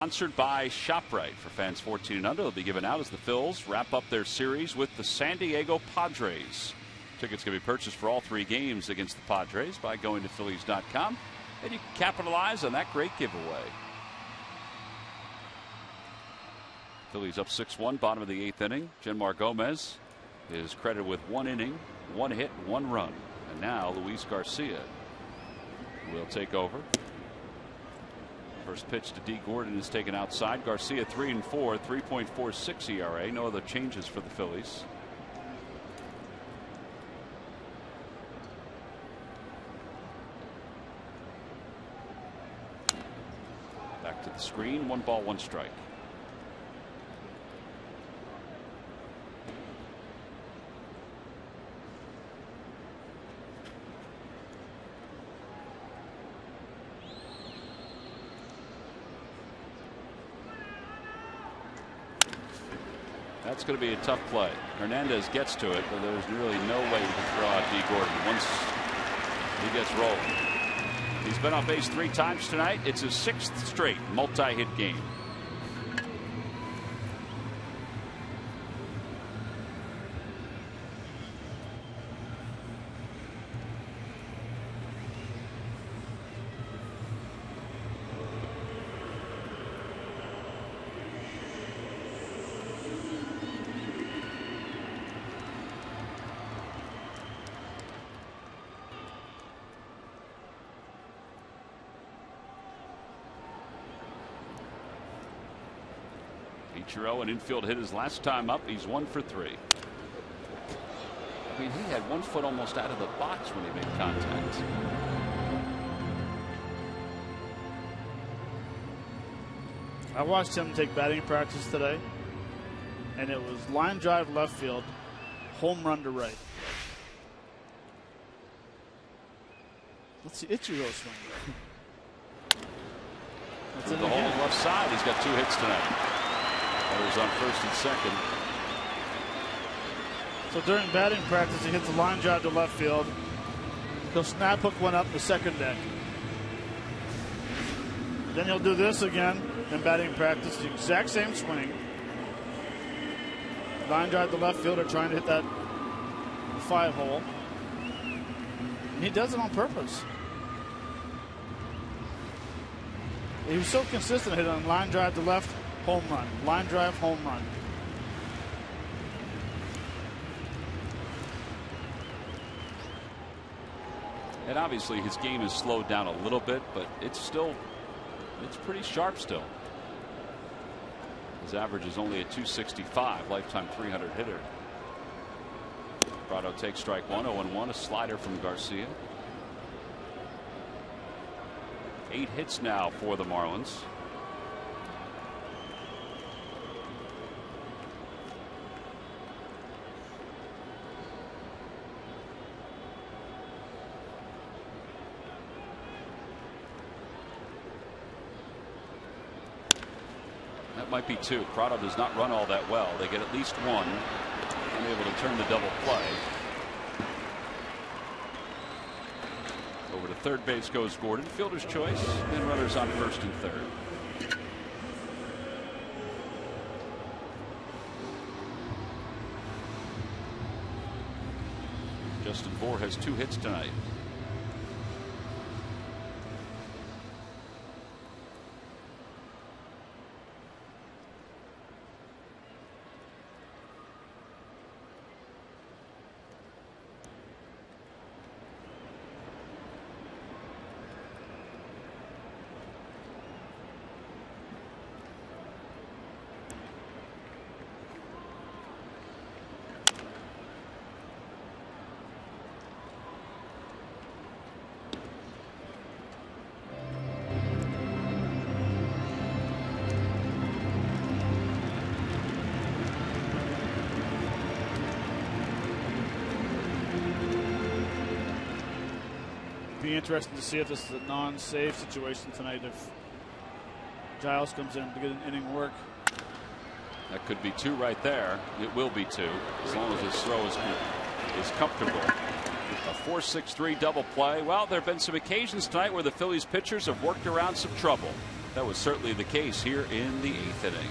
Sponsored by ShopRite. For fans 14 and under, they'll be given out as the Phils wrap up their series with the San Diego Padres. Tickets can be purchased for all 3 games against the Padres by going to Phillies.com, and you can capitalize on that great giveaway. Phillies up 6-1, bottom of the 8th inning. Jenmar Gomez is credited with 1 inning, 1 hit, 1 run. And now Luis Garcia will take over. First pitch to D. Gordon is taken outside. Garcia 3-4, 3.46 ERA. No other changes for the Phillies. Back to the screen. 1 ball, 1 strike. That's going to be a tough play. Hernandez gets to it, but there's really no way you can throw out D. Gordon once he gets rolled. He's been on base 3 times tonight. It's his 6th straight multi-hit game. Ichiro, an infield hit his last time up. He's 1 for 3. I mean, he had 1 foot almost out of the box when he made contact. I watched him take batting practice today, and it was line drive left field, home run to right. Let's see Ichiro swing. That's in the hole left side. He's got 2 hits tonight. Runners on first and second. So during batting practice, he hits a line drive to left field. He'll snap hook one up the second deck. Then he'll do this again in batting practice, the exact same swing. Line drive to left fielder trying to hit that 5 hole. And he does it on purpose. He was so consistent hitting on line drive to left, home run, line drive, home run. And obviously his game has slowed down a little bit, but it's pretty sharp still. His average is only at 265, lifetime 300 hitter. Prado takes strike 1, 0-1, a slider from Garcia. 8 hits now for the Marlins. Might be 2. Prado does not run all that well. They get at least 1 and able to turn the double play. Over to third base goes Gordon. Fielder's choice. And runners on first and third. Justin Bour has 2 hits tonight. Be interesting to see if this is a non-save situation tonight. If Giles comes in to get an inning work, that could be 2 right there. It will be 2 as long as his throw is comfortable. A 4-6-3 double play. Well, there have been some occasions tonight where the Phillies pitchers have worked around some trouble. That was certainly the case here in the 8th inning.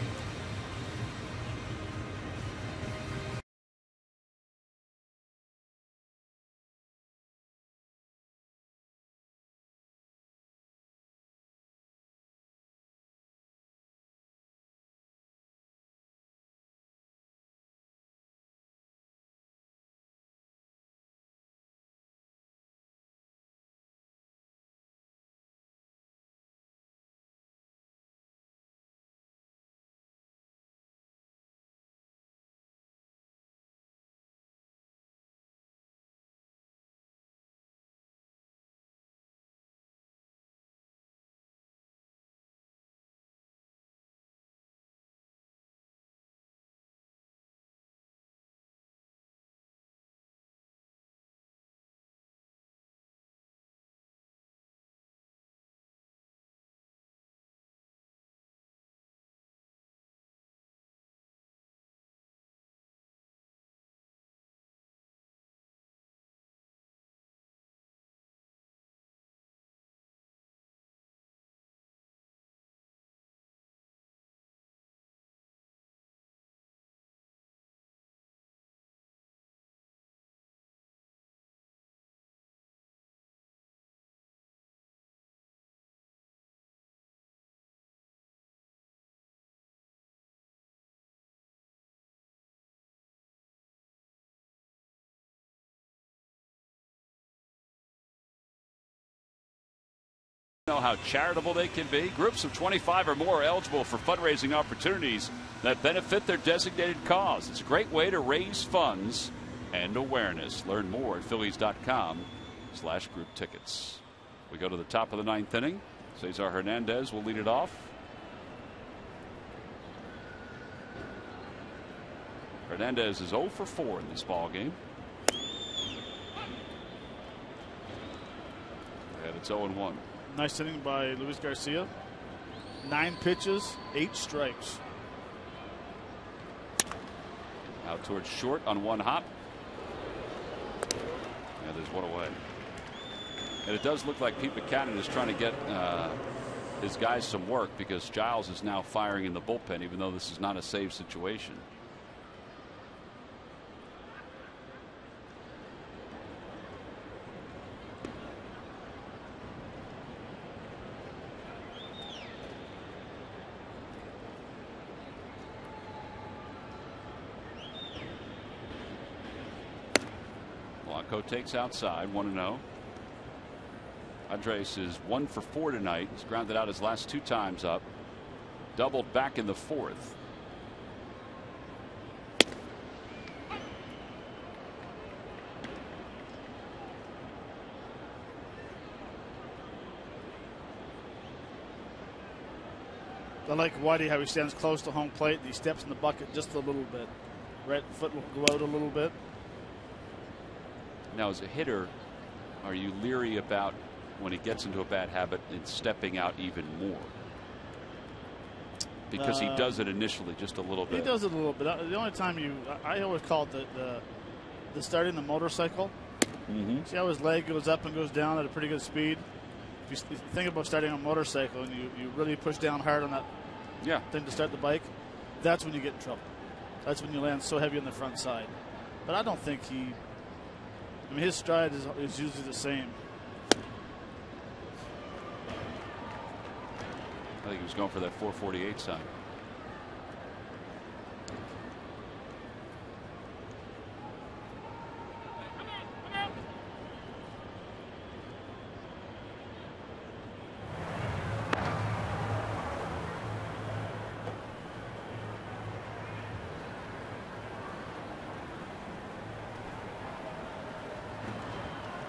Know how charitable they can be. Groups of 25 or more are eligible for fundraising opportunities that benefit their designated cause. It's a great way to raise funds and awareness. Learn more at Phillies.com/group tickets. We go to the top of the 9th inning. Cesar Hernandez will lead it off. Hernandez is 0 for 4 in this ball game. And it's 0-1. Nice inning by Luis Garcia. 9 pitches, 8 strikes. Out towards short on one hop. And there's one away. And it does look like Pete Buchanan is trying to get his guys some work, because Giles is now firing in the bullpen, even though this is not a save situation. Takes outside, 1-0. Andres is 1 for 4 tonight. He's grounded out his last 2 times up. Doubled back in the 4th. I like Whitey, how he stands close to home plate and he steps in the bucket just a little bit. Right foot will go out a little bit. Now, as a hitter, are you leery about when he gets into a bad habit and stepping out even more? Because he does it initially just a little bit. He does it a little bit. The only time I always call it the starting the motorcycle. Mm-hmm. See how his leg goes up and goes down at a pretty good speed? If you think about starting a motorcycle and you really push down hard on that thing to start the bike, that's when you get in trouble. That's when you land so heavy on the front side. But I don't think his stride is usually the same. I think he was going for that 448 sign.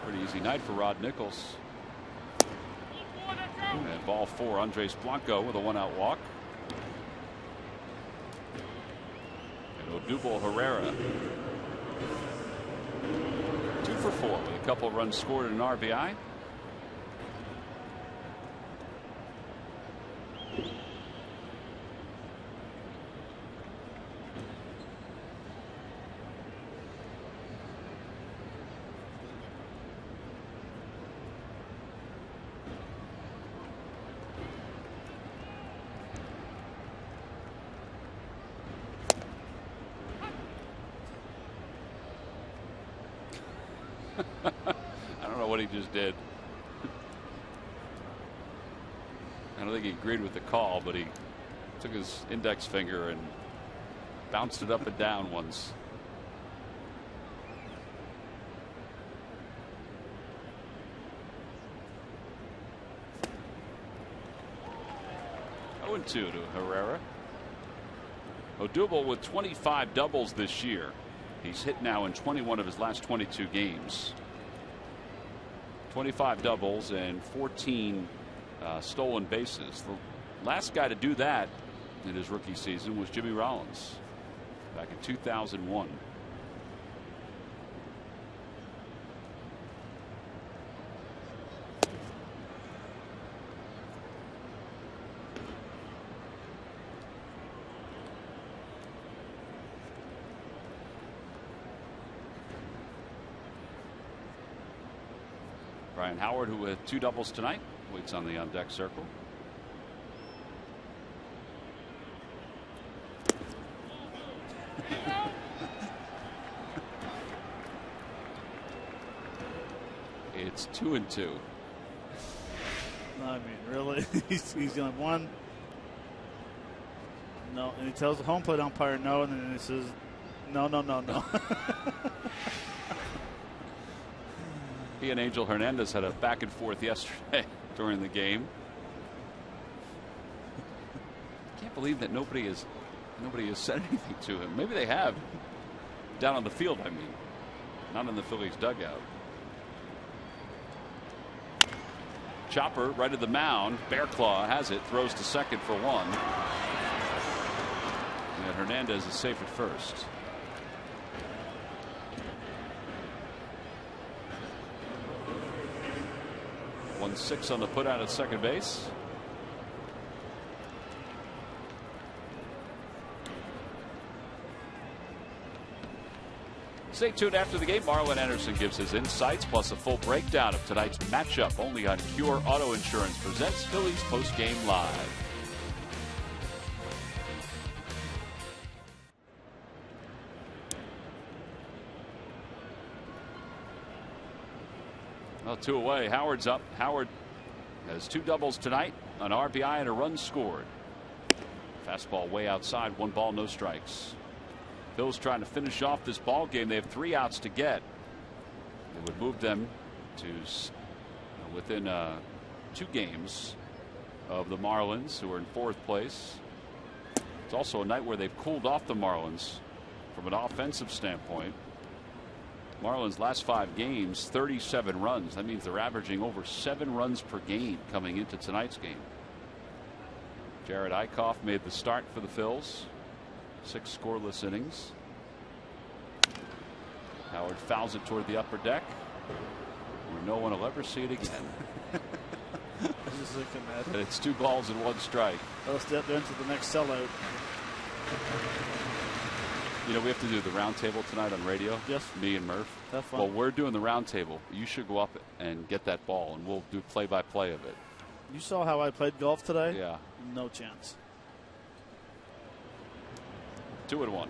Pretty easy night for Rod Nichols. And ball 4, Andres Blanco with a 1-out walk. And Odubel Herrera 2 for 4 with a couple of runs scored and an RBI. know what he just did. I don't think he agreed with the call, but he took his index finger and bounced it up and down once. Oh, 2 to Herrera. Odubel with 25 doubles this year. He's hit now in 21 of his last 22 games. 25 doubles and 14 stolen bases. The last guy to do that in his rookie season was Jimmy Rollins back in 2001. Brian Howard, who had 2 doubles tonight, waits on the on deck circle. It's 2-2. I mean, really? he's going one. No, and he tells the home plate umpire no, and then he says, no. He and Angel Hernandez had a back and forth yesterday during the game. Can't believe that nobody has said anything to him. Maybe they have down on the field. I mean, not in the Phillies dugout. Chopper right at the mound. Bearclaw has it, throws to second for 1. And Hernandez is safe at first. 1-6 on the put out at second base. Stay tuned after the game. Marlon Anderson gives his insights plus a full breakdown of tonight's matchup only on Cure Auto Insurance presents Phillies Postgame Live. Well, 2 away. Howard's up. Howard has 2 doubles tonight, an RBI and a run scored. Fastball way outside, 1 ball, no strikes. Phil's trying to finish off this ball game. They have 3 outs to get. It would move them to within 2 games of the Marlins, who are in 4th place. It's also a night where they've cooled off the Marlins from an offensive standpoint. Marlins last 5 games, 37 runs. That means they're averaging over 7 runs per game coming into tonight's game. Jared Eickhoff made the start for the Phils. 6 scoreless innings. Howard fouls it toward the upper deck, where no one will ever see it again. And it's 2 balls and 1 strike. They'll step into the next sellout. You know, we have to do the round table tonight on radio. Yes. Me and Murph. That's fun. Well, we're doing the round table. You should go up and get that ball, and we'll do play-by-play of it. You saw how I played golf today? Yeah. No chance. 2-1.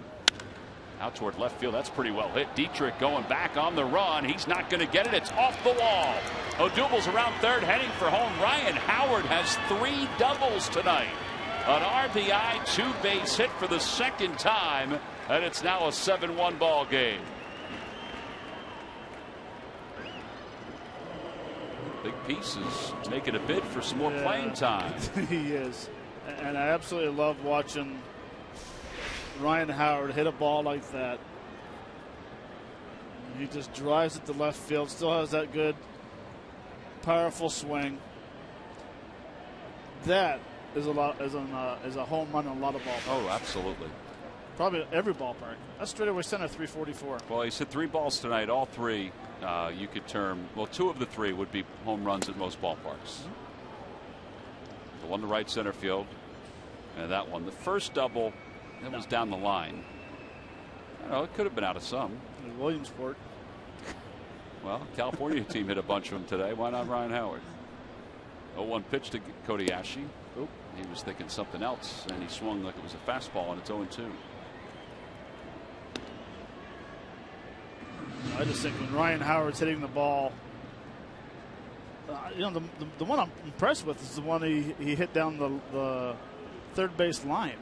Out toward left field. That's pretty well hit. Dietrich going back on the run. He's not going to get it. It's off the wall. Odubel's around third, heading for home. Ryan Howard has 3 doubles tonight. An RBI, 2-base hit for the 2nd time, and it's now a 7-1 ball game. Big pieces making a bid for some more playing time. He is, and I absolutely love watching Ryan Howard hit a ball like that. He just drives it to left field. Still has that good, powerful swing. That is a home run in a lot of ballparks. Oh, absolutely. Probably every ballpark. That's straightaway center, 344. Well, he's hit 3 balls tonight. All 3 you could term. Well, 2 of the 3 would be home runs at most ballparks. The one to right center field, and that one. The first double, that was down the line. I don't know, it could have been out of some. Williamsport. Well, California team hit a bunch of them today. Why not Ryan Howard? 0-1 pitch to Cody Ashe. Oop, he was thinking something else, and he swung like it was a fastball, and it's 0-2. I just think when Ryan Howard's hitting the ball You know, the one I'm impressed with is the one he hit down the third base line.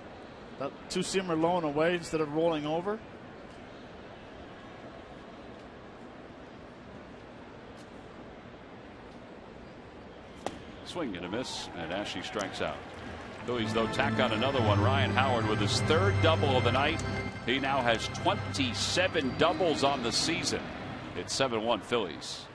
That two-seamer low and away instead of rolling over. Swing and a miss, and Ashley strikes out. Phillies, though, tack on another one. Ryan Howard with his third double of the night. He now has 27 doubles on the season. It's 7-1 Phillies.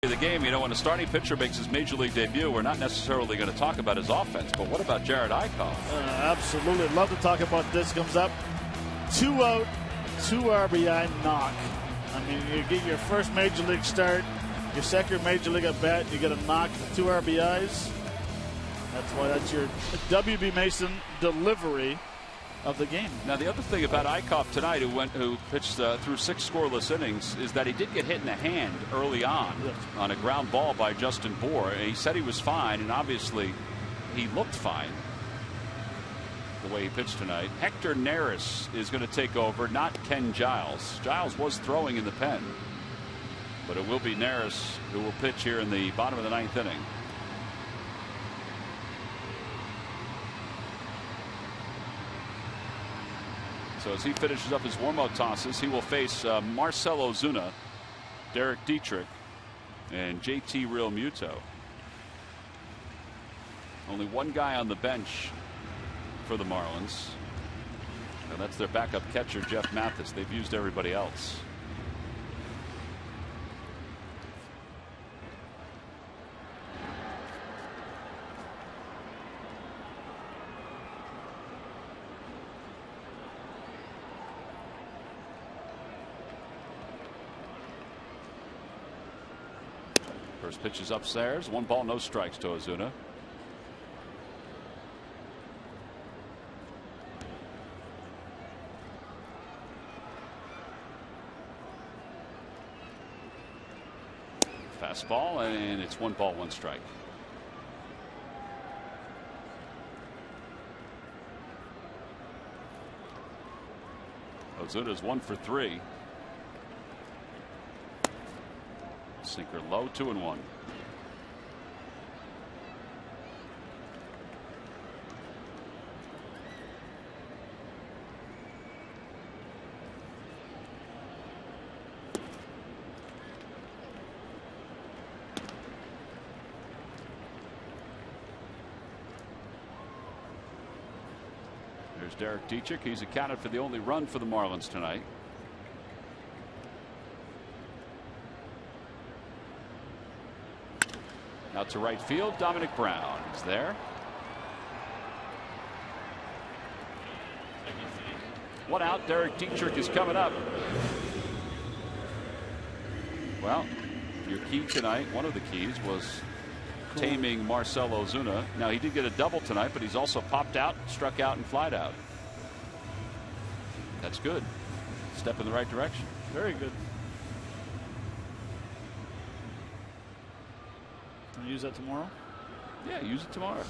The game, you know, when a starting pitcher makes his major league debut, we're not necessarily going to talk about his offense, but what about Jared Eichhoff? Absolutely, love to talk about this. Comes up 2 out, 2 RBI knock. I mean, you get your first major league start, your second major league at bat, you get a knock for 2 RBIs. That's why that's your WB Mason delivery of the game. Now, the other thing about Eichhoff tonight, who pitched through 6 scoreless innings, is that he did get hit in the hand early on a ground ball by Justin Bour. He said he was fine, and obviously he looked fine the way he pitched tonight. Hector Neris is going to take over, not Ken Giles. Giles was throwing in the pen, but it will be Neris who will pitch here in the bottom of the 9th inning. So as he finishes up his warm-up tosses, he will face Marcell Ozuna, Derek Dietrich, and JT Realmuto. Only one guy on the bench for the Marlins, and that's their backup catcher, Jeff Mathis. They've used everybody else. First pitch is upstairs. 1 ball, no strikes to Ozuna. Fastball, and it's 1 ball, 1 strike. Ozuna's 1 for 3. Sinker low, 2-1. There's Derek Dietrich. He's accounted for the only run for the Marlins tonight. Out to right field, Dominic Brown is there. One out. Derek Dietrich is coming up. Well, your key tonight, one of the keys, was taming Marcell Ozuna. Now, he did get a double tonight, but he's also popped out, struck out, and flied out. That's good. Step in the right direction. Very good. Can I use that tomorrow? Yeah, use it tomorrow.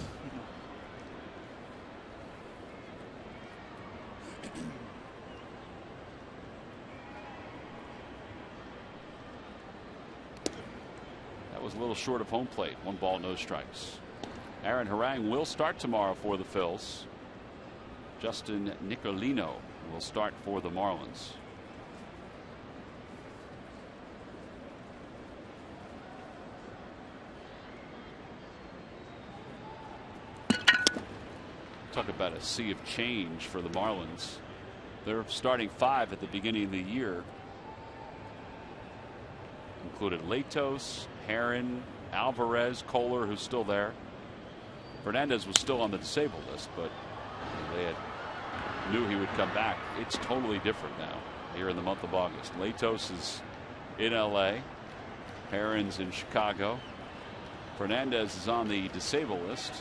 That was a little short of home plate. 1 ball, no strikes. Aaron Harang will start tomorrow for the Phils. Justin Nicolino will start for the Marlins. Talk about a sea of change for the Marlins. They're starting 5 at the beginning of the year. Included Latos, Herron, Alvarez, Kohler, who's still there. Fernandez was still on the disabled list, but they knew he would come back. It's totally different now here in the month of August. Latos is in LA. Herron's in Chicago. Fernandez is on the disabled list.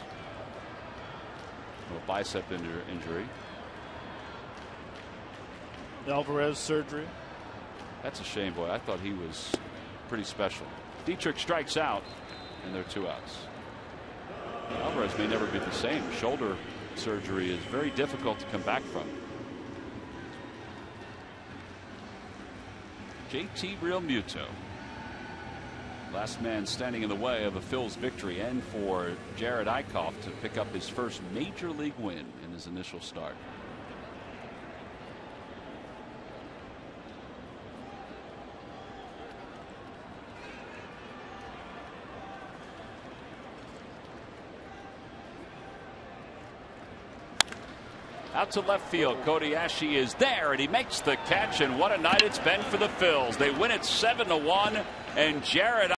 A bicep injury. Alvarez surgery. That's a shame, boy. I thought he was pretty special. Dietrich strikes out, and there are 2 outs. Alvarez may never be the same. Shoulder surgery is very difficult to come back from. JT Realmuto, last man standing in the way of a Phil's victory, and for Jared Eickhoff to pick up his first major league win in his initial start. Out to left field, Kobayashi is there, and he makes the catch, and what a night it's been for the Phils. They win it 7-1, and Jared